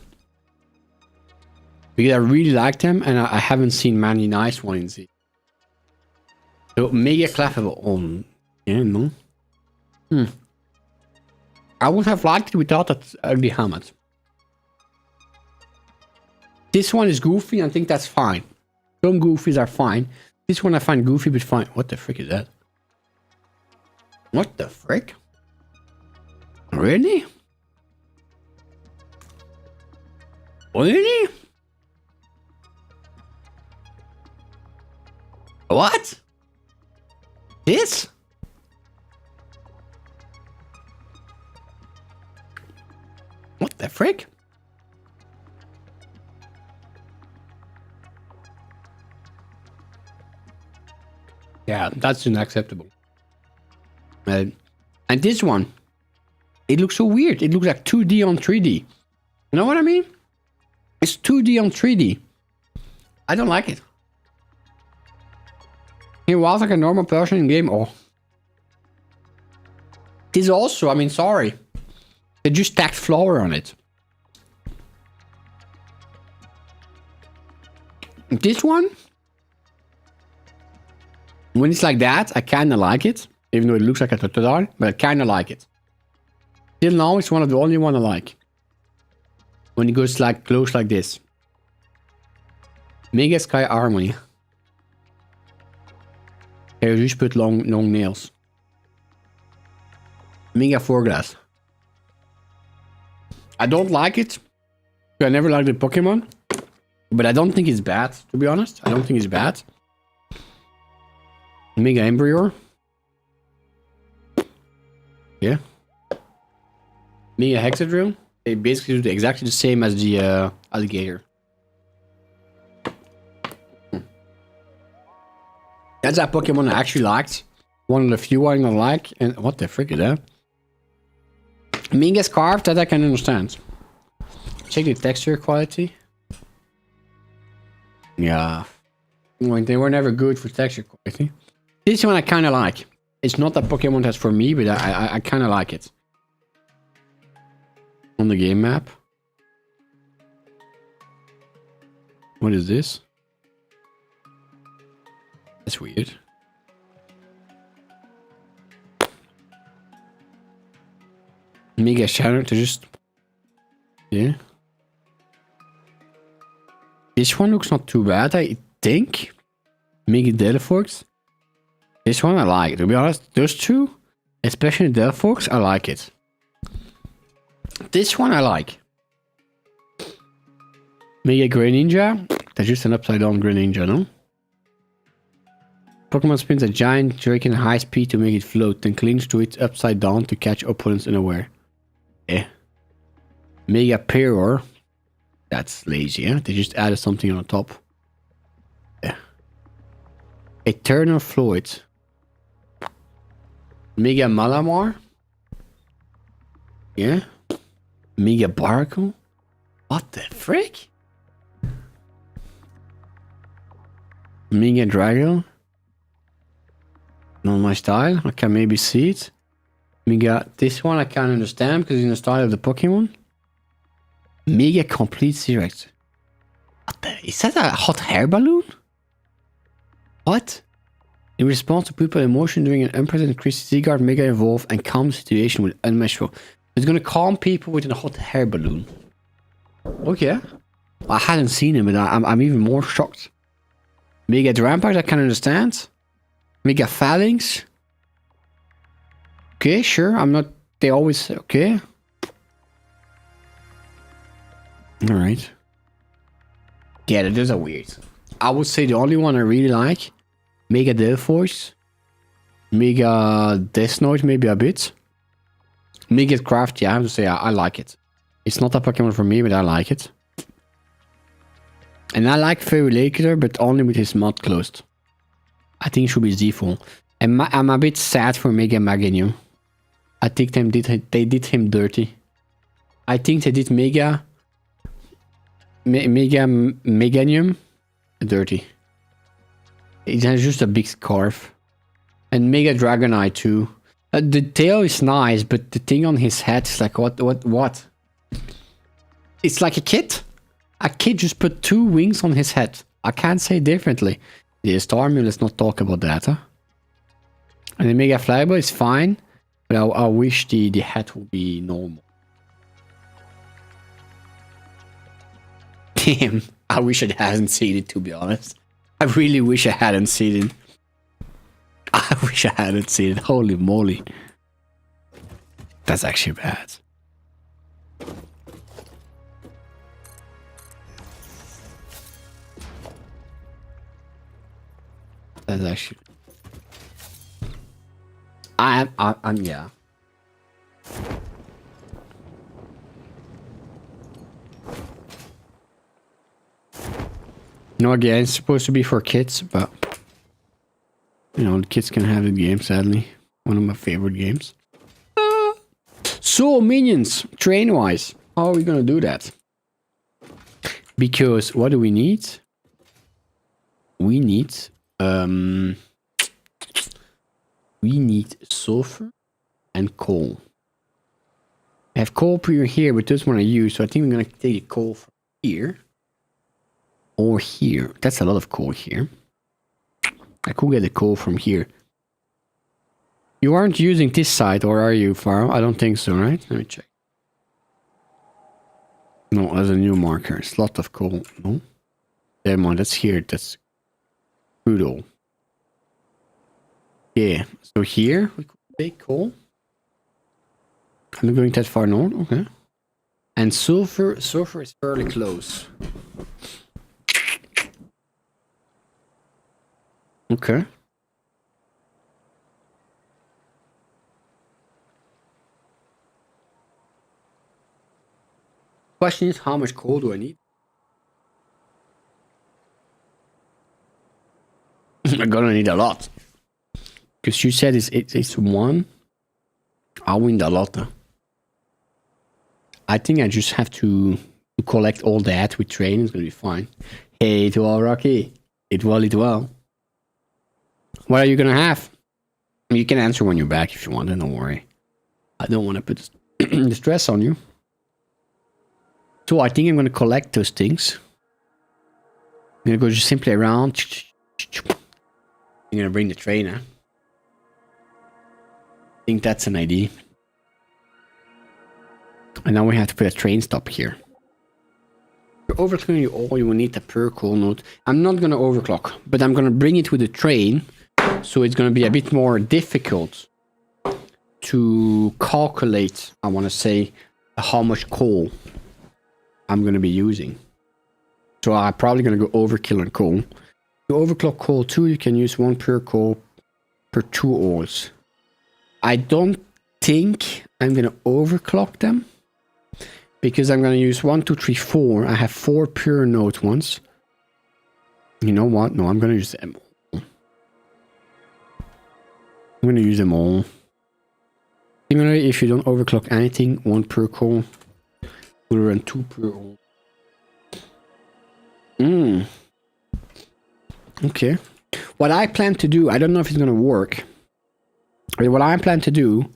Because I really liked them, and I haven't seen many nice ones. So, Mega Clefable on. Yeah, no. I would have liked it without that ugly helmet. This one is goofy, I think that's fine. Some goofies are fine. This one I find goofy, but fine. What the frick is that? What the frick? Really? Really? What? This? What the frick? Yeah, that's unacceptable. And this one, it looks so weird. It looks like 2D on 3D. You know what I mean? It's 2D on 3D. I don't like it. He was like a normal person in game. Oh. This also, I mean, sorry. They just tacked flour on it. This one, when it's like that, I kind of like it. Even though it looks like a Totodile, but I kind of like it. Till now, it's one of the only one I like. When it goes like close like this. Mega Sky Harmony. Here, you just put long nails. Mega Foreglass. I don't like it. I never liked the Pokemon. But I don't think it's bad, to be honest. I don't think it's bad. Mega Embryor. Yeah. Mega Hexadrill. They basically do exactly the same as the alligator. That's a Pokemon I actually liked. One of the few I don't like. And what the frick is that? Mega Scarf, that I can understand. Check the texture quality. Yeah. Well, they were never good for texture quality. This one I kind of like. It's not a Pokemon that's for me, but I kind of like it. On the game map. What is this? That's weird. Mega Shadow to just... Yeah. This one looks not too bad, I think. Mega Delphox. This one I like, to be honest. Those two, especially Delphox, I like it. This one I like. Mega Greninja. That's just an upside down Greninja, no? Pokemon spins a giant Draken at high speed to make it float, then clings to it upside down to catch opponents unaware. Yeah. Mega Peror. That's lazy, yeah? They just added something on top. Yeah. Eternal Floyd. Mega Malamar. Yeah. Mega Barkle. What the frick? Mega Drago. Not my style. I can maybe see it. Mega. This one I can't understand because it's in the style of the Pokemon. Mega Complete T-Rex. What the? Is that a hot air balloon? What? In response to people emotion during an unprecedented crisis, Seaguard Mega evolve and calm the situation with unmeasurable. It's gonna calm people with a hot air balloon. Okay. I hadn't seen him, but I'm even more shocked. Mega Rampart, I can understand. Mega Phalanx. Okay, sure. I'm not. They always say, okay. Alright. Yeah, those are weird. I would say the only one I really like. Mega Delphox. Mega Death Note, maybe a bit. Mega Craft, yeah, I have to say I like it. It's not a Pokemon for me, but I like it. And I like Feraligator, but only with his mouth closed. I think it should be default. And I'm a bit sad for Mega Meganium. I think they did him dirty. I think they did Mega Meganium dirty. It has just a big scarf. And Mega Dragonite too. The tail is nice, but the thing on his head is like what? It's like a kid. A kid just put 2 wings on his head. I can't say differently. The Starmie, let's not talk about that. Huh? And the Mega Flyable is fine, but I wish the head would be normal. Damn, I wish I hadn't seen it, to be honest. I really wish I hadn't seen it. I wish I hadn't seen it. Holy moly. That's actually bad. That's actually... I'm yeah. No, again, it's supposed to be for kids, but... You know, the kids can have the game, sadly. One of my favorite games. So, minions, train-wise. How are we gonna do that? Because, what do we need? We need... we need sulfur and coal. I have coal per here, but this one I use, so I think I'm gonna take the coal from here. Or here. That's a lot of coal here. I could get the coal from here. You aren't using this side, or are you, Faro? I don't think so, right? Let me check. No, as a new marker. It's a lot of coal. No? Never mind, that's here. That's crude oil. Yeah, so here we could take coal. I'm not going that far north, okay. And sulfur is fairly close. Okay. Question is, how much coal do I need? I'm gonna need a lot. Because you said it's one. I'll win the lot. I think I just have to collect all that with train. It's gonna be fine. Hey, it well, Rocky. It well. What are you gonna have? You can answer when you're back if you want. Don't worry. I don't want to put the stress on you. So I think I'm gonna collect those things. I'm gonna go just simply around. I'm gonna bring the trainer. I think that's an idea. And now we have to put a train stop here. For overclocking all, you will need a per coal node. I'm not gonna overclock, but I'm gonna bring it with the train, so it's gonna be a bit more difficult to calculate, I wanna say, how much coal I'm gonna be using. So I'm probably gonna go overkill on coal. To overclock coal 2, you can use 1 per coal per 2 ores. I don't think I'm gonna overclock them, because I'm gonna use 1, 2, 3, 4. I have 4 pure node ones. You know what? No, I'm gonna use them all. I'm gonna use them all. Similarly, if you don't overclock anything, 1 per coal will run 2 per ore. Okay. What I plan to do, I don't know if it's gonna work. But what I plan to do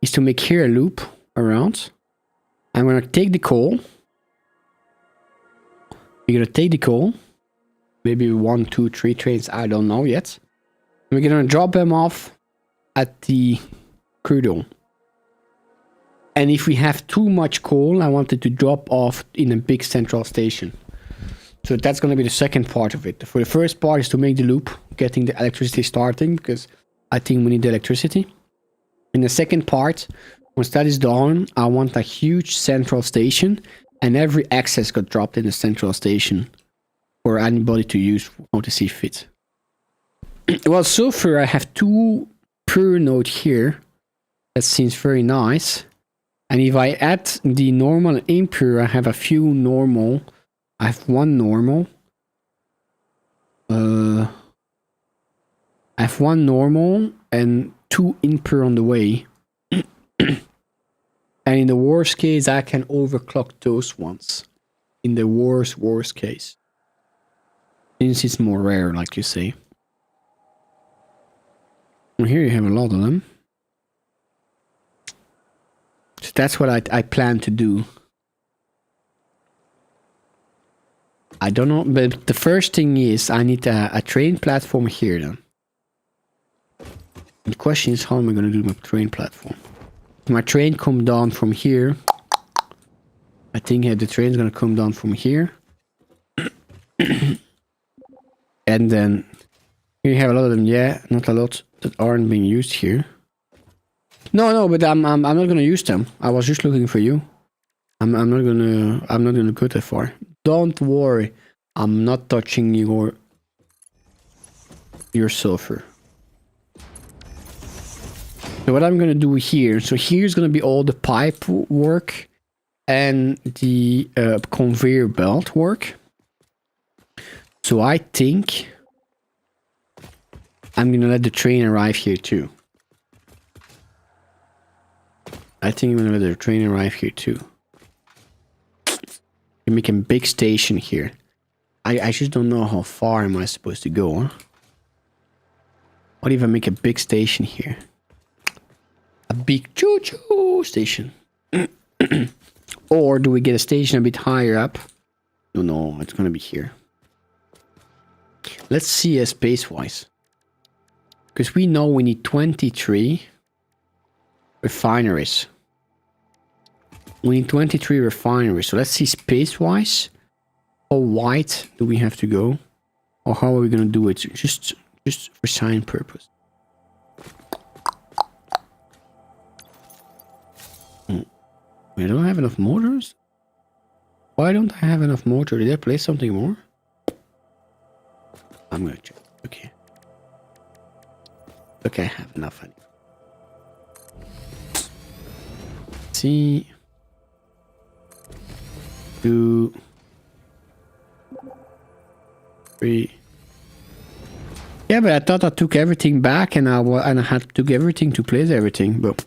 is to make here a loop around. I'm gonna take the coal. We're gonna take the coal. Maybe 1, 2, 3 trains, I don't know yet. And we're gonna drop them off at the crude oil. And if we have too much coal, I want it to drop off in a big central station. So that's gonna be the second part of it. For the first part is to make the loop, getting the electricity starting, because I think we need the electricity. In the second part, once that is done, I want a huge central station, and every access got dropped in the central station for anybody to use how to see fit. Well, so far I have 2 per node here. That seems very nice. And if I add the normal and impure, I have a few normal. I have 1 normal. I have 1 normal and 2 impure on the way. And in the worst case, I can overclock those ones. In the worst case. Since it's more rare, like you say. Well, here you have a lot of them. So that's what I plan to do. I don't know, but the first thing is I need a train platform here then. The question is, how am I going to do my train platform? My train come down from here. I think the train's going to come down from here. And then here you have a lot of them. Yeah, not a lot that aren't being used here. No, but I'm not going to use them. I was just looking for you. I'm not gonna go that far. Don't worry. I'm not touching your sulfur. So what I'm gonna do here, so here's gonna be all the pipe work and the conveyor belt work. So I think I'm gonna let the train arrive here too. You make a big station here. I just don't know how far am I supposed to go, huh? What if I make a big station here? A big choo-choo station. Or do we get a station a bit higher up? No, it's gonna be here. Let's see space-wise. Because we know we need 23 refineries. We need 23 refineries. So let's see space-wise. how wide do we have to go? Or how are we gonna do it? Just for sign purpose. I don't have enough mortars? Why don't I have enough mortar? Did I place something more? I'm gonna check. Okay. Okay, I have enough. See. 2, 3. Yeah, but I thought I took everything back and I had took everything to place everything, but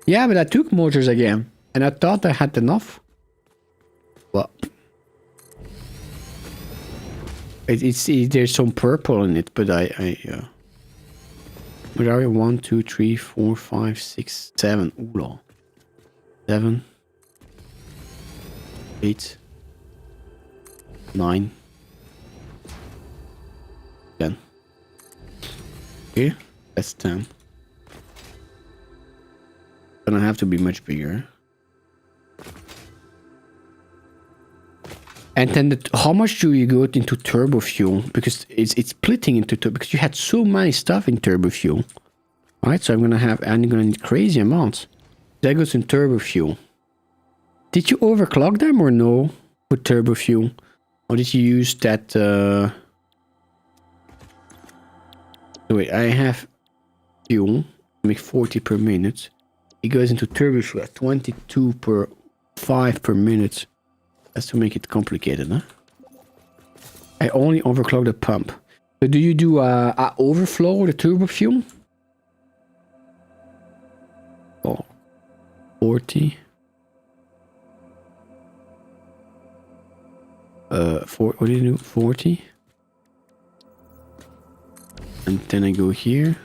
yeah, but I took mortars again and I thought I had enough. Well, it's there's some purple in it, but where are we? 1, 2, 3, 4, 5, 6, 7. Ooh, 7, 8, 9, 10. Okay, that's 10. Gonna have to be much bigger. And then how much do you go into turbo fuel? Because it's splitting into two, because you had so many stuff in turbo fuel. Right, so I'm gonna need crazy amounts. That goes in turbo fuel. Did you overclock them or no with turbo fuel? Or did you use that wait, I have fuel, make 40 per minute. It goes into turbo fuel at 22 per 5 per minute. That's to make it complicated, huh? I only overclock the pump. So do you do a overflow the turbo fuel? Oh, 40. What do you do? 40. And then I go here.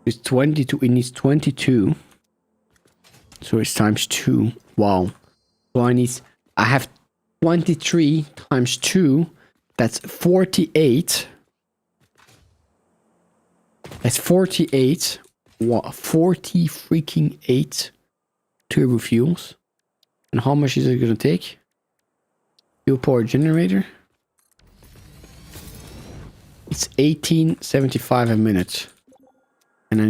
It's 22. It needs 22. So it's times 2. Wow. So I have 23 times 2. That's 48. That's 48. Wow, 40 freaking 8 turbo fuels. And how much is it gonna take? Fuel power generator. It's 18.75 a minute. And I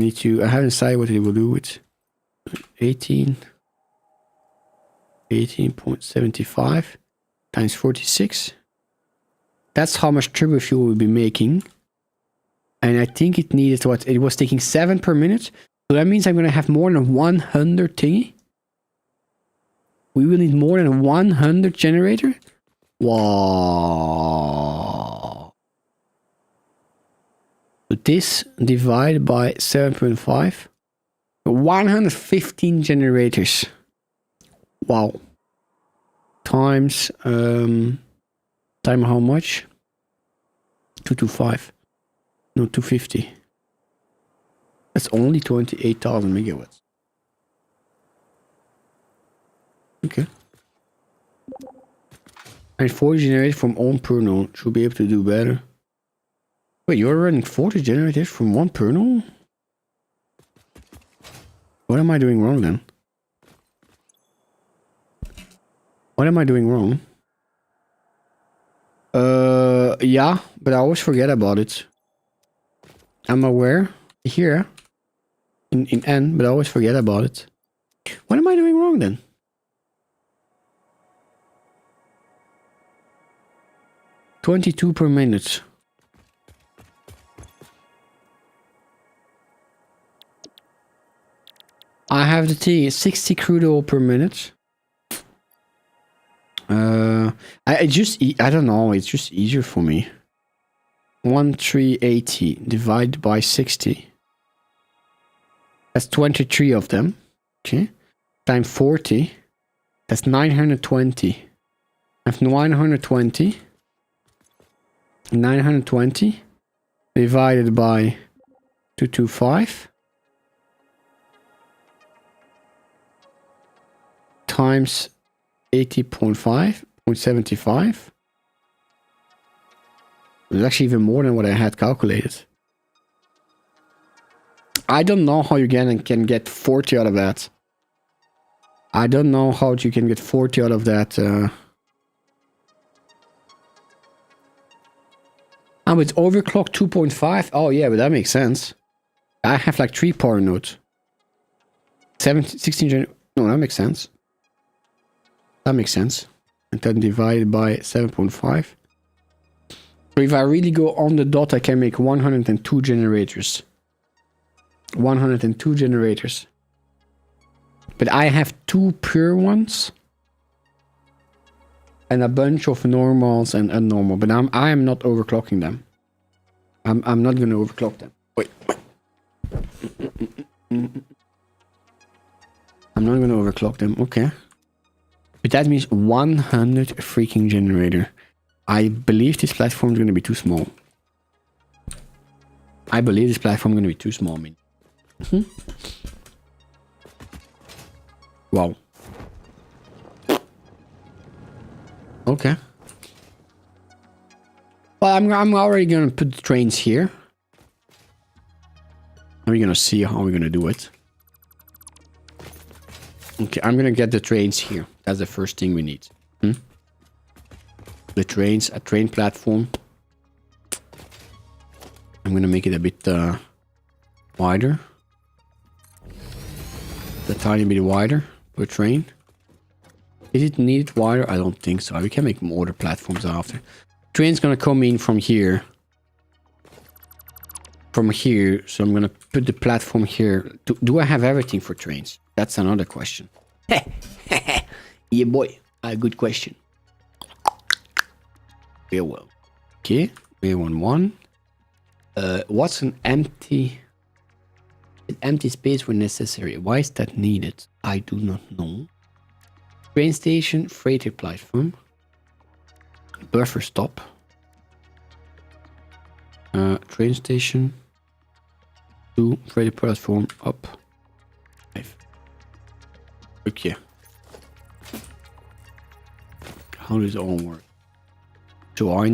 haven't decided what it will do with 18.75 times 46. That's how much turbo fuel we'll be making. And I think it needed what? It was taking 7 per minute. So that means I'm going to have more than 100 thingy. We will need more than 100 generator. Wow. So this divided by 7.5. 115 generators. Wow. Times time how much? 225. No, 250. That's only 28,000 megawatts. Okay. And 40 generators from one per node. Should be able to do better. Wait, you're running 40 generators from one per node? What am I doing wrong then? What am I doing wrong? Yeah, but I always forget about it. I'm aware here in N, but I always forget about it. What am I doing wrong then? $22 per minute. I have the thing 60 crude oil per minute. I don't know, it's just easier for me. 1380 divided by 60. That's 23 of them. Okay. Times 40. That's 920. I have 920. 920 divided by 225 times 80.5.75. It's actually even more than what I had calculated. I don't know how you can get 40 out of that. I don't know how you can get 40 out of that. Oh, it's overclocked 2.5. Oh yeah, but that makes sense. I have like 3 power nodes. 16 no, that makes sense. That makes sense. And then divided by 7.5. So if I really go on the dot, I can make 102 generators. 102 generators. But I have 2 pure ones. And a bunch of normals and abnormal. But I am not overclocking them. I'm not going to overclock them. Wait. I'm not going to overclock them. Okay. But that means 100 freaking generator. I believe this platform is going to be too small. I believe this platform is going to be too small. Wow. Okay. Well, I'm already going to put the trains here. And we're going to see how we're going to do it. Okay, I'm going to get the trains here. That's the first thing we need. The trains, a train platform. I'm going to make it a bit wider. A tiny bit wider per train. Is it needed wider? I don't think so. We can make more platforms after. Train's gonna come in from here. From here. So I'm gonna put the platform here. Do I have everything for trains? That's another question. Yeah, boy. A good question. Yeah, well. Okay. We want one. What's an empty space when necessary? Why is that needed? I do not know. Train station, freighter platform, buffer stop, train station, 2, freighter platform, up, 5. Okay. How does it all work? So I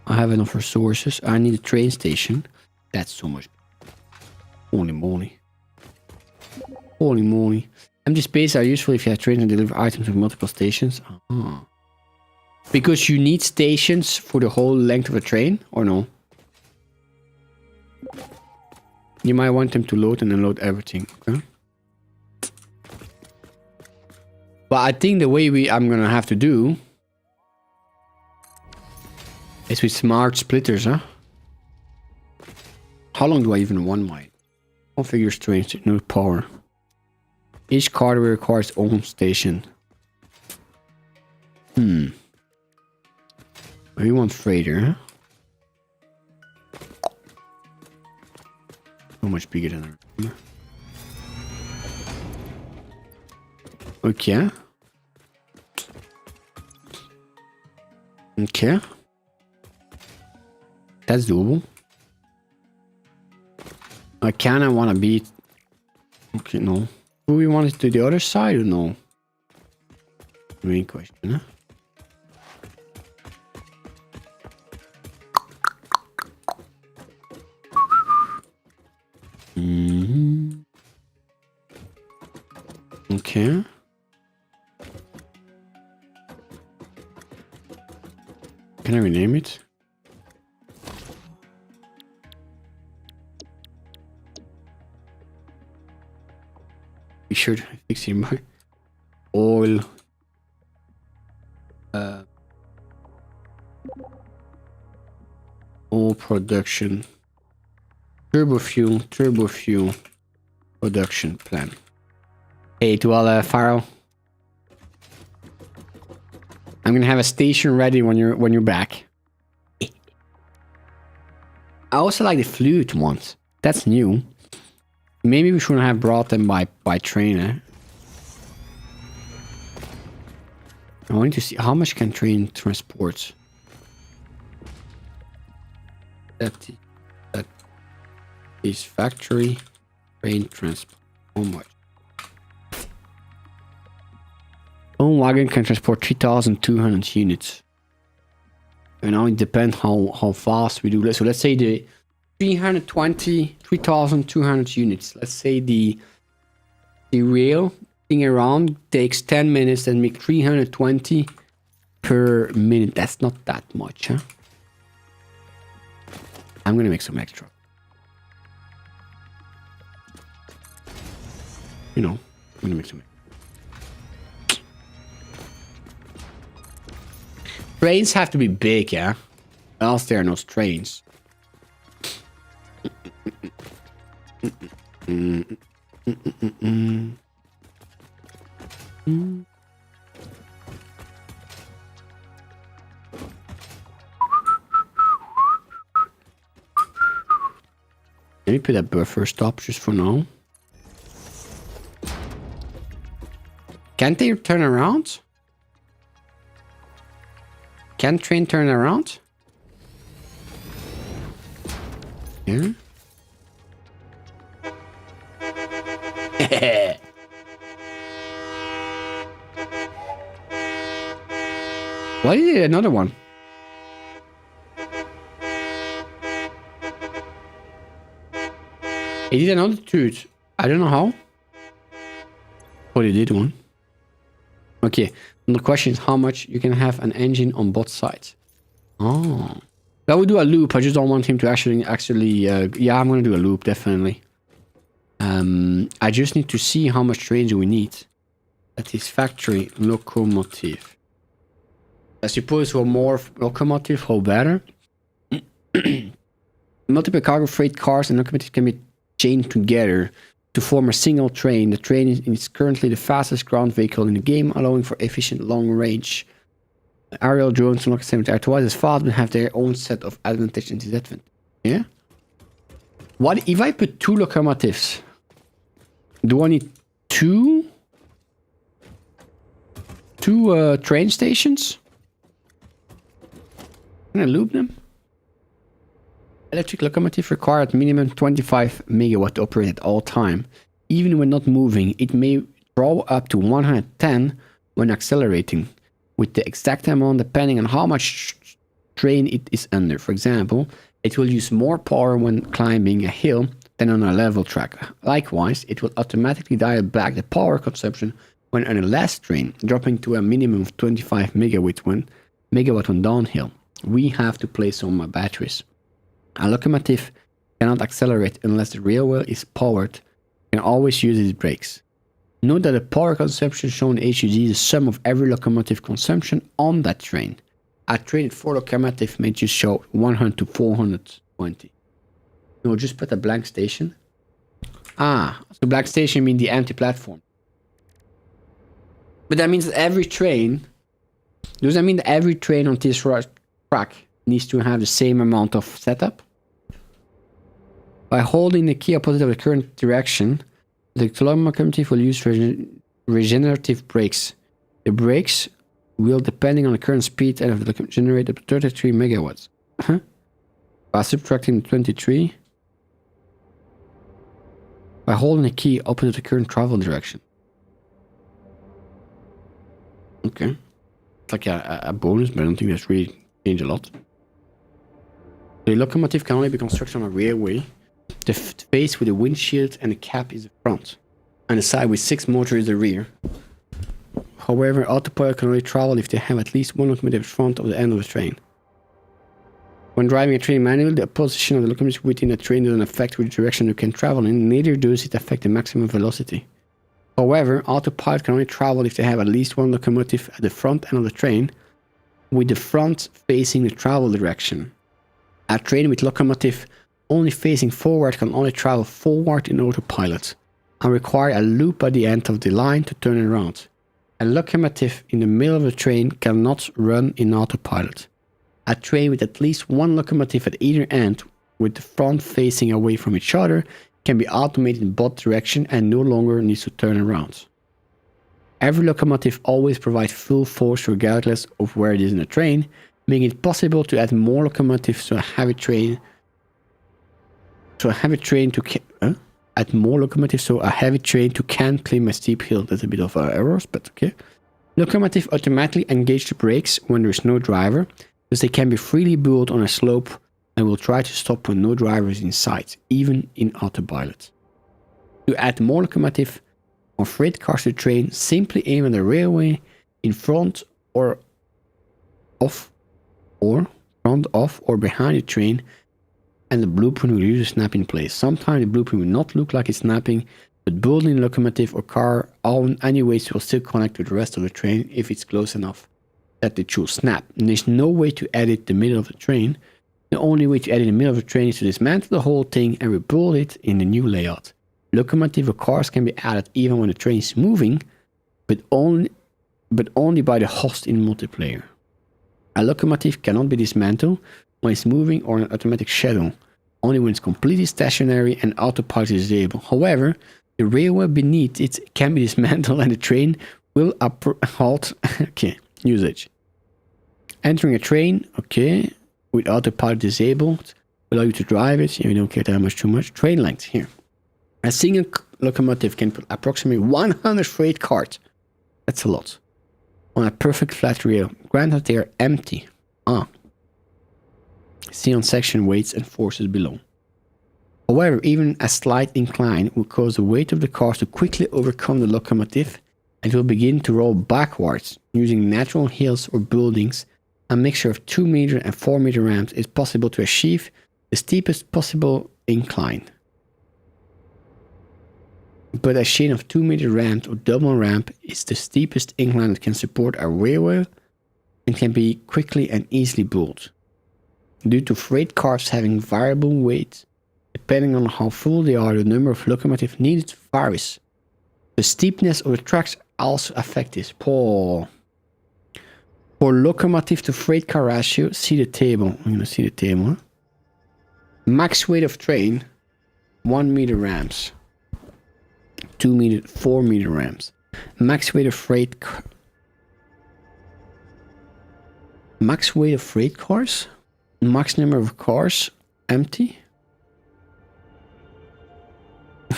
have enough resources. I need a train station. That's so much. Holy moly. Holy moly. Empty space are useful if you have trains and deliver items with multiple stations. Oh. Because you need stations for the whole length of a train, or no? You might want them to load and unload everything, okay? But I think the way I'm gonna have to do is with smart splitters, huh? How long do I even want mine? Configure trains, no power. Each car requires its own station. We want freighter, huh? So much bigger than I remember. Okay. Okay. That's doable. I kinda wanna be... Okay, no. Do we want it to the other side or no? Main question, huh? Okay. Can I rename it? Be sure to fix it by oil. Oil production. Turbo fuel production plan. Hey, to all Pharaoh. I'm gonna have a station ready when you're back. I also like the flute ones. That's new. Maybe we shouldn't have brought them by train, eh? I want to see how much can train transport. That is factory train transport. How much? One wagon can transport 3,200 units. And now it depends how fast we do this. So let's say 3,200 units. Let's say the rail thing around takes 10 minutes and make 320 per minute. That's not that much, huh? I'm gonna make some extra. You know, I'm gonna make some extra. Trains have to be big, yeah? Else there are no trains. Let me put a buffer stop just for now. Can't they turn around? Can train turn around? Yeah. Why did it another one? He did another tooth. I don't know how. But he did one. Okay. And the question is how much you can have an engine on both sides. Oh. I would do a loop. I just don't want him to actually yeah, I'm gonna do a loop, definitely. I just need to see how much trains we need. Satisfactory locomotive. I suppose for more locomotive, how better. Multiple cargo freight cars and locomotives can be chained together to form a single train. The train is currently the fastest ground vehicle in the game, allowing for efficient long range. Aerial drones and locomotives are twice as fast but have their own set of advantages and disadvantages. Yeah? What if I put 2 locomotives? Do I need 2 train stations? Can I loop them? Electric locomotive required minimum 25 megawatt to operate at all time. Even when not moving, it may draw up to 110 when accelerating, with the exact amount depending on how much train it is under. For example, it will use more power when climbing a hill than on a level track. Likewise, it will automatically dial back the power consumption when on a less train, dropping to a minimum of 25 megawatt when downhill. We have to place on my batteries. A locomotive cannot accelerate unless the railway is powered. Can always use its brakes. Note that the power consumption shown in HUD is the sum of every locomotive consumption on that train. A train with 4 locomotives may just show 100 to 420. No, just put a blank station. Ah, so blank station means the empty platform. But that means that every train... Does that mean that every train on this track needs to have the same amount of setup? By holding the key opposite of the current direction, the locomotive will use regenerative brakes. The brakes will, depending on the current speed and of the locomotive, generate up to 33 megawatts. By subtracting 23, by holding the key opposite the current travel direction. Okay. It's like a bonus, but I don't think that's really changed a lot. The locomotive can only be constructed on a railway. The face with the windshield and the cap is the front, and the side with 6 motors is the rear. However, autopilot can only travel if they have at least 1 locomotive in front of the end of the train. When driving a train manually, the position of the locomotive within a train doesn't affect which direction you can travel in, neither does it affect the maximum velocity. However, autopilot can only travel if they have at least 1 locomotive at the front end of the train, with the front facing the travel direction. A train with locomotive only facing forward can only travel forward in autopilot, and require a loop at the end of the line to turn around. A locomotive in the middle of the train cannot run in autopilot. A train with at least 1 locomotive at either end, with the front facing away from each other, can be automated in both directions and no longer needs to turn around. Every locomotive always provides full force regardless of where it is in the train, making it possible to add more locomotives to a heavy train. Add more locomotives so a heavy train can climb a steep hill. That's a bit of errors, but okay. Locomotives automatically engage the brakes when there is no driver, thus they can be freely built on a slope and will try to stop when no driver is in sight, even in autopilot. To add more locomotive or freight cars to the train, simply aim at the railway in front or off or behind the train, and the blueprint will usually snap in place. Sometimes the blueprint will not look like it's snapping, but building the locomotive or car anyways will still connect to the rest of the train if it's close enough that it should snap. And there's no way to edit the middle of the train. The only way to edit the middle of the train is to dismantle the whole thing and rebuild it in the new layout. Locomotive or cars can be added even when the train is moving, but only by the host in multiplayer. A locomotive cannot be dismantled when it's moving or in automatic shadow, only when it's completely stationary and autopilot is disabled. However, the railway beneath it can be dismantled and the train will halt. Okay, usage. Entering a train, okay, with autopilot disabled, allow you to drive it. Yeah, we don't care that much too much. Train length here. A single locomotive can put approximately 100 freight cars. That's a lot. On a perfect flat rail. Granted, they are empty. See on section weights and forces below. However, even a slight incline will cause the weight of the cars to quickly overcome the locomotive and will begin to roll backwards. Using natural hills or buildings, a mixture of 2 meter and 4 meter ramps is possible to achieve the steepest possible incline. But a chain of 2 meter ramp or double ramp is the steepest incline that can support a railway and can be quickly and easily built. Due to freight cars having variable weight, depending on how full they are, the number of locomotives needed varies. The steepness of the tracks also affect this. For locomotive to freight car ratio, see the table. I'm going to see the table. Huh? Max weight of train, 1 meter ramps. 2 meter, 4 meter ramps. Max weight of freight max weight of freight cars. Max number of cars empty.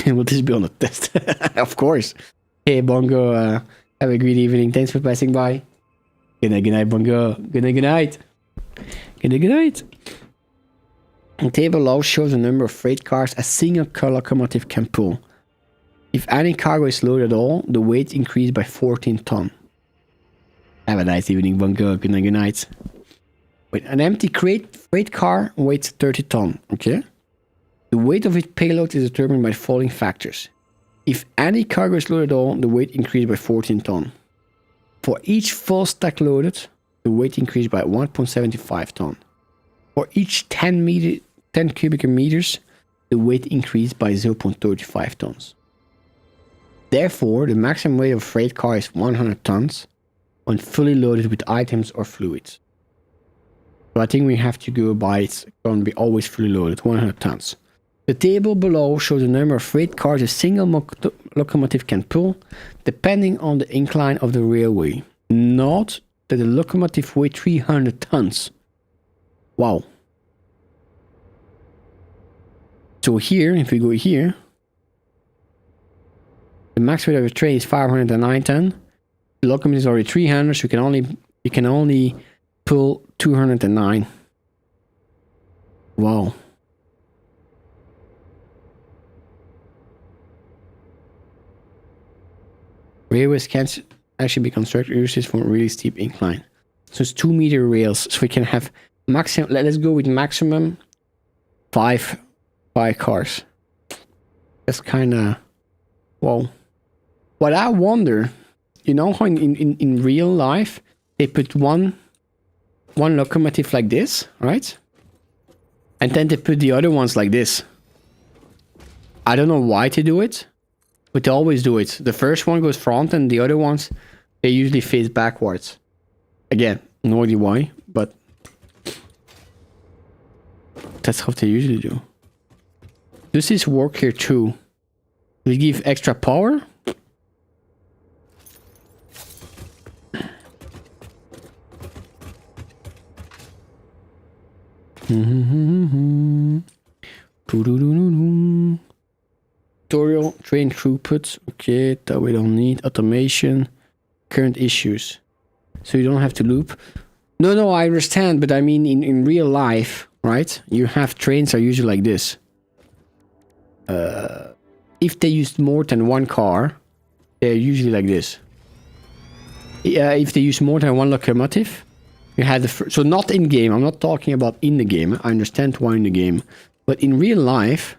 Will this be on the test? Of course. Hey Bongo, have a great evening. Thanks for passing by. Good night, Bongo. Good night. Good night. The table below shows the number of freight cars a single car locomotive can pull. If any cargo is loaded at all, the weight increased by 14 tons. Have a nice evening, Bongo. Good night. Wait, an empty freight car weighs 30 tons, okay? The weight of its payload is determined by the following factors. If any cargo is loaded at all, the weight increased by 14 tons. For each full stack loaded, the weight increased by 1.75 tons. For each 10 cubic meters, the weight increased by 0.35 tons. Therefore, the maximum weight of a freight car is 100 tons when fully loaded with items or fluids. So I think we have to go by it's going to be always fully loaded, 100 tons. The table below shows the number of freight cars a single locomotive can pull, depending on the incline of the railway. Note that the locomotive weighs 300 tons. Wow. So here, if we go here, the max weight of a train is 509 tons. The locomotive is already 300, so you can only pull 209. Wow. Railways can actually be constructed usually for a really steep incline. So it's 2 meter rails. So we can have maximum. Let's go with maximum 5 cars. That's kind of well. What I wonder, you know how in real life they put one locomotive like this, right? And then they put the other ones like this. I don't know why they do it, but they always do it. The first one goes front and the other ones, they usually face backwards. Again, no idea why, but that's how they usually do. Does this work here too? Will it give extra power? Tutorial, train throughput, okay, that we don't need. Automation, current issues. So you don't have to loop. No, I understand, but I mean in real life, right? You have trains are usually like this. If they use more than one car, they're usually like this. If they use more than one locomotive, you had the so not in game. I'm not talking about in the game. I understand why in the game, but in real life,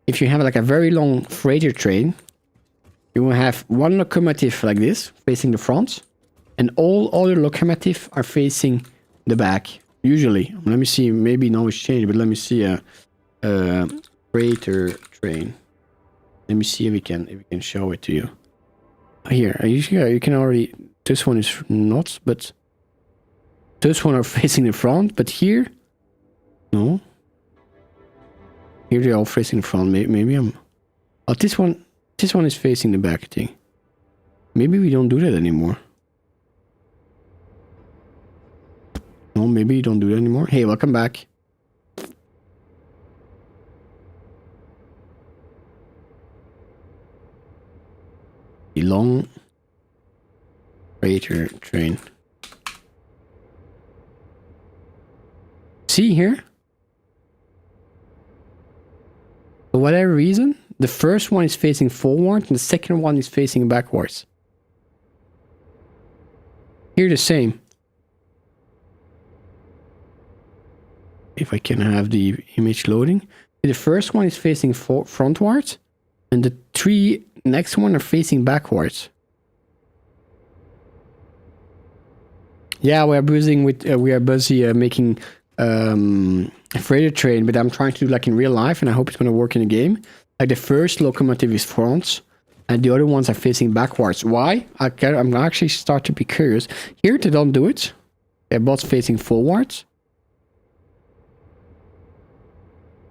if you have like a very long freighter train, you will have one locomotive like this facing the front, and all other locomotives are facing the back. Usually, let me see. Maybe now it's changed, but let me see a freighter train. Let me see if we can show it to you. Here, you can already. This one is not, but this one are facing the front. But here, no. Here they're all facing the front. Maybe I'm. Oh, this one is facing the back thing. Maybe we don't do that anymore. No, maybe you don't do that anymore. Hey, welcome back. The long freighter train. See here? For whatever reason, the first one is facing forward and the second one is facing backwards. Here the same. If I can have the image loading. The first one is facing frontwards and the three next one are facing backwards. Yeah, we are busy making a freighter train, but I'm trying to do like in real life, and I hope it's going to work in the game. Like the first locomotive is front, and the other ones are facing backwards. Why? I'm actually start to be curious. Here they don't do it. They're both facing forwards.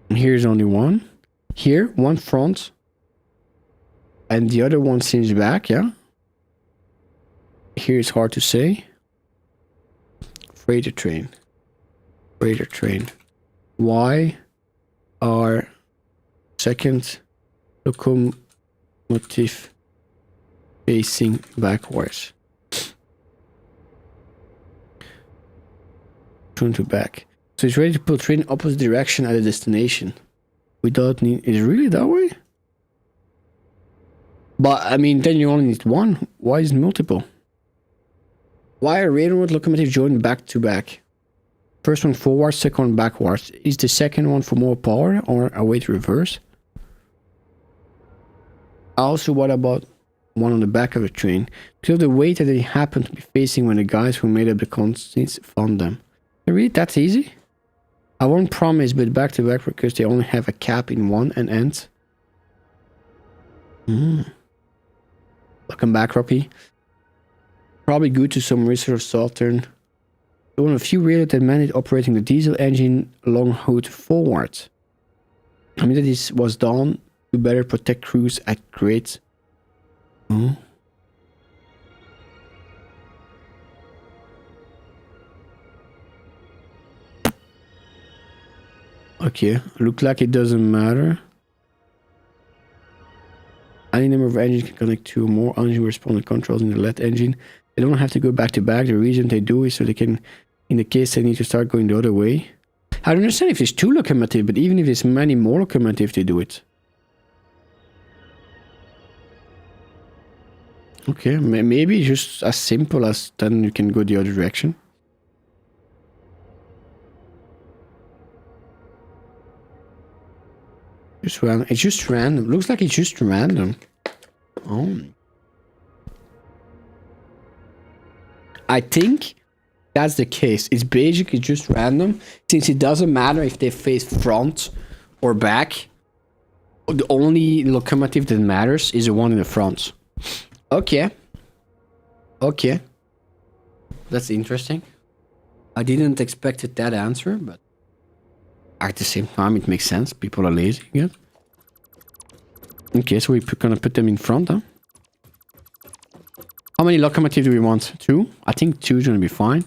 And here's only one. Here, one front. And the other one seems back, yeah? Here it's hard to say. Freighter train. Freighter train. Why are second locomotive facing backwards? Turn to back. So it's ready to pull train opposite direction at a destination. Without need. Is it really that way? But I mean, then you only need one. Why is it multiple? Why are railroad locomotives joined back to back? First one forward, second one backwards. Is the second one for more power or a way to reverse? Also, what about one on the back of the train? Because of the weight that they happen to be facing when the guys who made up the constants found them. Really, that's easy? I won't promise, but back to back because they only have a cap in one and ends. Welcome back, Rocky. Probably good to some research Southern. One of the few railroads that managed operating the diesel engine long hood forward. I mean that this was done to better protect crews at great. Okay, look like it doesn't matter. Any number of engines can connect to more engine responding controls in the LED engine. They don't have to go back to back. The reason they do is so they can, in the case they need to start going the other way. I don't understand if there's two locomotives, but even if there's many more locomotives, they do it. Okay, maybe it's just as simple as then you can go the other direction. Just random. It's just random. Looks like it's just random. Oh. I think that's the case. It's basically just random, since it doesn't matter if they face front or back. The only locomotive that matters is the one in the front. Okay. Okay. That's interesting. I didn't expect that answer, but at the same time, it makes sense. People are lazy again. Okay, so we're gonna put them in front, huh? How many locomotives do we want? 2? I think 2 is gonna be fine.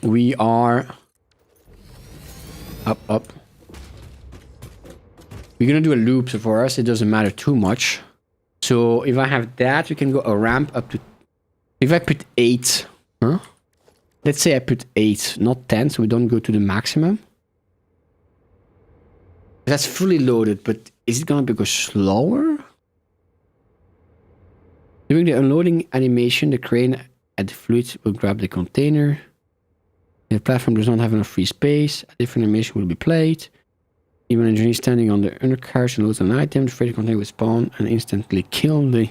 We are up. We're gonna do a loop, so for us it doesn't matter too much. So if I have that, we can go a ramp up to. If I put 8, huh? Let's say I put 8, not 10, so we don't go to the maximum. That's fully loaded, but is it gonna go slower? During the unloading animation, the crane at the fluid will grab the container. The platform does not have enough free space. A different animation will be played. Even an engineer standing on the undercarriage and loads an item, the freighter container will spawn and instantly kill the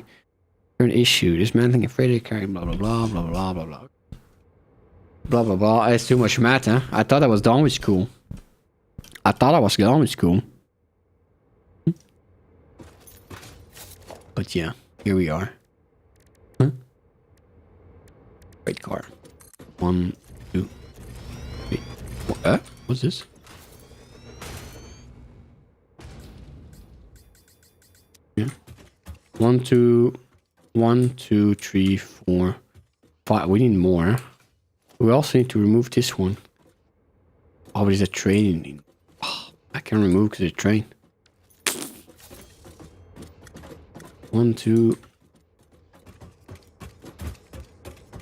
current issue. Dismantling a freighter carrier, blah blah blah blah blah blah blah. Blah blah blah. It's too much matter. I thought I was done with school. But yeah, here we are. Huh? Great car. 1, 2, 3. What's this? Yeah. 1, 2, 3, 4, 5. We need more. We also need to remove this one. Oh, there's a train. Oh, I can remove because there's a train. 1, 2.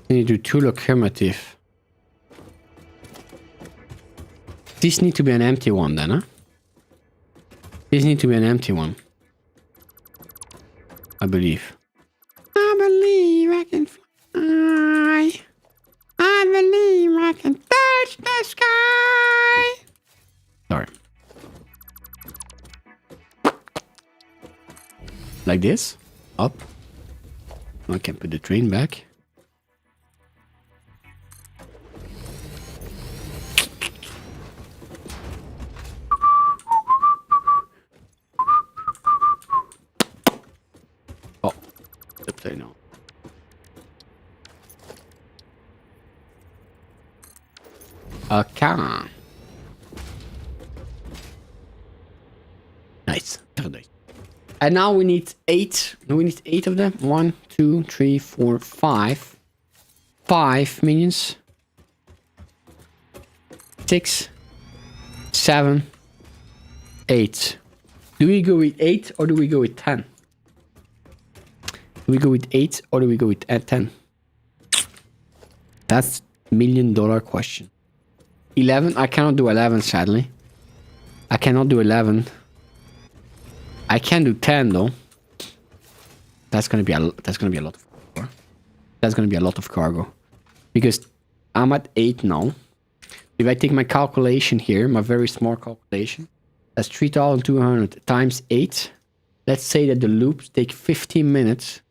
I need to do 2 locomotive. This need to be an empty one then, huh? This need to be an empty one. I believe. I believe I can fly. I believe I can touch the sky. Sorry. Like this. Up. I can put the train back. Oh. Upside down. Okay. Nice. Very nice. And now we need 8. We need 8 of them. 1, 2, 3, 4, 5. 5 minions. 6, 7, 8. Do we go with 8 or do we go with 10? Do we go with 8 or do we go with 10? That's $1 million question. 11. I cannot do 11, sadly. I cannot do 11. I can do 10 though. That's gonna be a lot of cargo. That's gonna be a lot of cargo. Because I'm at 8 now. If I take my calculation here, my very small calculation, that's 3,200 times 8. Let's say that the loops take 15 minutes.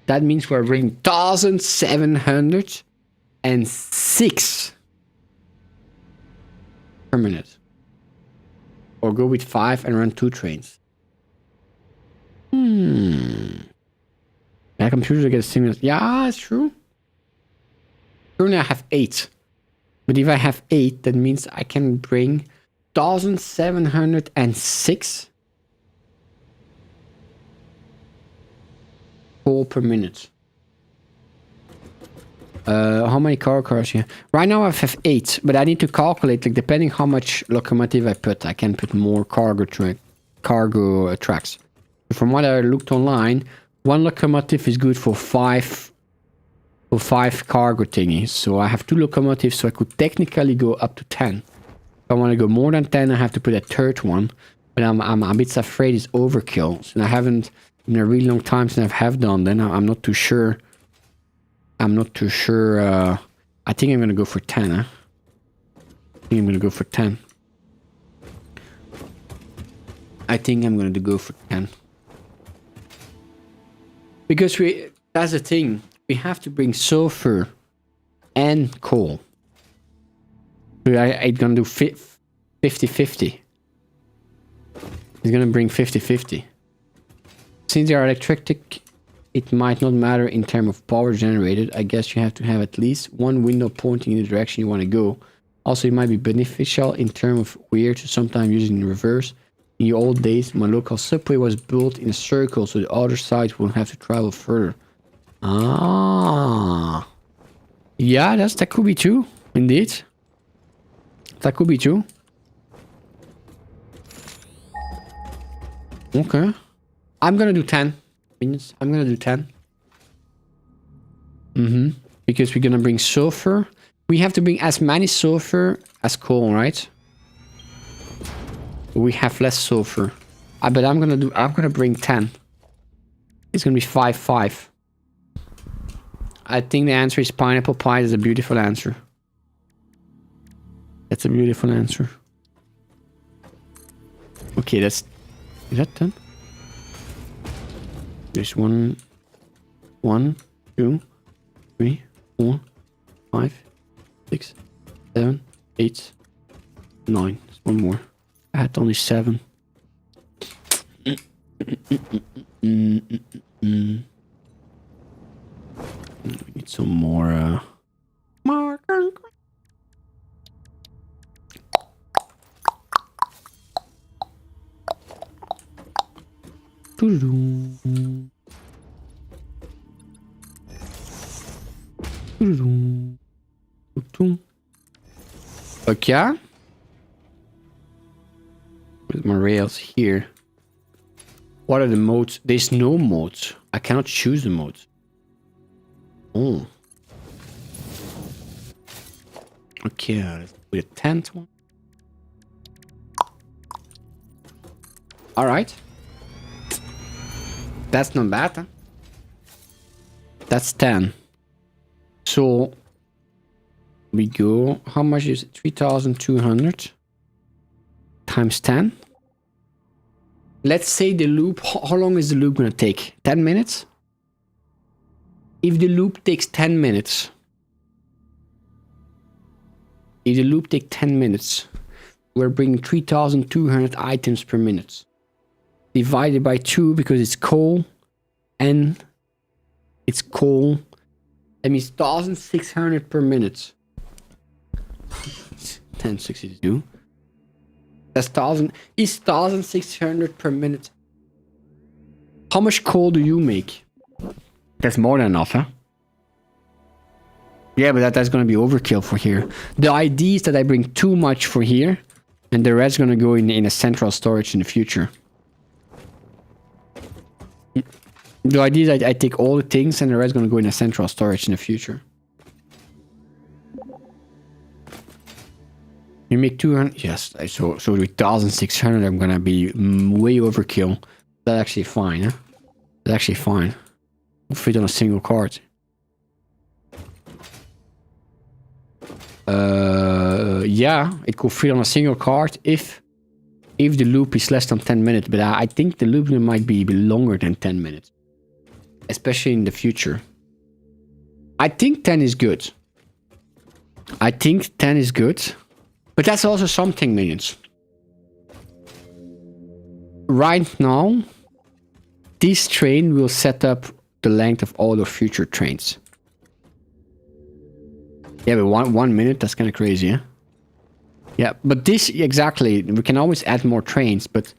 That means we're bringing 1,706 per minute. Or go with 5 and run 2 trains. My computer gets stimulus. Yeah, it's true. Currently I have 8. But if I have 8, that means I can bring 1,706 coal per minute. How many cars here? Right now I have 8, but I need to calculate, like, depending how much locomotive I put, I can put more cargo tracks. From what I looked online, 1 locomotive is good for 5 cargo thingies. So I have 2 locomotives, so I could technically go up to 10. If I want to go more than 10, I have to put a 3rd one. But I'm a bit afraid it's overkill. So I haven't in a really long time since I have done. Then I'm not too sure. I think I'm gonna go for 10, huh? I think I'm gonna go for 10. Because that's the thing. We have to bring sulfur and coal. So I'm gonna do 50-50. It's gonna bring 50-50. Since they are electric, it might not matter in terms of power generated. I guess you have to have at least one window pointing in the direction you want to go. Also, it might be beneficial in terms of where to sometimes use it in reverse. In the old days, my local subway was built in a circle, so the other side won't have to travel further. Ah. Yeah, that could be true. Indeed. That could be true. Okay. I'm gonna do 10. I'm gonna do 10. because we're gonna bring sulfur. We have to bring as many sulfur as coal, right? We have less sulfur. But I'm gonna bring 10. It's gonna be 5-5. I think the answer is pineapple pie. Is a beautiful answer. That's a beautiful answer. Okay, is that done? There's 1, 2, 3, 4, 5, 6, 7, 8, 9. There's one more. I had only 7. We need some more. More concrete. Okay. With my rails here. What are the modes? There's no modes. I cannot choose the modes. Oh. Okay, let's do the 10th one. Alright. That's not bad, huh? That's 10. So we go, how much is it? 3,200 times 10. Let's say the loop, how long is the loop gonna take? 10 minutes? If the loop takes 10 minutes, we're bringing 3,200 items per minute. Divided by 2 because it's coal, and it's coal. That means 1,600 per minute. 1062. That's 1,600 per minute. How much coal do you make? That's more than enough, huh? Yeah, but that's gonna be overkill for here. The idea is that I bring too much for here, and the rest gonna go in a central storage in the future. The idea is I take all the things and the rest gonna go in a central storage in the future. You make 200. Yes, so with 1,600, I'm gonna be way overkill. That's actually fine, huh? That's actually fine. We'll fit on a single card. Yeah, it could fit on a single card if the loop is less than 10 minutes. But I think the loop might be longer than 10 minutes, especially in the future. I think 10 is good. But that's also something, minions. Right now, this train will set up the length of all the future trains. Yeah, but one minute, that's kind of crazy, huh? Yeah, but this, exactly, we can always add more trains, but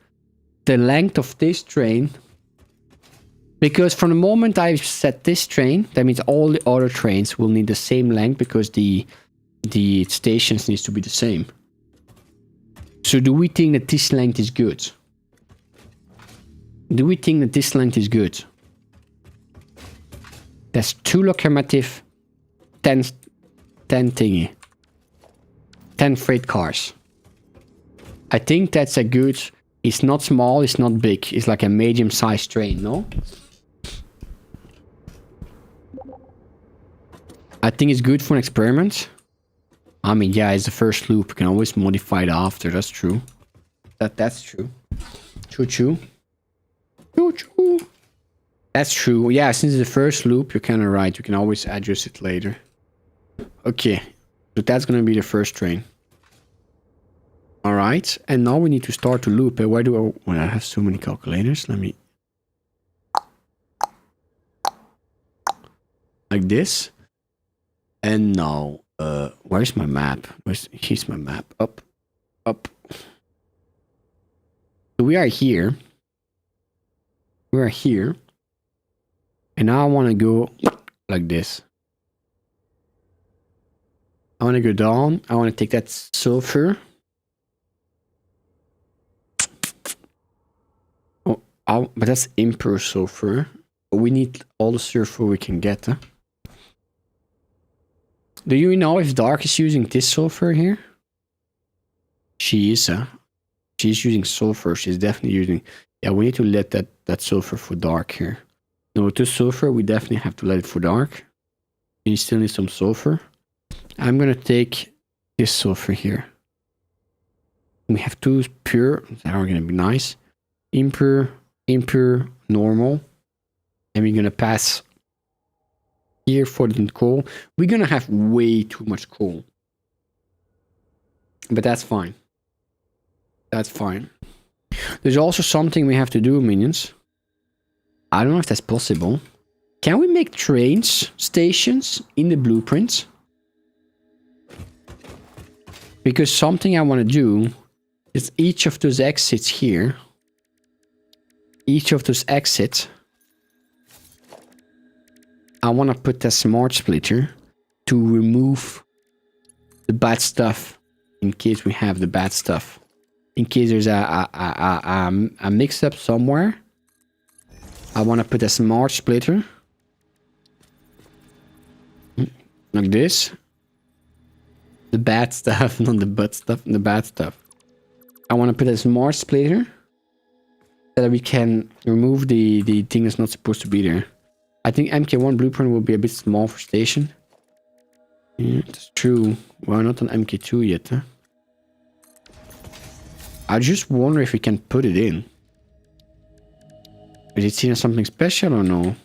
the length of this train, because from the moment I set this train, that means all the other trains will need the same length because the stations needs to be the same. So do we think that this length is good? That's 2 locomotive, 10 thingy. 10 freight cars. I think that's a good... It's not small, it's not big. It's like a medium-sized train, no? I think it's good for an experiment. I mean, yeah, it's the first loop. You can always modify it after. That's true. That's true. Choo-choo. Choo-choo. That's true. Yeah, since it's the first loop, you're kind of right. You can always adjust it later. Okay. So that's going to be the first train. Alright. And now we need to start to loop. Where do I... Well, I have so many calculators. Let me... Like this. And now... where's my map? Here's my map. Up. So we are here. And now I want to go like this. I want to go down. I want to take that sulfur. Oh, but that's impure sulfur. We need all the sulfur we can get. Huh? Do you know if Dark is using this sulfur here? She is, she's using sulfur. She's definitely using... Yeah, we need to let that sulfur for Dark here. No, with this sulfur, we definitely have to let it for Dark. You still need some sulfur. I'm gonna take this sulfur here. We have two pure. That are gonna be nice. Impure, impure, normal. And we're gonna pass here for the coal. We're gonna have way too much coal. But that's fine. That's fine. There's also something we have to do, minions. I don't know if that's possible. Can we make trains stations in the blueprints? Because something I want to do is each of those exits here. Each of those exits. I want to put a smart splitter to remove the bad stuff in case we have the bad stuff. In case there's a mix-up somewhere. I want to put a smart splitter. Like this. The bad stuff, not the bad stuff, the bad stuff. I want to put a smart splitter. So that we can remove the thing that's not supposed to be there. I think MK1 blueprint will be a bit small for station. Yeah, that's true. Well, not on MK2 yet, huh? I just wonder if we can put it in. Is it seen as something special or no?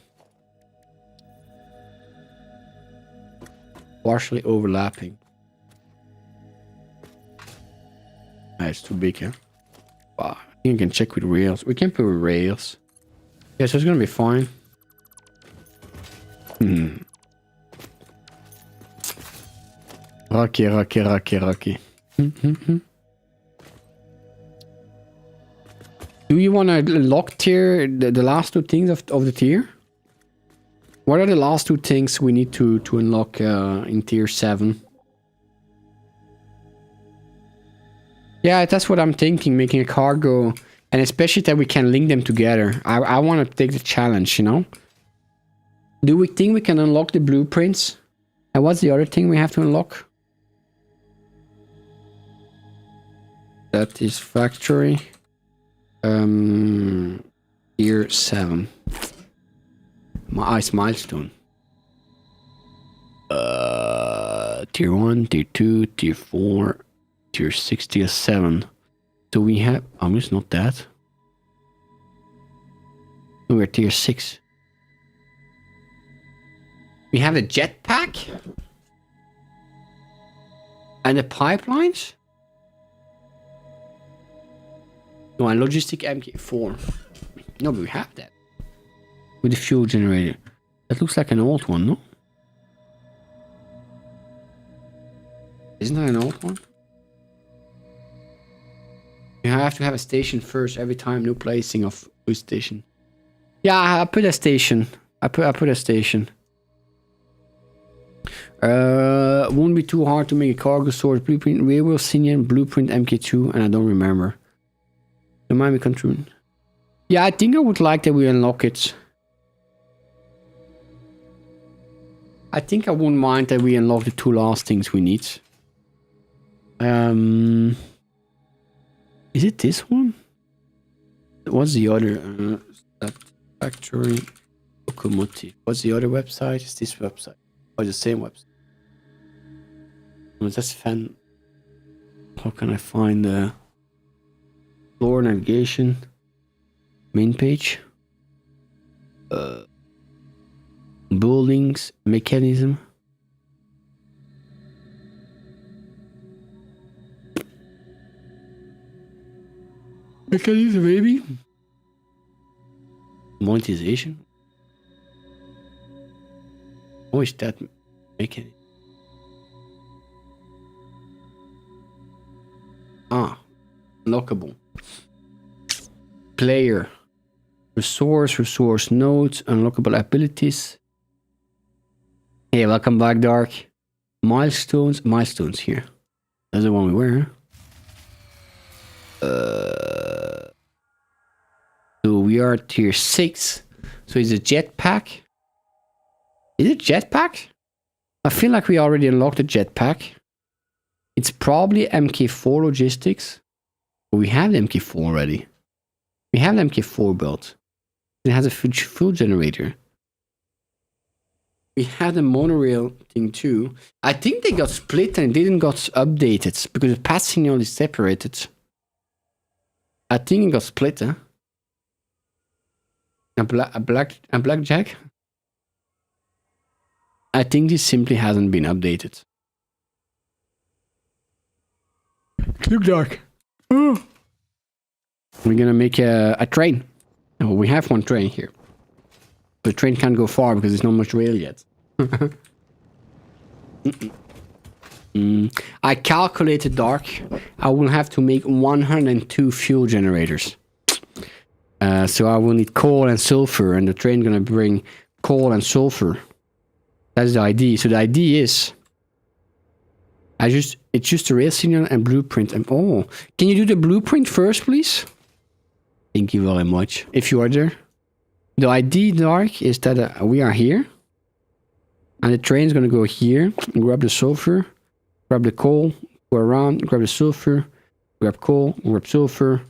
Partially overlapping. Ah, it's too big, huh? Wow. I think we can check with rails. We can put with rails. Yeah, so it's gonna be fine. Rocky. Do you want to lock tier the last two things of the tier? What are the last two things we need to unlock in tier 7? Yeah, that's what I'm thinking, making a cargo, and especially that we can link them together. I want to take the challenge, you know? Do we think we can unlock the blueprints? And what's the other thing we have to unlock? Satisfactory. Tier 7. My ice milestone. Tier 1, tier 2, tier 4, tier 6, tier 7. So we have... it's not that. We're tier 6. We have a jetpack? And the pipelines? No, and logistic MK4. No, but we have that. With the fuel generator. That looks like an old one, no? Isn't that an old one? You have to have a station first every time new placing of food station. Yeah, I put a station. I put a station. Won't be too hard to make a cargo source blueprint. Railway Sinian blueprint MK2, and I don't remember. The Miami control. Yeah, I think I would like that we unlock it. I think I wouldn't mind that we unlock the two last things we need. Is it this one? What's the other? Factory locomotive. What's the other website? It's this website. Or the same website. Oh, that's fan. How can I find the floor navigation main page? Buildings mechanism. Mechanism, maybe. Monetization. Oh, is that mechanism? Unlockable. Player. Resource nodes, unlockable abilities. Hey, welcome back, Dark. Milestones here. That's the one we were. So we are tier 6. So it's a jetpack. Is it jetpack? I feel like we already unlocked the jetpack. It's probably MK4 logistics. But we have the MK4 already. We have the MK4 built. It has a fuel generator. We had the monorail thing too. I think they got split and didn't got updated because the path signal is separated. I think it got split, huh? A blackjack? I think this simply hasn't been updated. Look dark. Oh. We're gonna make a train. Oh, we have one train here. The train can't go far because there's not much rail yet. I calculated, Dark. I will have to make 102 fuel generators. So I will need coal and sulfur, and the train gonna bring coal and sulfur. That's the idea. So the idea is, it's just a rail signal and blueprint. And oh, can you do the blueprint first, please? Thank you very much. If you are there. The idea, Dark, is that we are here. And the train's gonna go here, grab the sulfur, grab the coal, go around, grab the sulfur, grab coal, grab sulfur,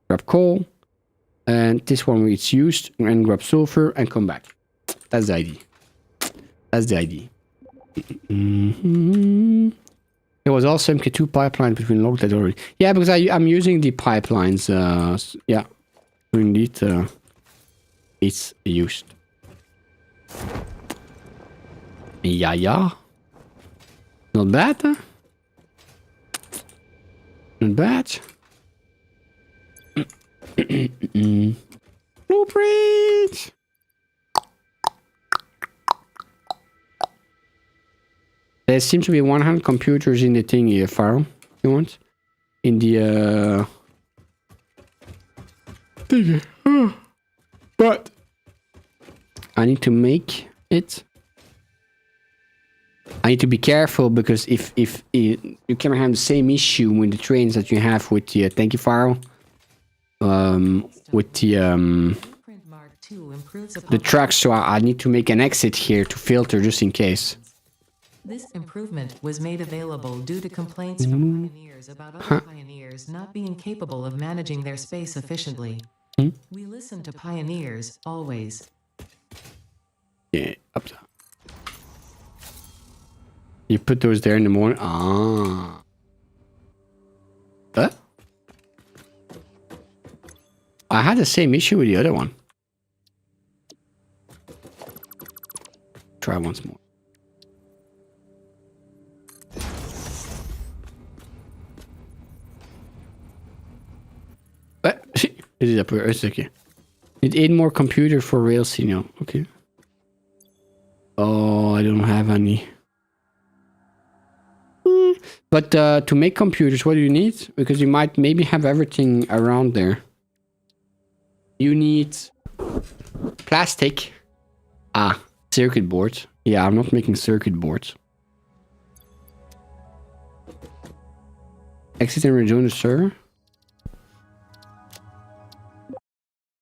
grab coal. And this one where it's used, and grab sulfur and come back. That's the idea. That's the idea. There was also MK2 pipeline between locked already. Yeah, because I'm using the pipelines. Yeah, indeed. It's used. Yeah. Not bad, huh? Not bad. Blueprint! There seems to be 100 computers in the thing here, Pharaoh. You want? In the, thing. But I need to make it. I need to be careful because if you can have the same issue with the trains that you have with the thank you, Pharaoh. With the trucks, so I need to make an exit here to filter just in case. This improvement was made available due to complaints from pioneers about other pioneers not being capable of managing their space efficiently. We listen to pioneers, always. Yeah, up there. You put those there in the morning? Ah. What? I had the same issue with the other one. Try once more. What? This is up here. It's okay. Need 8 more computer for rail signal. Okay. Oh, I don't have any. But to make computers, what do you need? Because you might maybe have everything around there. You need plastic. Ah, circuit board. Yeah, I'm not making circuit boards. Exit and rejoin the server.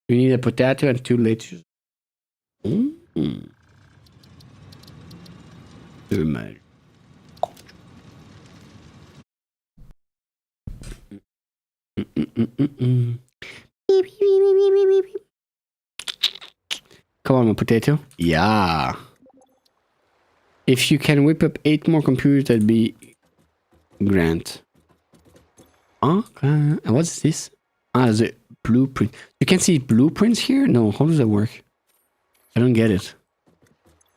You need a potato and 2 lettuces. Come on, my potato. Yeah. If you can whip up 8 more computers, that'd be grand. Okay. And what's this? Ah, there's a blueprint. You can see blueprints here? No, how does that work? I don't get it.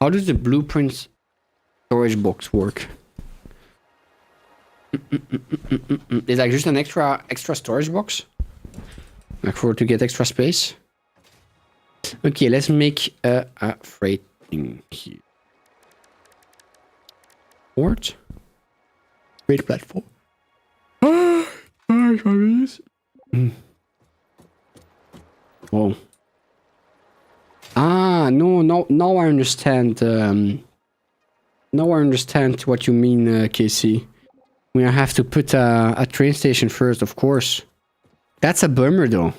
How does the blueprints storage box work? Is like just an extra storage box? Like to get extra space? Okay, let's make a freight thing here. Port. Freight platform. Whoa. Ah, no, now I understand. Now I understand what you mean, KC. We have to put a train station first, of course. That's a bummer, though.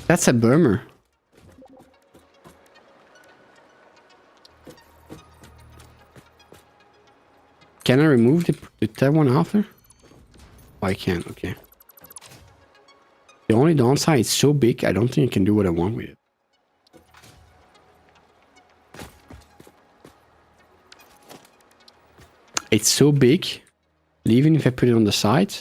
That's a bummer. Can I remove the that one after? Oh, I can. Okay. The only downside, it's so big, I don't think I can do what I want with it. It's so big, even if I put it on the side.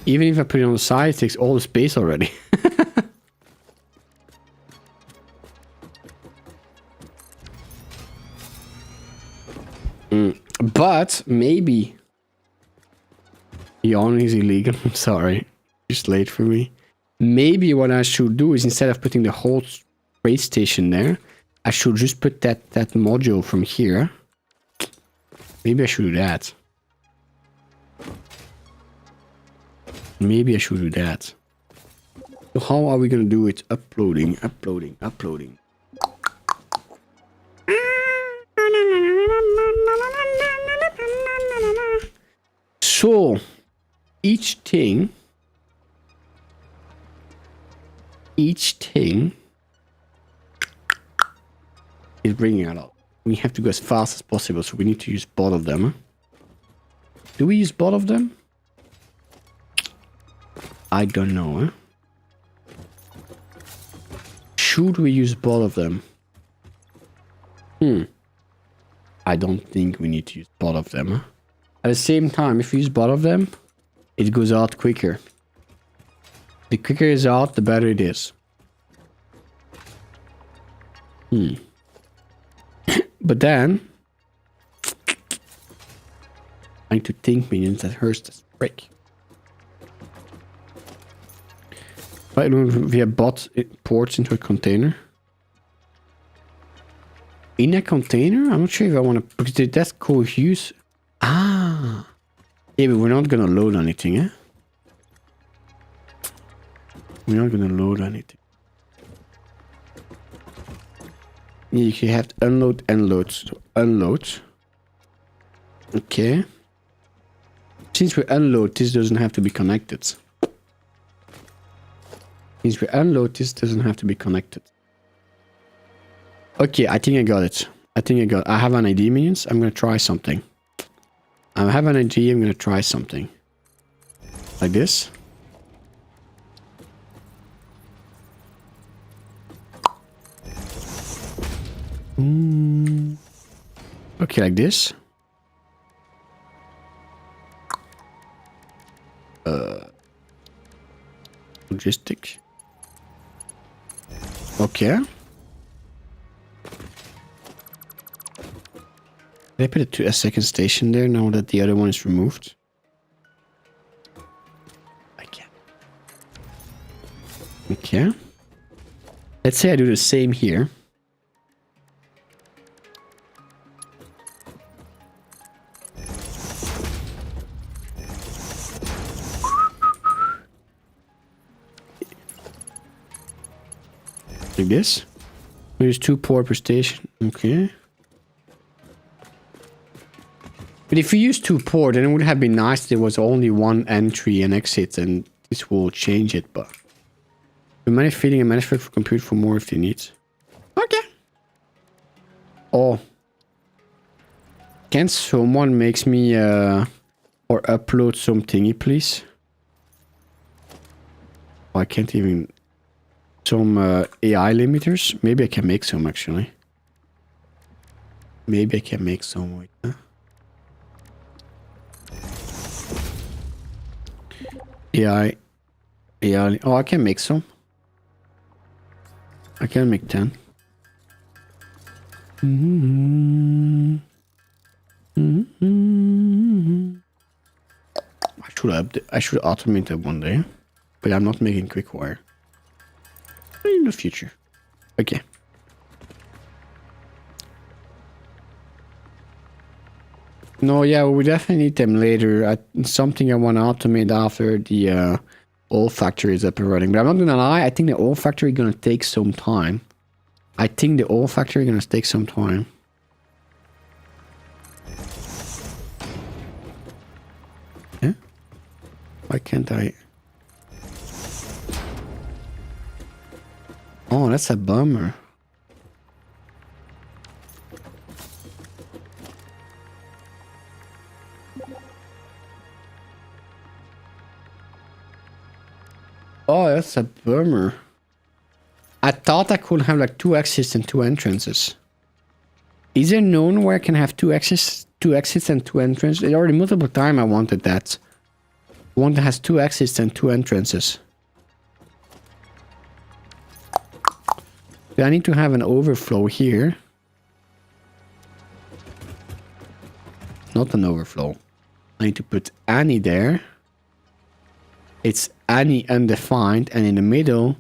Even if I put it on the side, it takes all the space already. But maybe yawning is illegal. I'm sorry, it's late for me. Maybe what I should do is, instead of putting the whole space station there, I should just put that module from here. Maybe I should do that. Maybe I should do that. So how are we gonna do it? Uploading. So each thing is bringing it up. We have to go as fast as possible, so we need to use both of them. Huh? Do we use both of them? I don't know. Huh? Should we use both of them? I don't think we need to use both of them. Huh? At the same time, if we use both of them, it goes out quicker. The quicker it's out, the better it is. But then, I need to think, minions, that hurts the frick. Right, we have bought ports into a container. In a container? I'm not sure if I want to, because that's co-use. Ah. Yeah, but we're not gonna load anything, eh? We're not gonna load anything. Yeah, you have to unload and load. So unload. Okay. Since we unload, this doesn't have to be connected. Since we unload, this doesn't have to be connected. Okay, I think I got it. I have an idea, minions. I'm gonna try something. I have an idea. I'm gonna try something. Like this. Okay, like this. Logistic. Okay. Did I put it to a second station there now that the other one is removed? I can. Okay. Let's say I do the same here. Like this. There's 2 port per station. Okay. But if we use 2 port, then it would have been nice if there was only 1 entry and exit, and this will change it, but we manage feeding a management for compute for more if they need. Okay. Oh. Can someone makes me or upload some thingy, please? Oh, I can't even. Some AI limiters. Maybe I can make some, actually. Maybe I can make some. Wait, huh? AI. Oh, I can make some. I can make 10. I should automate that one day, but I'm not making quick wire. In the future. Okay. No, yeah, we definitely need them later. Something I want to automate after the old factory is up and running. But I'm not gonna lie, I think the old factory is gonna take some time. Why can't I? Oh, that's a bummer. that's a bummer. I thought I could have like 2 exits and 2 entrances. Is there known where I can have 2 exits and 2 entrances? It already multiple times I wanted that. One that has 2 exits and 2 entrances. I need to have an overflow here. Not an overflow. I need to put any there. It's any undefined, and in the middle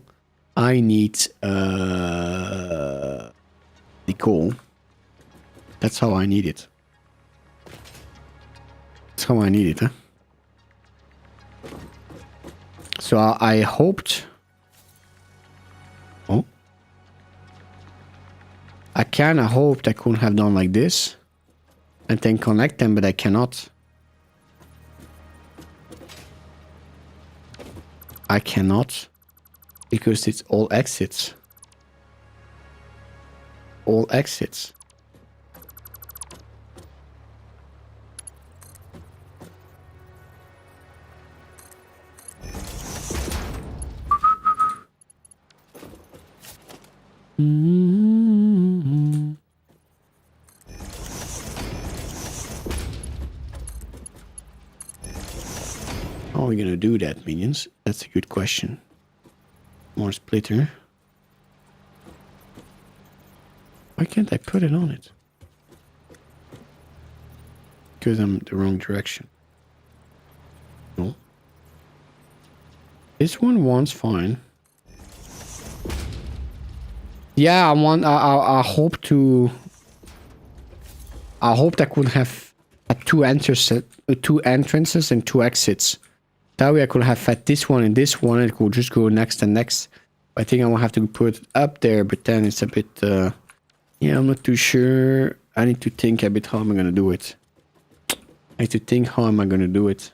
I need the coal. That's how I need it. That's how I need it, huh? So I hoped. Oh. I kinda hoped I could have done like this. And then connect them, but I cannot. I cannot. Because it's all exits. All exits. How are we gonna do that, minions? That's a good question. More splitter. Why can't I put it on it? Because I'm the wrong direction. No. This one wants fine. Yeah, I hope to. I hoped I could have 2 entrances and 2 exits. That way I could have fed this one and this one, and it could just go next and next. I think I will have to put it up there, but then it's a bit. Yeah, I'm not too sure. I need to think a bit how am I gonna do it. I need to think how am I gonna do it.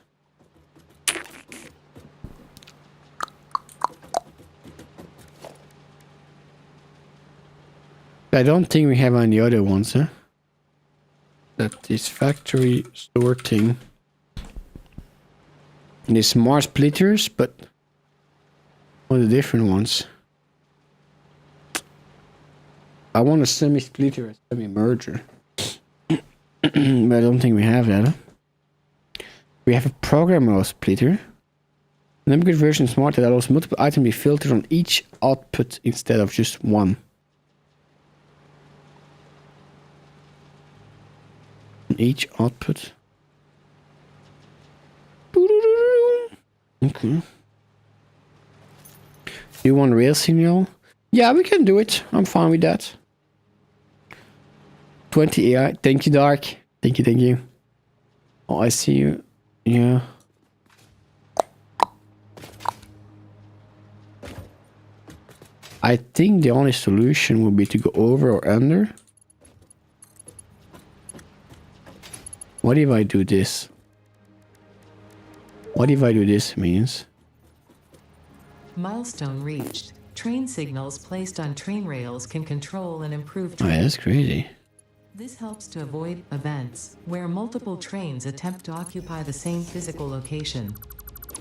I don't think we have any other ones, huh? Satisfactory sorting. And there's more splitters, but all the different ones. I want a semi-splitter, a semi-merger. But I don't think we have that, huh? We have a programmable splitter. An upgrade version smart that allows multiple items to be filtered on each output instead of just one. Each output. Okay. You want rail signal? Yeah, we can do it. I'm fine with that. 20 AI. Thank you, Dark. Thank you. Oh, I see you. Yeah. I think the only solution would be to go over or under. What if I do this? What if I do this means? Milestone reached. Train signals placed on train rails can control and improve Oh, train. that's crazy. This helps to avoid events where multiple trains attempt to occupy the same physical location.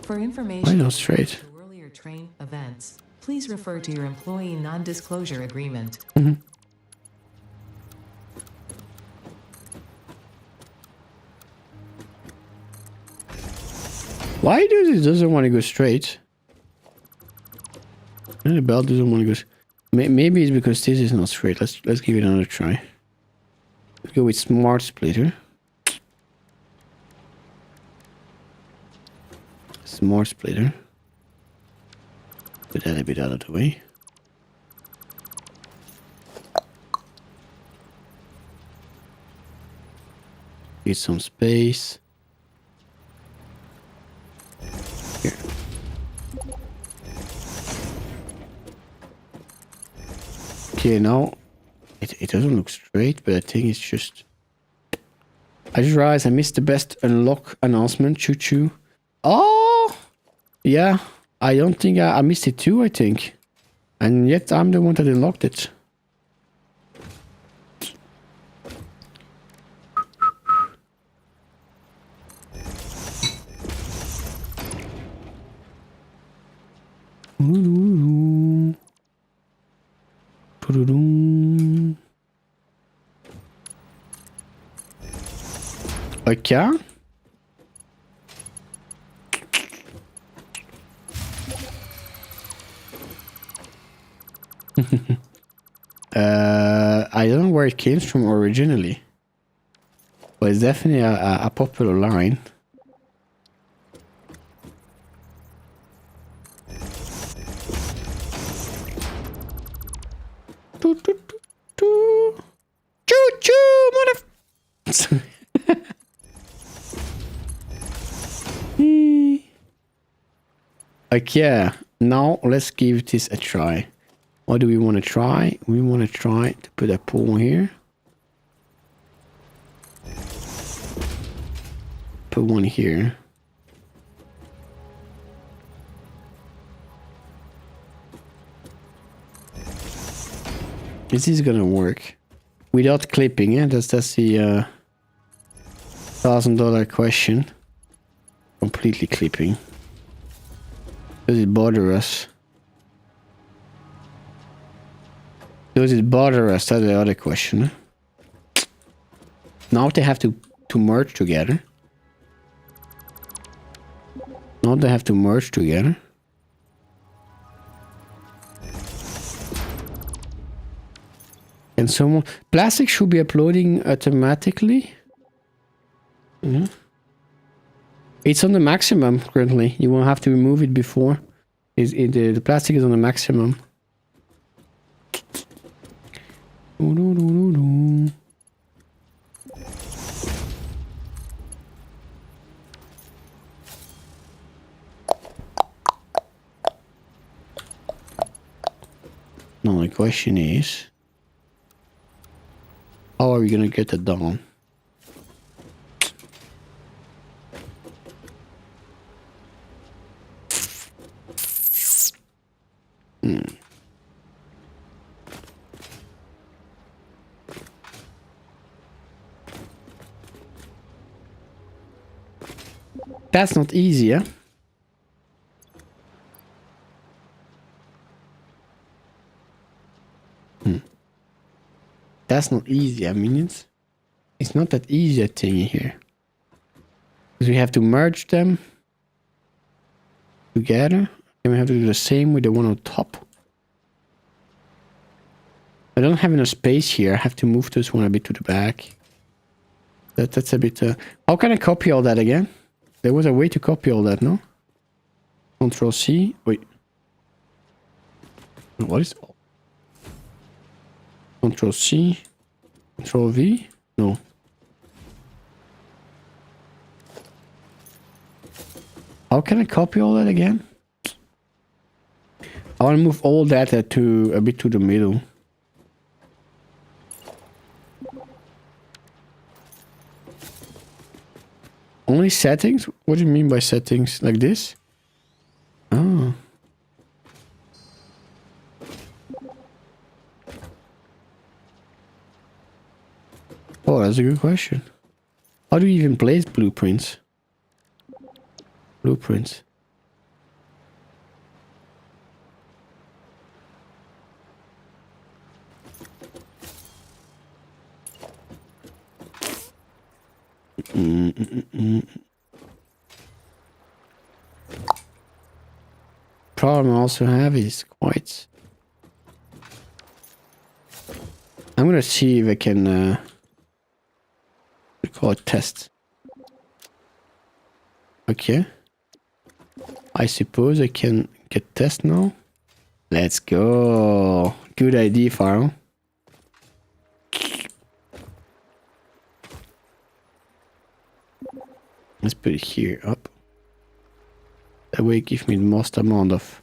For Why information not straight? to earlier train events, please refer to your employee non-disclosure agreement. Why doesn't want to go straight? And the belt doesn't want to go. Maybe it's because this is not straight. Let's give it another try. Let's go with smart splitter. Smart splitter. Put that a bit out of the way. Get some space. Here. Okay, now it doesn't look straight, but I think it's just. I just realized I missed the best unlock announcement. Choo choo. Oh, yeah. I don't think I missed it too. I think, and yet I'm the one that unlocked it. Doo-doo-doo. Okay. I don't know where it came from originally, but it's definitely a popular line. Doo, doo, doo, doo. Choo choo, mother. Okay, now let's give this a try. What do we want to try? We want to try to put a pole here. Put one here. This is gonna work without clipping. Yeah, that's the $1,000 question. Completely clipping. Does it bother us? Does it bother us? That's the other question. Now they have to merge together. Now they have to merge together. And someone... Plastic should be uploading automatically. Yeah. It's on the maximum currently. You won't have to remove it before. The plastic is on the maximum. Now the question is, how are we gonna get it done? That's not easy, yeah? That's not easy, I mean, it's not that easy a thing here. Because we have to merge them together. And we have to do the same with the one on top. I don't have enough space here. I have to move this one a bit to the back. That's a bit... How can I copy all that again? There was a way to copy all that, no? Control C. Wait. What is... Control C. Control V. No. How can I copy all that again? I want to move all that to a bit to the middle. Only settings? What do you mean by settings? Like this? Oh. Oh, that's a good question. How do you even place blueprints? Blueprints. Problem I also have is quite... I'm gonna see if I can we call it test. Okay. I suppose I can get test now. Let's go. Good idea, Pharaoh. Let's put it here up. That way it gives me the most amount of...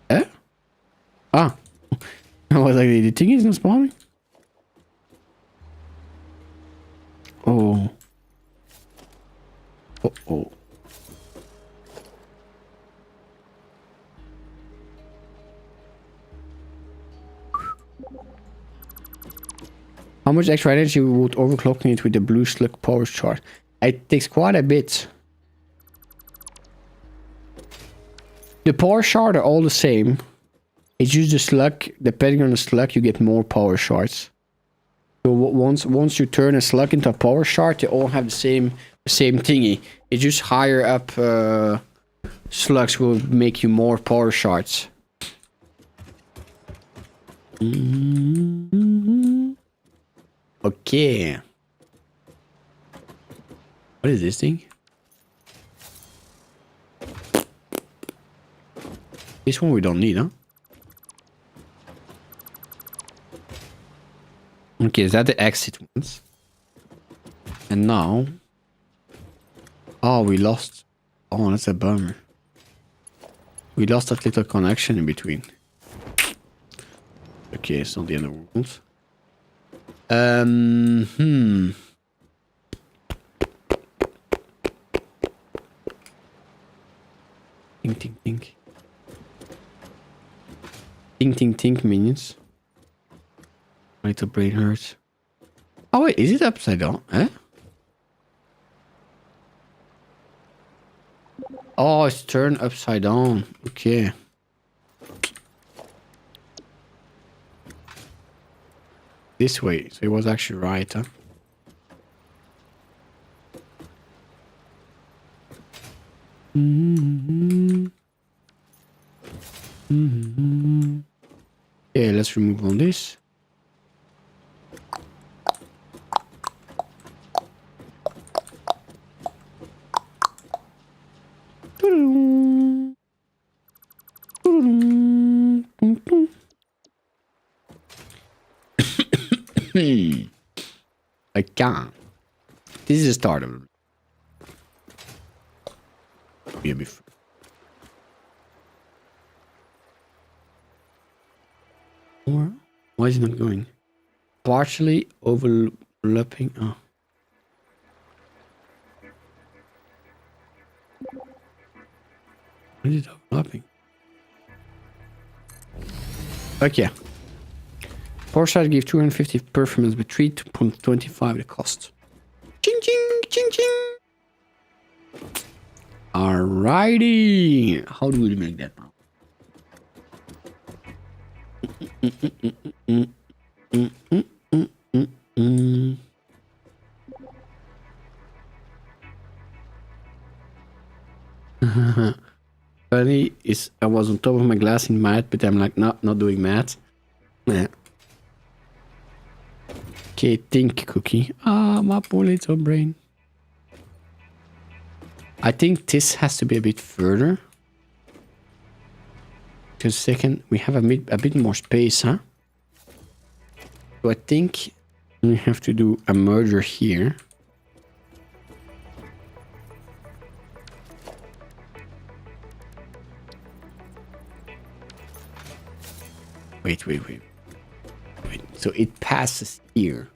Eh? Ah! I was like, the thing is not spawning? Oh. Oh. How much extra energy would overclocking it with the blue slug power chart? It takes quite a bit. The power shard are all the same. It's just the slug. Depending on the slug, you get more power shards. So once you turn a slug into a power shard, they all have the same thingy. It's just higher up slugs will make you more power shards. Okay. What is this thing? This one we don't need, huh? Okay, is that the exit ones? And now... Oh, we lost... Oh, that's a bummer. We lost that little connection in between. Okay, it's not the end of the world. Tink, tink, tink. Tink, tink, tink, minions. My little brain hurts. Oh wait, is it upside down? Eh? Oh, it's turned upside down. Okay. This way. So it was actually right, huh? Yeah, let's remove all this. I can't. This is the start of it. Be a bit. Or why is it not going? Partially overlapping. Oh. Why is it overlapping? Okay. Porsche give 250 performance, but 3.25 the cost. Ching ching ching ching. Alrighty. How do we make that now? Funny is I was on top of my glass in math, but I'm like not doing math. Yeah. Okay, think cookie. Ah, my poor little brain. I think this has to be a bit further. Just a second, we have a bit more space, huh? So I think we have to do a merger here. Wait. So it passes here.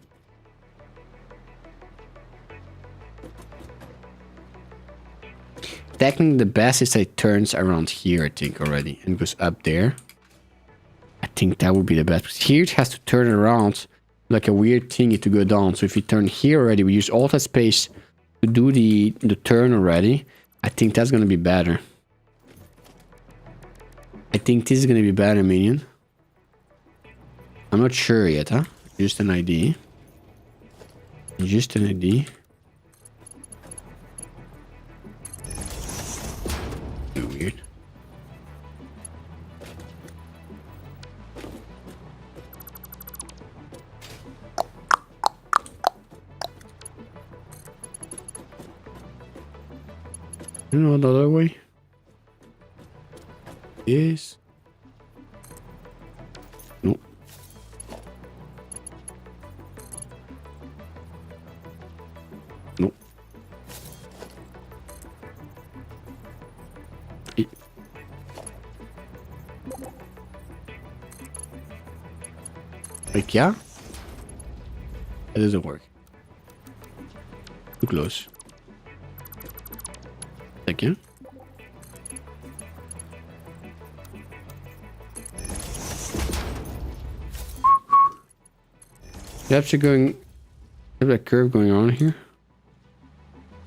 Technically, the best is that it turns around here, I think, already, and goes up there. I think that would be the best. Because here it has to turn around like a weird thingy to go down. So if you turn here already, we use all that space to do the turn already. I think that's going to be better. I think this is going to be better, minion. I'm not sure yet, huh? Just an idea. Just an idea. Weird. You know the other way? Yes. No. No. Like, yeah? It doesn't work. Too close. Thank you. Perhaps you're going... There's a curve going on here.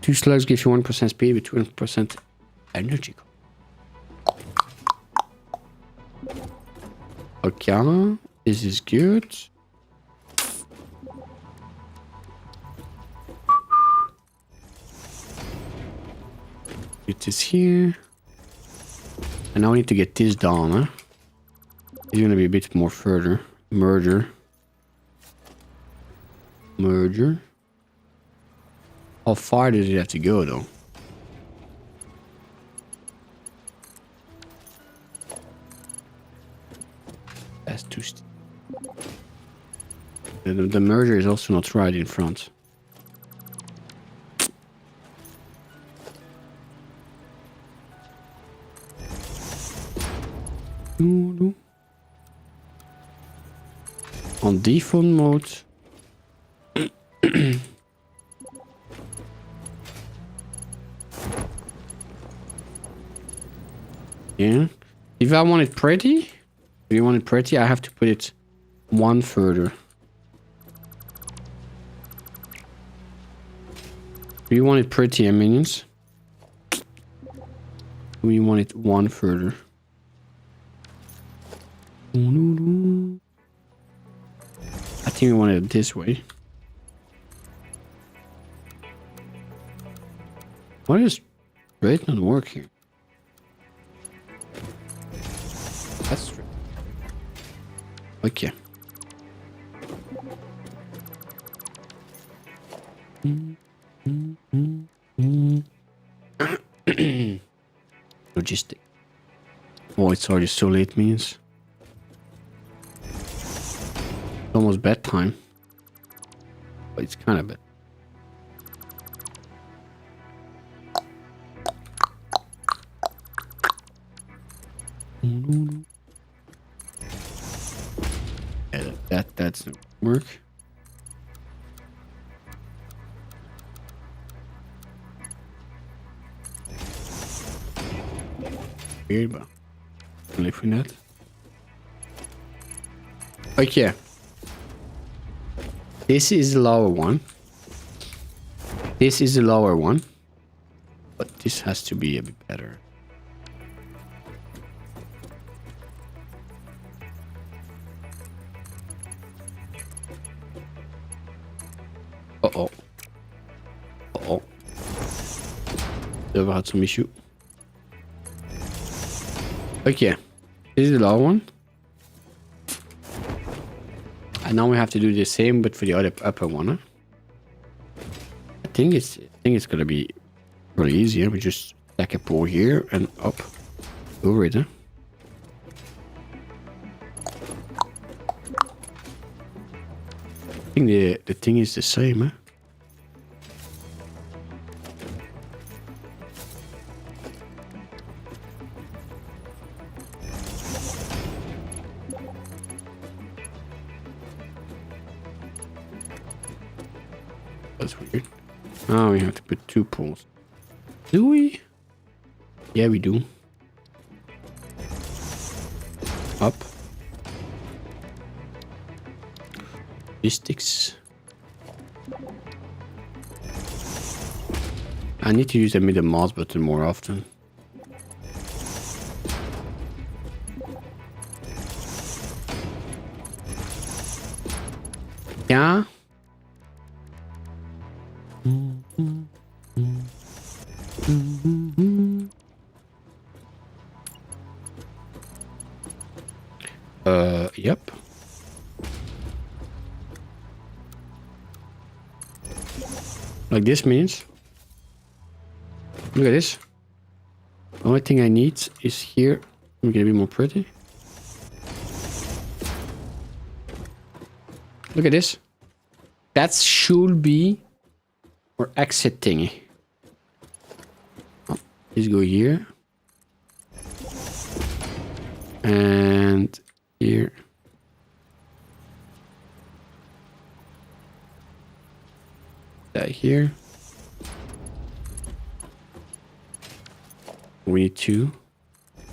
2 slugs give you 1% speed with 2% energy. Okay, this is good. Put this here. And now we need to get this down, huh? It's gonna be a bit more further. Merger. How far does it have to go, though? That's too steep. The merger is also not right in front. On default mode. Yeah. If I want it pretty, I have to put it one further. Do you want it pretty, minions? Do you want it one further? I think we want it this way. Why is straight not working? That's straight. Okay. Logistic. Oh, it's already so late, means. It's almost bedtime. But it's kind of bad. Yeah, that's work. Weird, but I'll live with that. Okay. This is the lower one. This is the lower one. But this has to be a bit better. Uh-oh. Uh-oh. Server had some issue. Okay. This is the lower one. And now we have to do the same, but for the other upper one, huh? I think it's gonna be really easy. We just stack a pole here and up over it, huh? I think the thing is the same, huh? That's weird. Oh, we have to put two poles. Do we? Yeah, we do. Up. Logistics. I need to use the middle mouse button more often. Yeah. Yep. Like this means. Look at this. The only thing I need is here. Make it a bit more pretty. Look at this. That should be our exit thingy. Oh, let's go here. And here. That here. We need two.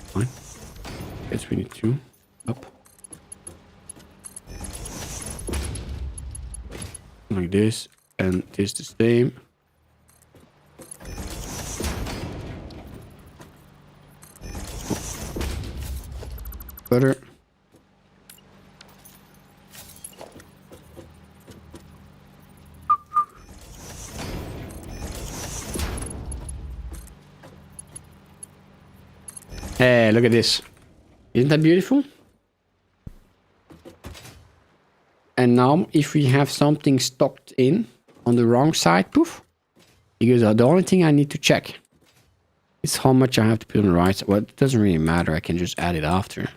Fine. Guess we need two. Up. Like this. And this the same. Better. look at this. Isn't that beautiful? And now if we have something stocked in on the wrong side, poof. Because the only thing I need to check is how much I have to put on the right side. Well, it doesn't really matter. I can just add it after.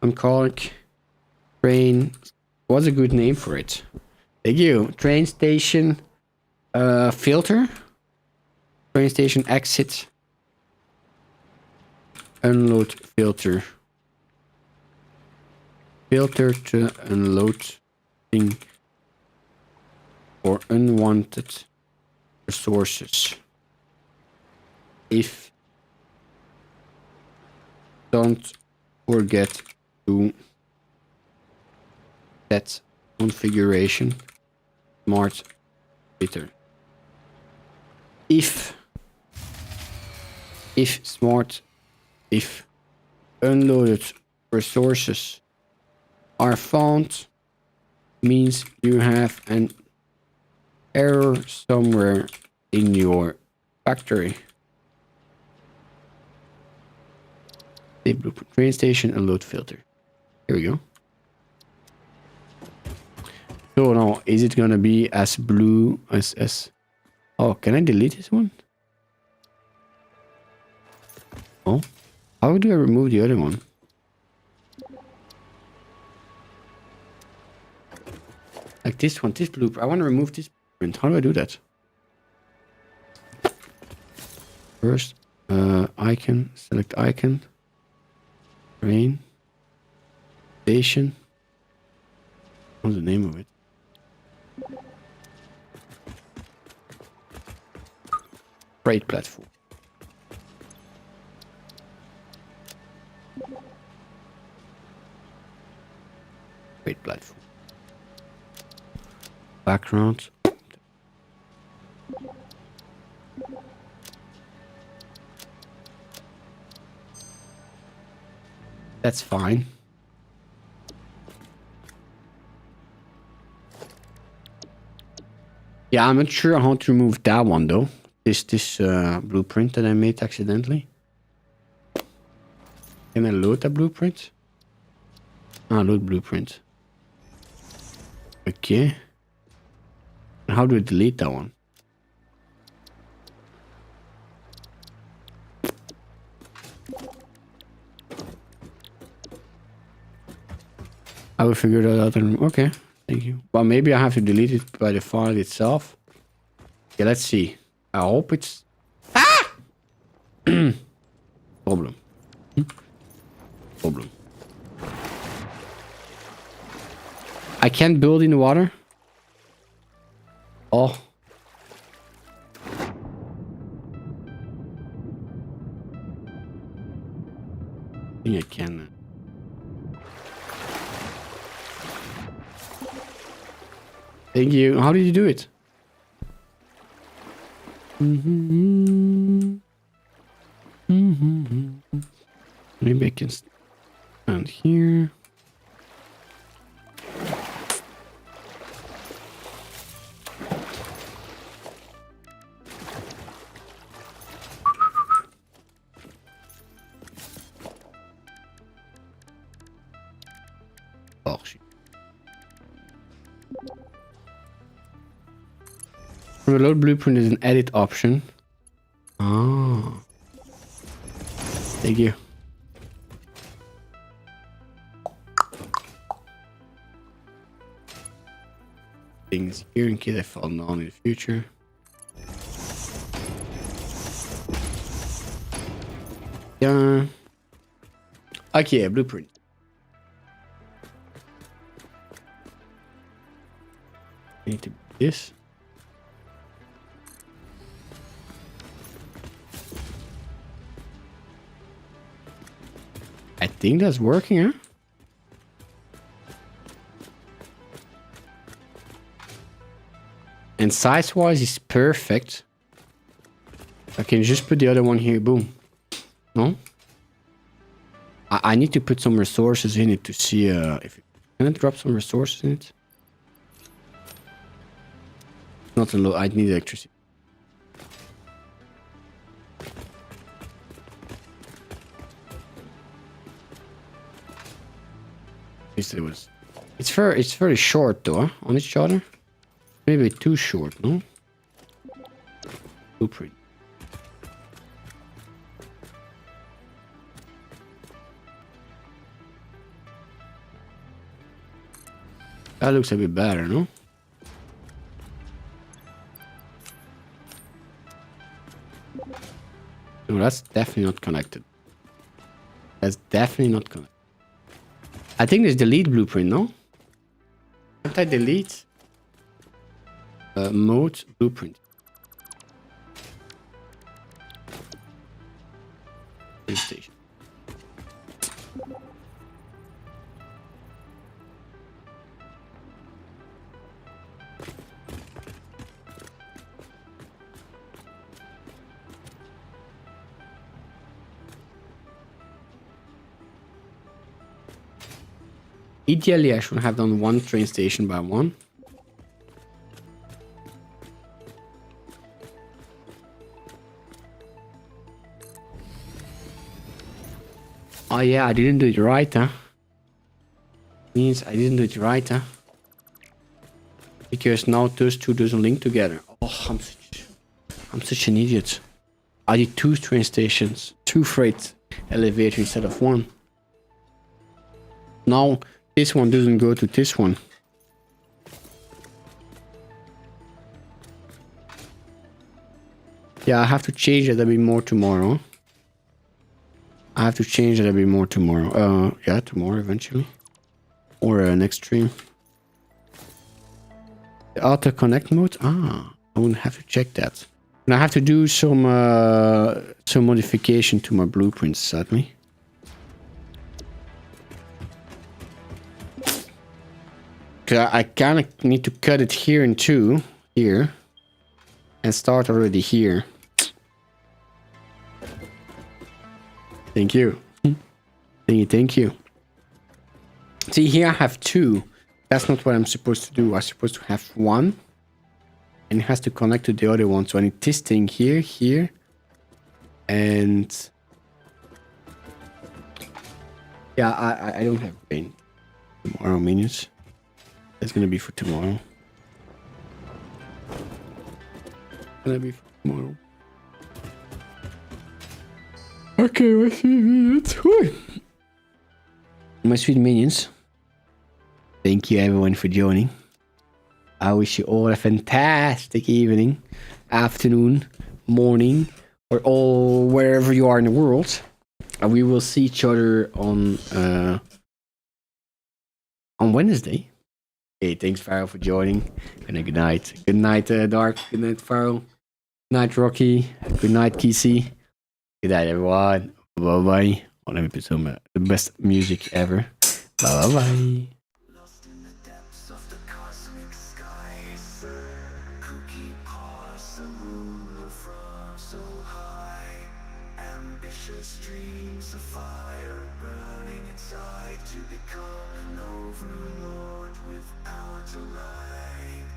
Uncork. Train. What's a good name for it? Thank you. Train station filter. Train station exit. Unload filter. Filter to unload thing for unwanted resources. If don't forget to set configuration smart filter. If unloaded resources are found, means you have an error somewhere in your factory. Save blueprint. Train station unload filter. Here we go. So now, is it gonna be as blue as... Oh, can I delete this one? Oh, how do I remove the other one? Like this one, this blueprint. I want to remove this blueprint. How do I do that? First, icon, select icon. Train. Station. What's the name of it? Freight platform. Freight platform. Background. That's fine. Yeah, I'm not sure how to remove that one though. This blueprint that I made accidentally. Can I load that blueprint? Ah, load blueprint. Okay. How do I delete that one? I will figure that out. Okay, thank you. Well, maybe I have to delete it by the file itself. Yeah, let's see. I hope it's... Ah! Problem. Problem. I can't build in the water. Oh. I think I can. Thank you. How did you do it? Maybe I can stand here. Oh, shit. Reload blueprint is an edit option. Oh. Thank you. Things here in case I fall down in the future. Yeah. Okay, blueprint. I need to do this. I think that's working, huh? And size-wise, it's perfect. I can just put the other one here. Boom. No? I need to put some resources in it to see if... Can I drop some resources in it? Not a lot. I need electricity. least it was. It's very short though, on each other. Maybe too short, no? Blueprint. That looks a bit better, no? No, that's definitely not connected. That's definitely not connected. I think there's delete blueprint, no? Can't I delete? Mode blueprint. PlayStation. Ideally, I should have done one train station by one. Oh yeah, I didn't do it right, huh? Means I didn't do it right, huh? Because now those two doesn't link together. Oh, I'm such an idiot. I did two train stations, two freight elevators instead of one. Now this one doesn't go to this one. Yeah, I have to change it a bit more tomorrow. Yeah, tomorrow eventually. Or next stream. The auto connect mode? Ah, I wouldn't have to check that. And I have to do some modification to my blueprints, sadly. Cause I kind of need to cut it here in two, here, and start already here. Thank you. Thank you. See, here I have two. That's not what I'm supposed to do. I'm supposed to have one. And it has to connect to the other one. So I need this thing here, here. And... yeah, I don't have brain. Tomorrow minions. That's gonna be for tomorrow. Okay, my sweet minions. Whew. My sweet minions. Thank you everyone for joining. I wish you all a fantastic evening, afternoon, morning, or all wherever you are in the world. And we will see each other on Wednesday. Okay, thanks Pharaoh for joining. And good night. Good night, Dark. Good night, Pharaoh. Good night, Rocky. Good night, Kisi. Good night, everyone. Bye bye. Oh, let me put some the best music ever. Bye bye. Lost in the depths of the cosmic skies, cookie paws, a ruler from so high. Ambitious dreams of fire burning inside to become an overlord without a line.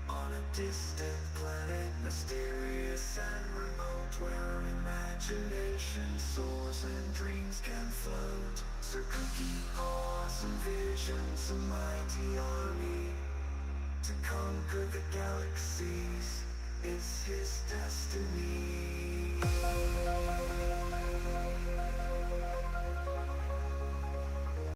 On a distant planet, mysterious and remote, where imagination soars and dreams can float. Sir Cookie paws and visions, a mighty army to conquer the galaxies is his destiny.